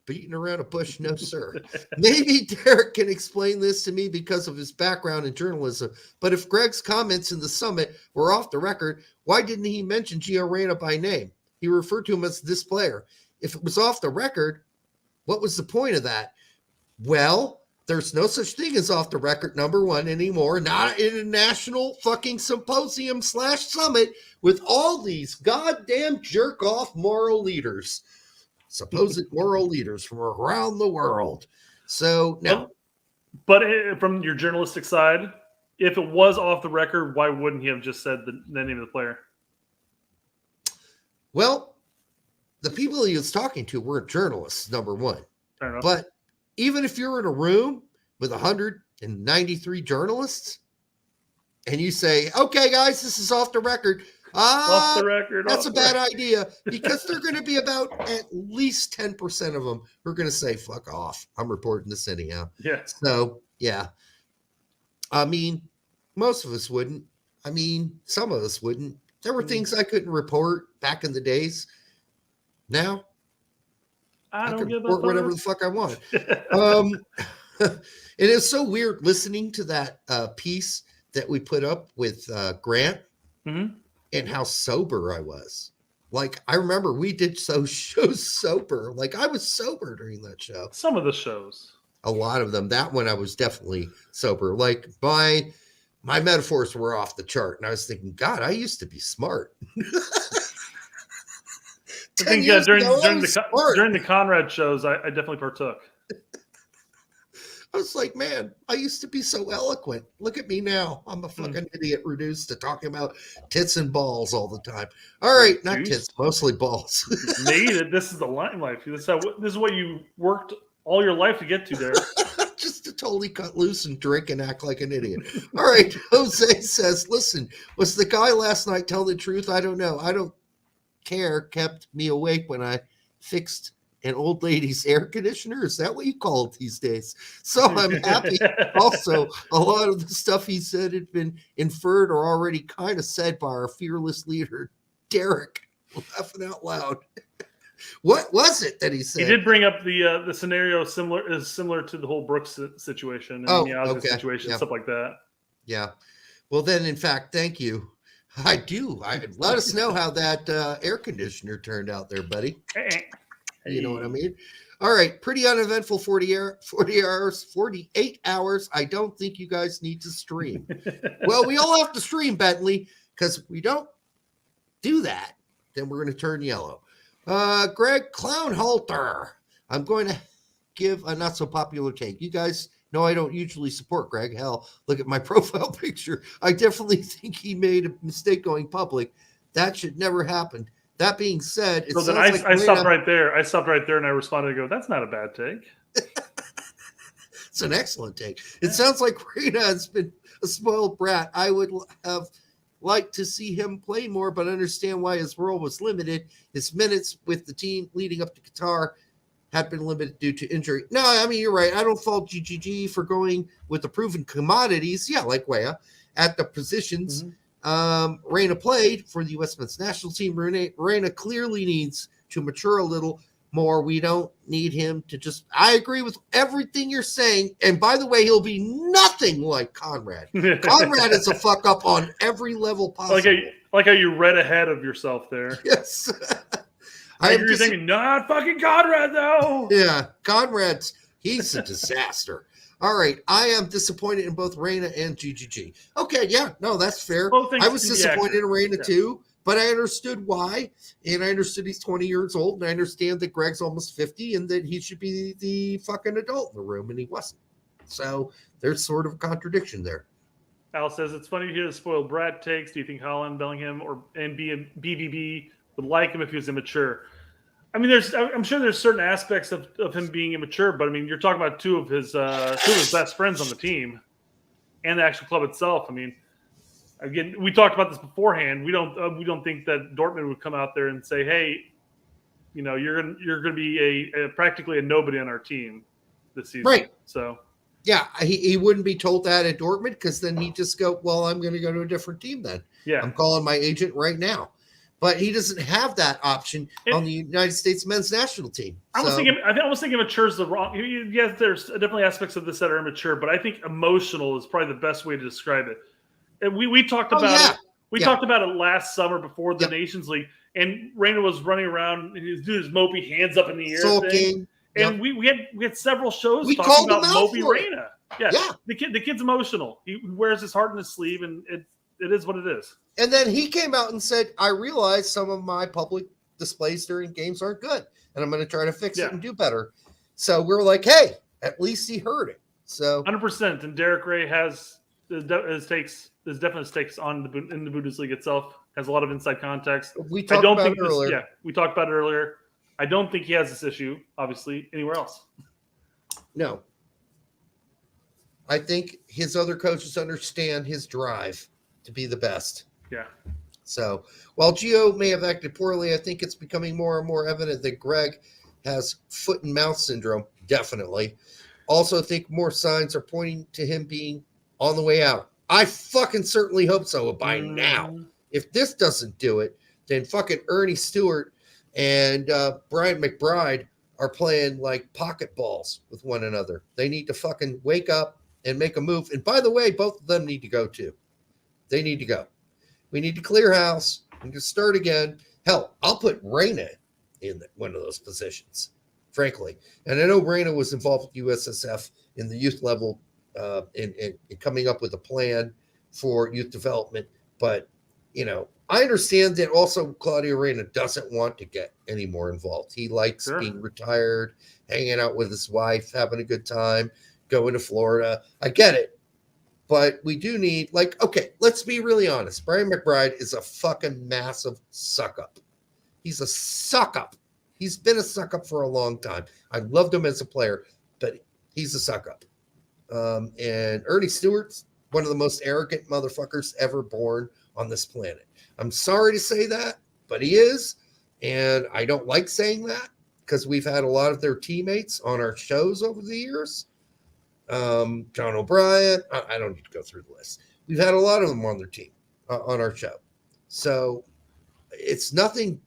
Beating around a bush, no, sir. Maybe Derek can explain this to me because of his background in journalism. But if Gregg's comments in the summit were off the record, why didn't he mention Gio Reyna by name? He referred to him as this player. If it was off the record, what was the point of that? Well, there's no such thing as off the record number one anymore. Not in a national fucking symposium / summit with all these goddamn jerk off moral leaders. Supposed moral leaders from around the world. So now, but from your journalistic side, if it was off the record, why wouldn't he have just said the name of the player? Well, the people he was talking to weren't journalists, number one. Fair enough. But even if you're in a room with 193 journalists and you say, okay, guys, this is off the record. Off the record. That's a bad idea because they're going to be about at least 10% of them who are going to say, fuck off. I'm reporting this anyhow. Yeah. So, yeah. I mean, most of us wouldn't. I mean, some of us wouldn't. There were things I couldn't report back in the days. Now, I can report whatever the fuck I want. It is so weird listening to that piece that we put up with Grant. Mm-hmm. And how sober I was. Like, I remember we did shows sober. Like, I was sober during that show. Some of the shows. A lot of them. That one I was definitely sober. Like, my metaphors were off the chart. And I was thinking, God, I used to be smart. I think, yeah, during the Conrad shows, I definitely partook. I was like, man, I used to be so eloquent. Look at me now. I'm a fucking idiot reduced to talking about tits and balls all the time. All right, not tits, mostly balls. Made it. This is the limelight. This is what you worked all your life to get to, there. Just to totally cut loose and drink and act like an idiot. All right, Jose says, listen, was the guy last night tell the truth? I don't know. I don't care. Kept me awake when I fixed an old lady's air conditioner. Is that what you call it these days? So I'm happy. Also, a lot of the stuff he said had been inferred or already kind of said by our fearless leader, Derek, laughing out loud. What was it that he said? He did bring up the scenario similar to the whole Brooks situation and the Oscar situation, stuff like that. Yeah. Well, then, in fact, thank you. I do. Let us know how that air conditioner turned out there, buddy. You know what I mean? All right. Pretty uneventful 48 hours. I don't think you guys need to stream. Well, we all have to stream, Bentley, because if we don't do that, then we're going to turn yellow. Gregg Berhalter. I'm going to give a not so popular take. You guys know I don't usually support Gregg. Hell, look at my profile picture. I definitely think he made a mistake going public. That should never happen. That being said, so then I stopped right there. I stopped right there and I responded to go, that's not a bad take. It's an excellent take. It sounds like Reyna has been a spoiled brat. I would have liked to see him play more, but understand why his role was limited. His minutes with the team leading up to Qatar had been limited due to injury. No, I mean, you're right. I don't fault GGG for going with the proven commodities. Yeah, like Weah at the positions. Mm-hmm. Reyna played for the U.S. men's national team. Reyna clearly needs to mature a little more. We don't need him to just. I agree with everything you're saying. And by the way, he'll be nothing like Conrad. Conrad is a fuck up on every level possible. Like how you read ahead of yourself there. Yes. You're thinking, not fucking Conrad, though. Yeah, Conrad's, he's a disaster. All right, I am disappointed in both Reyna and GGG. Okay, yeah, no, that's fair. I was disappointed in Reyna too, but I understood why, and I understood he's 20 years old, and I understand that Gregg's almost 50, and that he should be the fucking adult in the room, and he wasn't. So there's sort of a contradiction there. Al says, it's funny to hear the spoiled brat takes. Do you think Holland, Bellingham, and BBB would like him if he was immature? I mean, I'm sure there's certain aspects of him being immature, but I mean, you're talking about two of his best friends on the team, and the actual club itself. I mean, again, we talked about this beforehand. We don't think that Dortmund would come out there and say, "Hey, you know, you're going to be practically a nobody on our team this season." Right. So, yeah, he wouldn't be told that at Dortmund, because then he'd just go, "Well, I'm going to go to a different team then. Yeah, I'm calling my agent right now." But he doesn't have that option on the United States men's national team. I almost think immature is the wrong. Yes, there's definitely aspects of this that are immature, but I think emotional is probably the best way to describe it. And we talked about it. We talked about it last summer before the Nations League, and Reyna was running around and he was doing his mopey hands up in the air thing. And we had several shows talking about mopey Reyna. Yeah, the kid's emotional. He wears his heart in his sleeve, and it is what it is. And then he came out and said, I realize some of my public displays during games aren't good, and I'm going to try to fix it and do better. So we're like, hey, at least he heard it. So 100%. And Derek Ray has his definite stakes in the Bundesliga itself. Has a lot of inside context. We talked about it earlier. We talked about it earlier. I don't think he has this issue, obviously, anywhere else. No. I think his other coaches understand his drive to be the best. Yeah. So while Gio may have acted poorly, I think it's becoming more and more evident that Gregg has foot and mouth syndrome. Definitely. Also think more signs are pointing to him being on the way out. I fucking certainly hope so by now. If this doesn't do it, then fucking Ernie Stewart and Brian McBride are playing like pocket balls with one another. They need to fucking wake up and make a move. And by the way, both of them need to go too. They need to go. We need to clear house. We need to start again. Hell, I'll put Reyna in one of those positions, frankly. And I know Reyna was involved with USSF in the youth level in coming up with a plan for youth development. But, you know, I understand that also Claudio Reyna doesn't want to get any more involved. He likes being retired, hanging out with his wife, having a good time, going to Florida. I get it. But we do need, okay, let's be really honest. Brian McBride is a fucking massive suck-up. He's a suck-up. He's been a suck-up for a long time. I loved him as a player, but he's a suck-up. And Ernie Stewart's one of the most arrogant motherfuckers ever born on this planet. I'm sorry to say that, but he is. And I don't like saying that because we've had a lot of their teammates on our shows over the years. John O'Brien. I don't need to go through the list. We've had a lot of them on their team, on our show. So it's nothing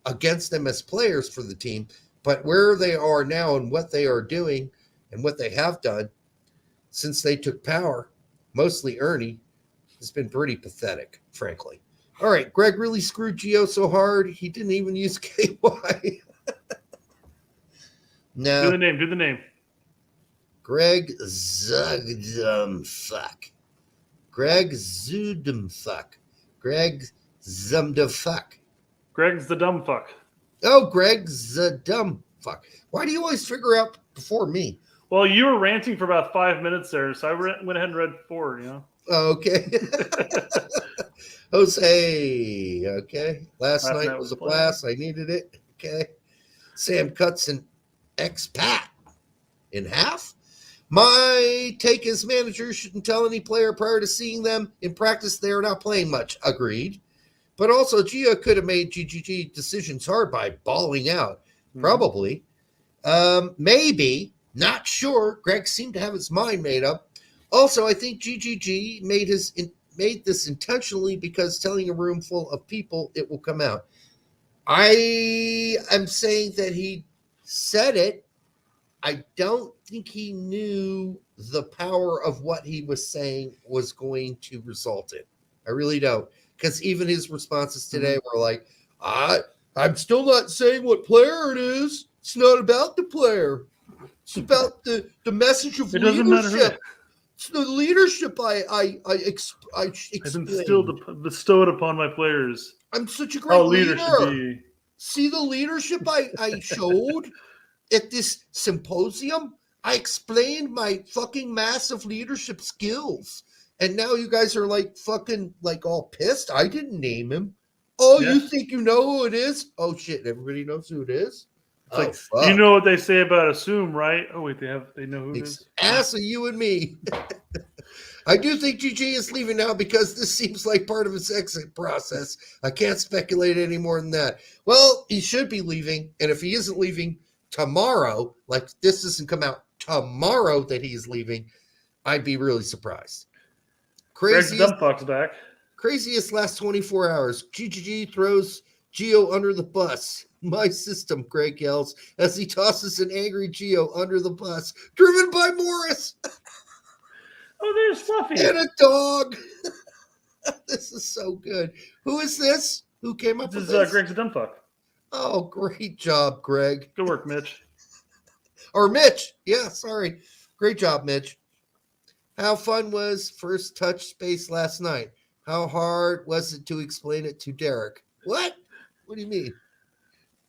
against them as players for the team, but where they are now and what they are doing and what they have done since they took power, mostly Ernie, has been pretty pathetic, frankly. All right, Gregg really screwed Gio so hard, he didn't even use KY. No. Do the name. Gregg Zugdumfuck. Gregg Zudumfuck. Gregg Zumdumfuck. Gregg's the dumb fuck. Oh, Gregg's the dumb fuck. Why do you always figure out before me? Well, you were ranting for about 5 minutes there, so I went ahead and read forward, you know. Okay. Jose. Okay. Last night was a blast. I needed it. Okay. Sam cuts an expat in half. My take is managers shouldn't tell any player prior to seeing them in practice they are not playing much. Agreed. But also, Gio could have made GGG decisions hard by balling out. Probably. Maybe. Not sure. Gregg seemed to have his mind made up. Also, I think GGG made this intentionally because telling a room full of people, it will come out. I am saying that he said it. I don't think he knew the power of what he was saying was going to result in. I really don't. Because even his responses today were like, I I'm still not saying what player it is. It's not about the player. It's about the message of It doesn't matter leadership. who. It's the leadership I I've explained. been bestowed upon my players. I'm such a great How a leader leader. should be. See the leadership I showed at this symposium? I explained my fucking massive leadership skills. And now you guys are like fucking like all pissed. I didn't name him. Oh, Yeah. you think you know who it is? Oh shit, everybody knows who it is? Like, you know what they say about assume, right? Oh wait, they know who it is. Ass of you and me. I do think GG is leaving now because this seems like part of his exit process. I can't speculate any more than that. Well, he should be leaving, and if he isn't leaving tomorrow, like this doesn't come out tomorrow that he's leaving, I'd be really surprised. Greg's Dumpfuck's back. Craziest last 24 hours. GGG throws Gio under the bus. My system, Greg yells as he tosses an angry Gio under the bus, driven by Morris. Oh, there's Fluffy. And a dog. This is so good. Who is this? Who came up with This this? is Greg's Dumpfuck. Oh, great job, Greg. Good work, Mitch. Or Mitch. Yeah, sorry. Great job, Mitch. How fun was first touch space last night? How hard was it to explain it to Derek? What? What do you mean?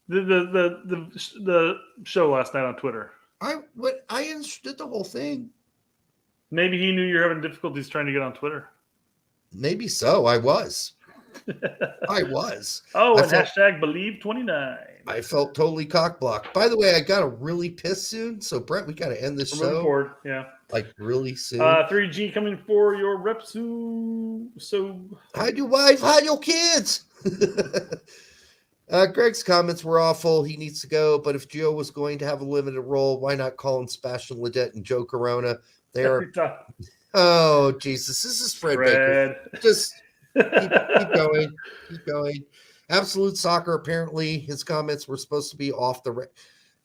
The show last night on Twitter. I understood the whole thing. Maybe he knew you're having difficulties trying to get on Twitter. Maybe so. I was. I was. Oh, I and felt- hashtag believe29. I felt totally cockblocked. By the way, I got to really piss soon. So, Brett, we got to end this We're moving show forward. Yeah. like really soon. 3G coming for your rep soon. So Hide your wife, hide your kids. Greg's comments were awful. He needs to go. But if Gio was going to have a limited role, why not call in Sebastian Ledet and Joe Corona? They are. every time. Oh, Jesus. This is Fred Baker. Just keep going. Keep going. Absolute Soccer, apparently, his comments were supposed to be off the record.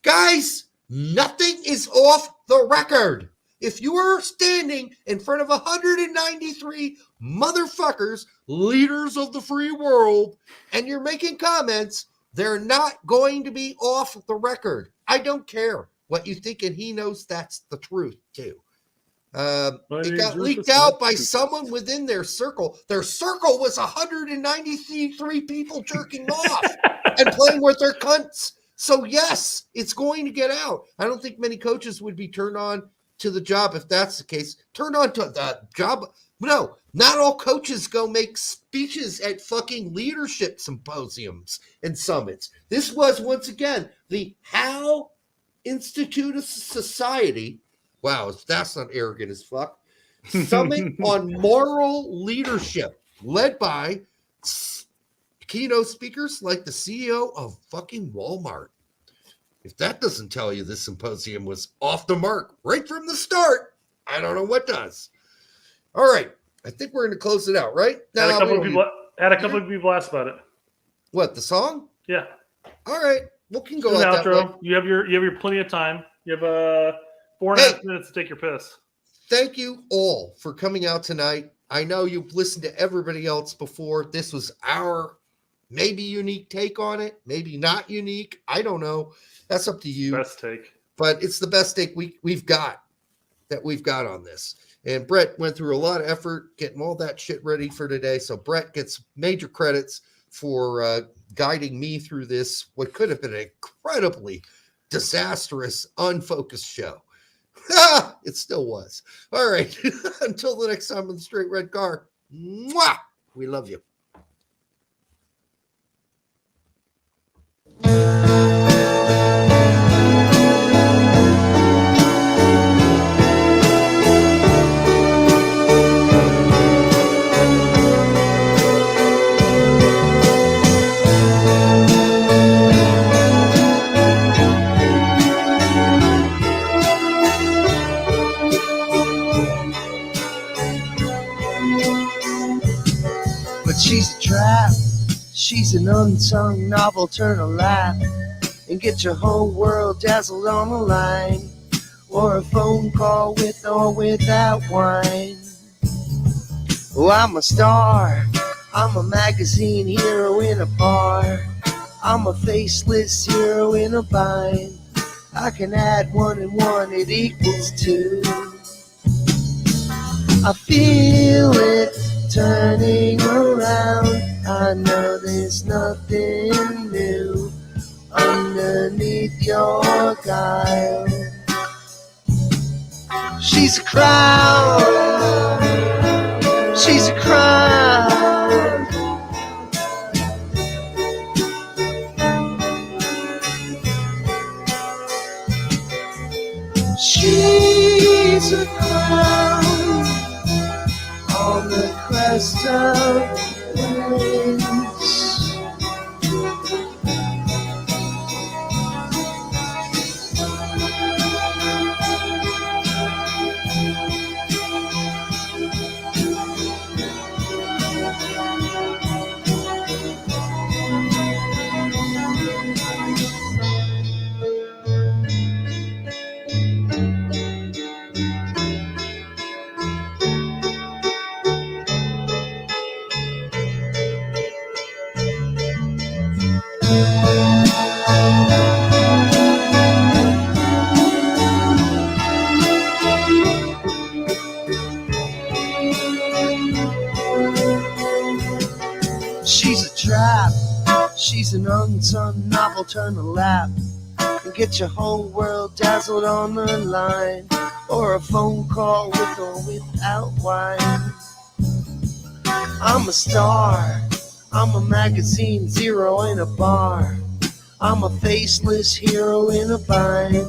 Guys, nothing is off the record. If you are standing in front of 193 motherfuckers, leaders of the free world, and you're making comments, they're not going to be off the record. I don't care what you think, and he knows that's the truth, too. It got leaked out by someone within their circle. Their circle was 193 people jerking off and playing with their cunts. So, yes, it's going to get out. I don't think many coaches would be turned on to the job if that's the case. Turned on to the job. No, not all coaches go make speeches at fucking leadership symposiums and summits. This was, once again, the How Institute of Society. Wow, that's not arrogant as fuck. Summit on moral leadership, led by keynote speakers like the CEO of fucking Walmart. If that doesn't tell you this symposium was off the mark right from the start, I don't know what does. All right, I think we're going to close it out, right? Had a couple of people ask about it. What, the song? Yeah. All right, we can go An out that way. outro. You have your plenty of time. You have 4.5 minutes to take your piss. Thank you all for coming out tonight. I know you've listened to everybody else before. This was our maybe unique take on it, maybe not unique. I don't know. That's up to you. Best take. But it's the best take we've got on this. And Brett went through a lot of effort getting all that shit ready for today. So Brett gets major credits for guiding me through this, what could have been an incredibly disastrous, unfocused show. It still was. All right. Until the next time on the Straight Red Car. Mwah! We love you. But she's a trap. She's an unsung novel. Turn a laugh and get your whole world dazzled on the line, or a phone call with or without wine. Oh, I'm a star. I'm a magazine hero in a bar. I'm a faceless hero in a bind. I can add 1 and 1, it equals 2. I feel it turning around. I know there's nothing new underneath your guile. She's a crowd. She's a crowd. She's a crown on the crest of the winds. She's a trap. She's an unsung novel. Turn a lap and get your whole world dazzled on the line, or a phone call with or without wine. I'm a star. I'm a magazine zero in a bar. I'm a faceless hero in a bind.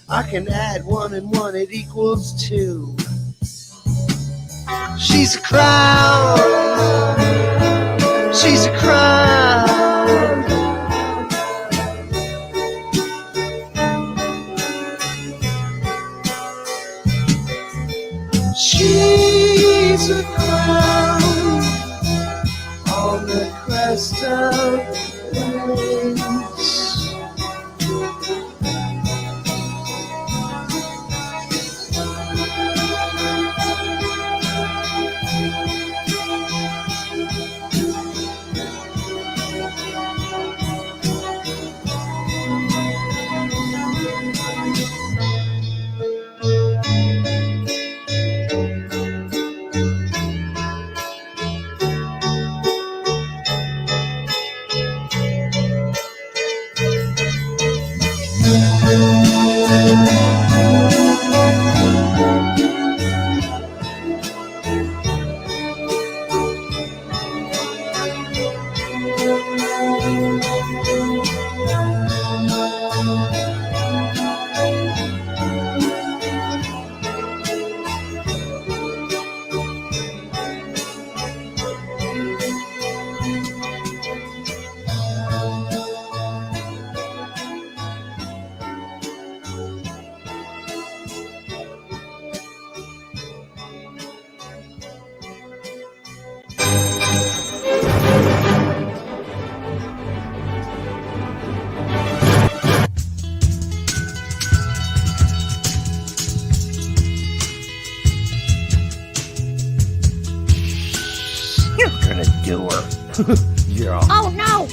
I can add 1 and 1, it equals 2. She's a crowd. She's a crowd. She's a crown on the crest of the winds. Yeah. Oh no!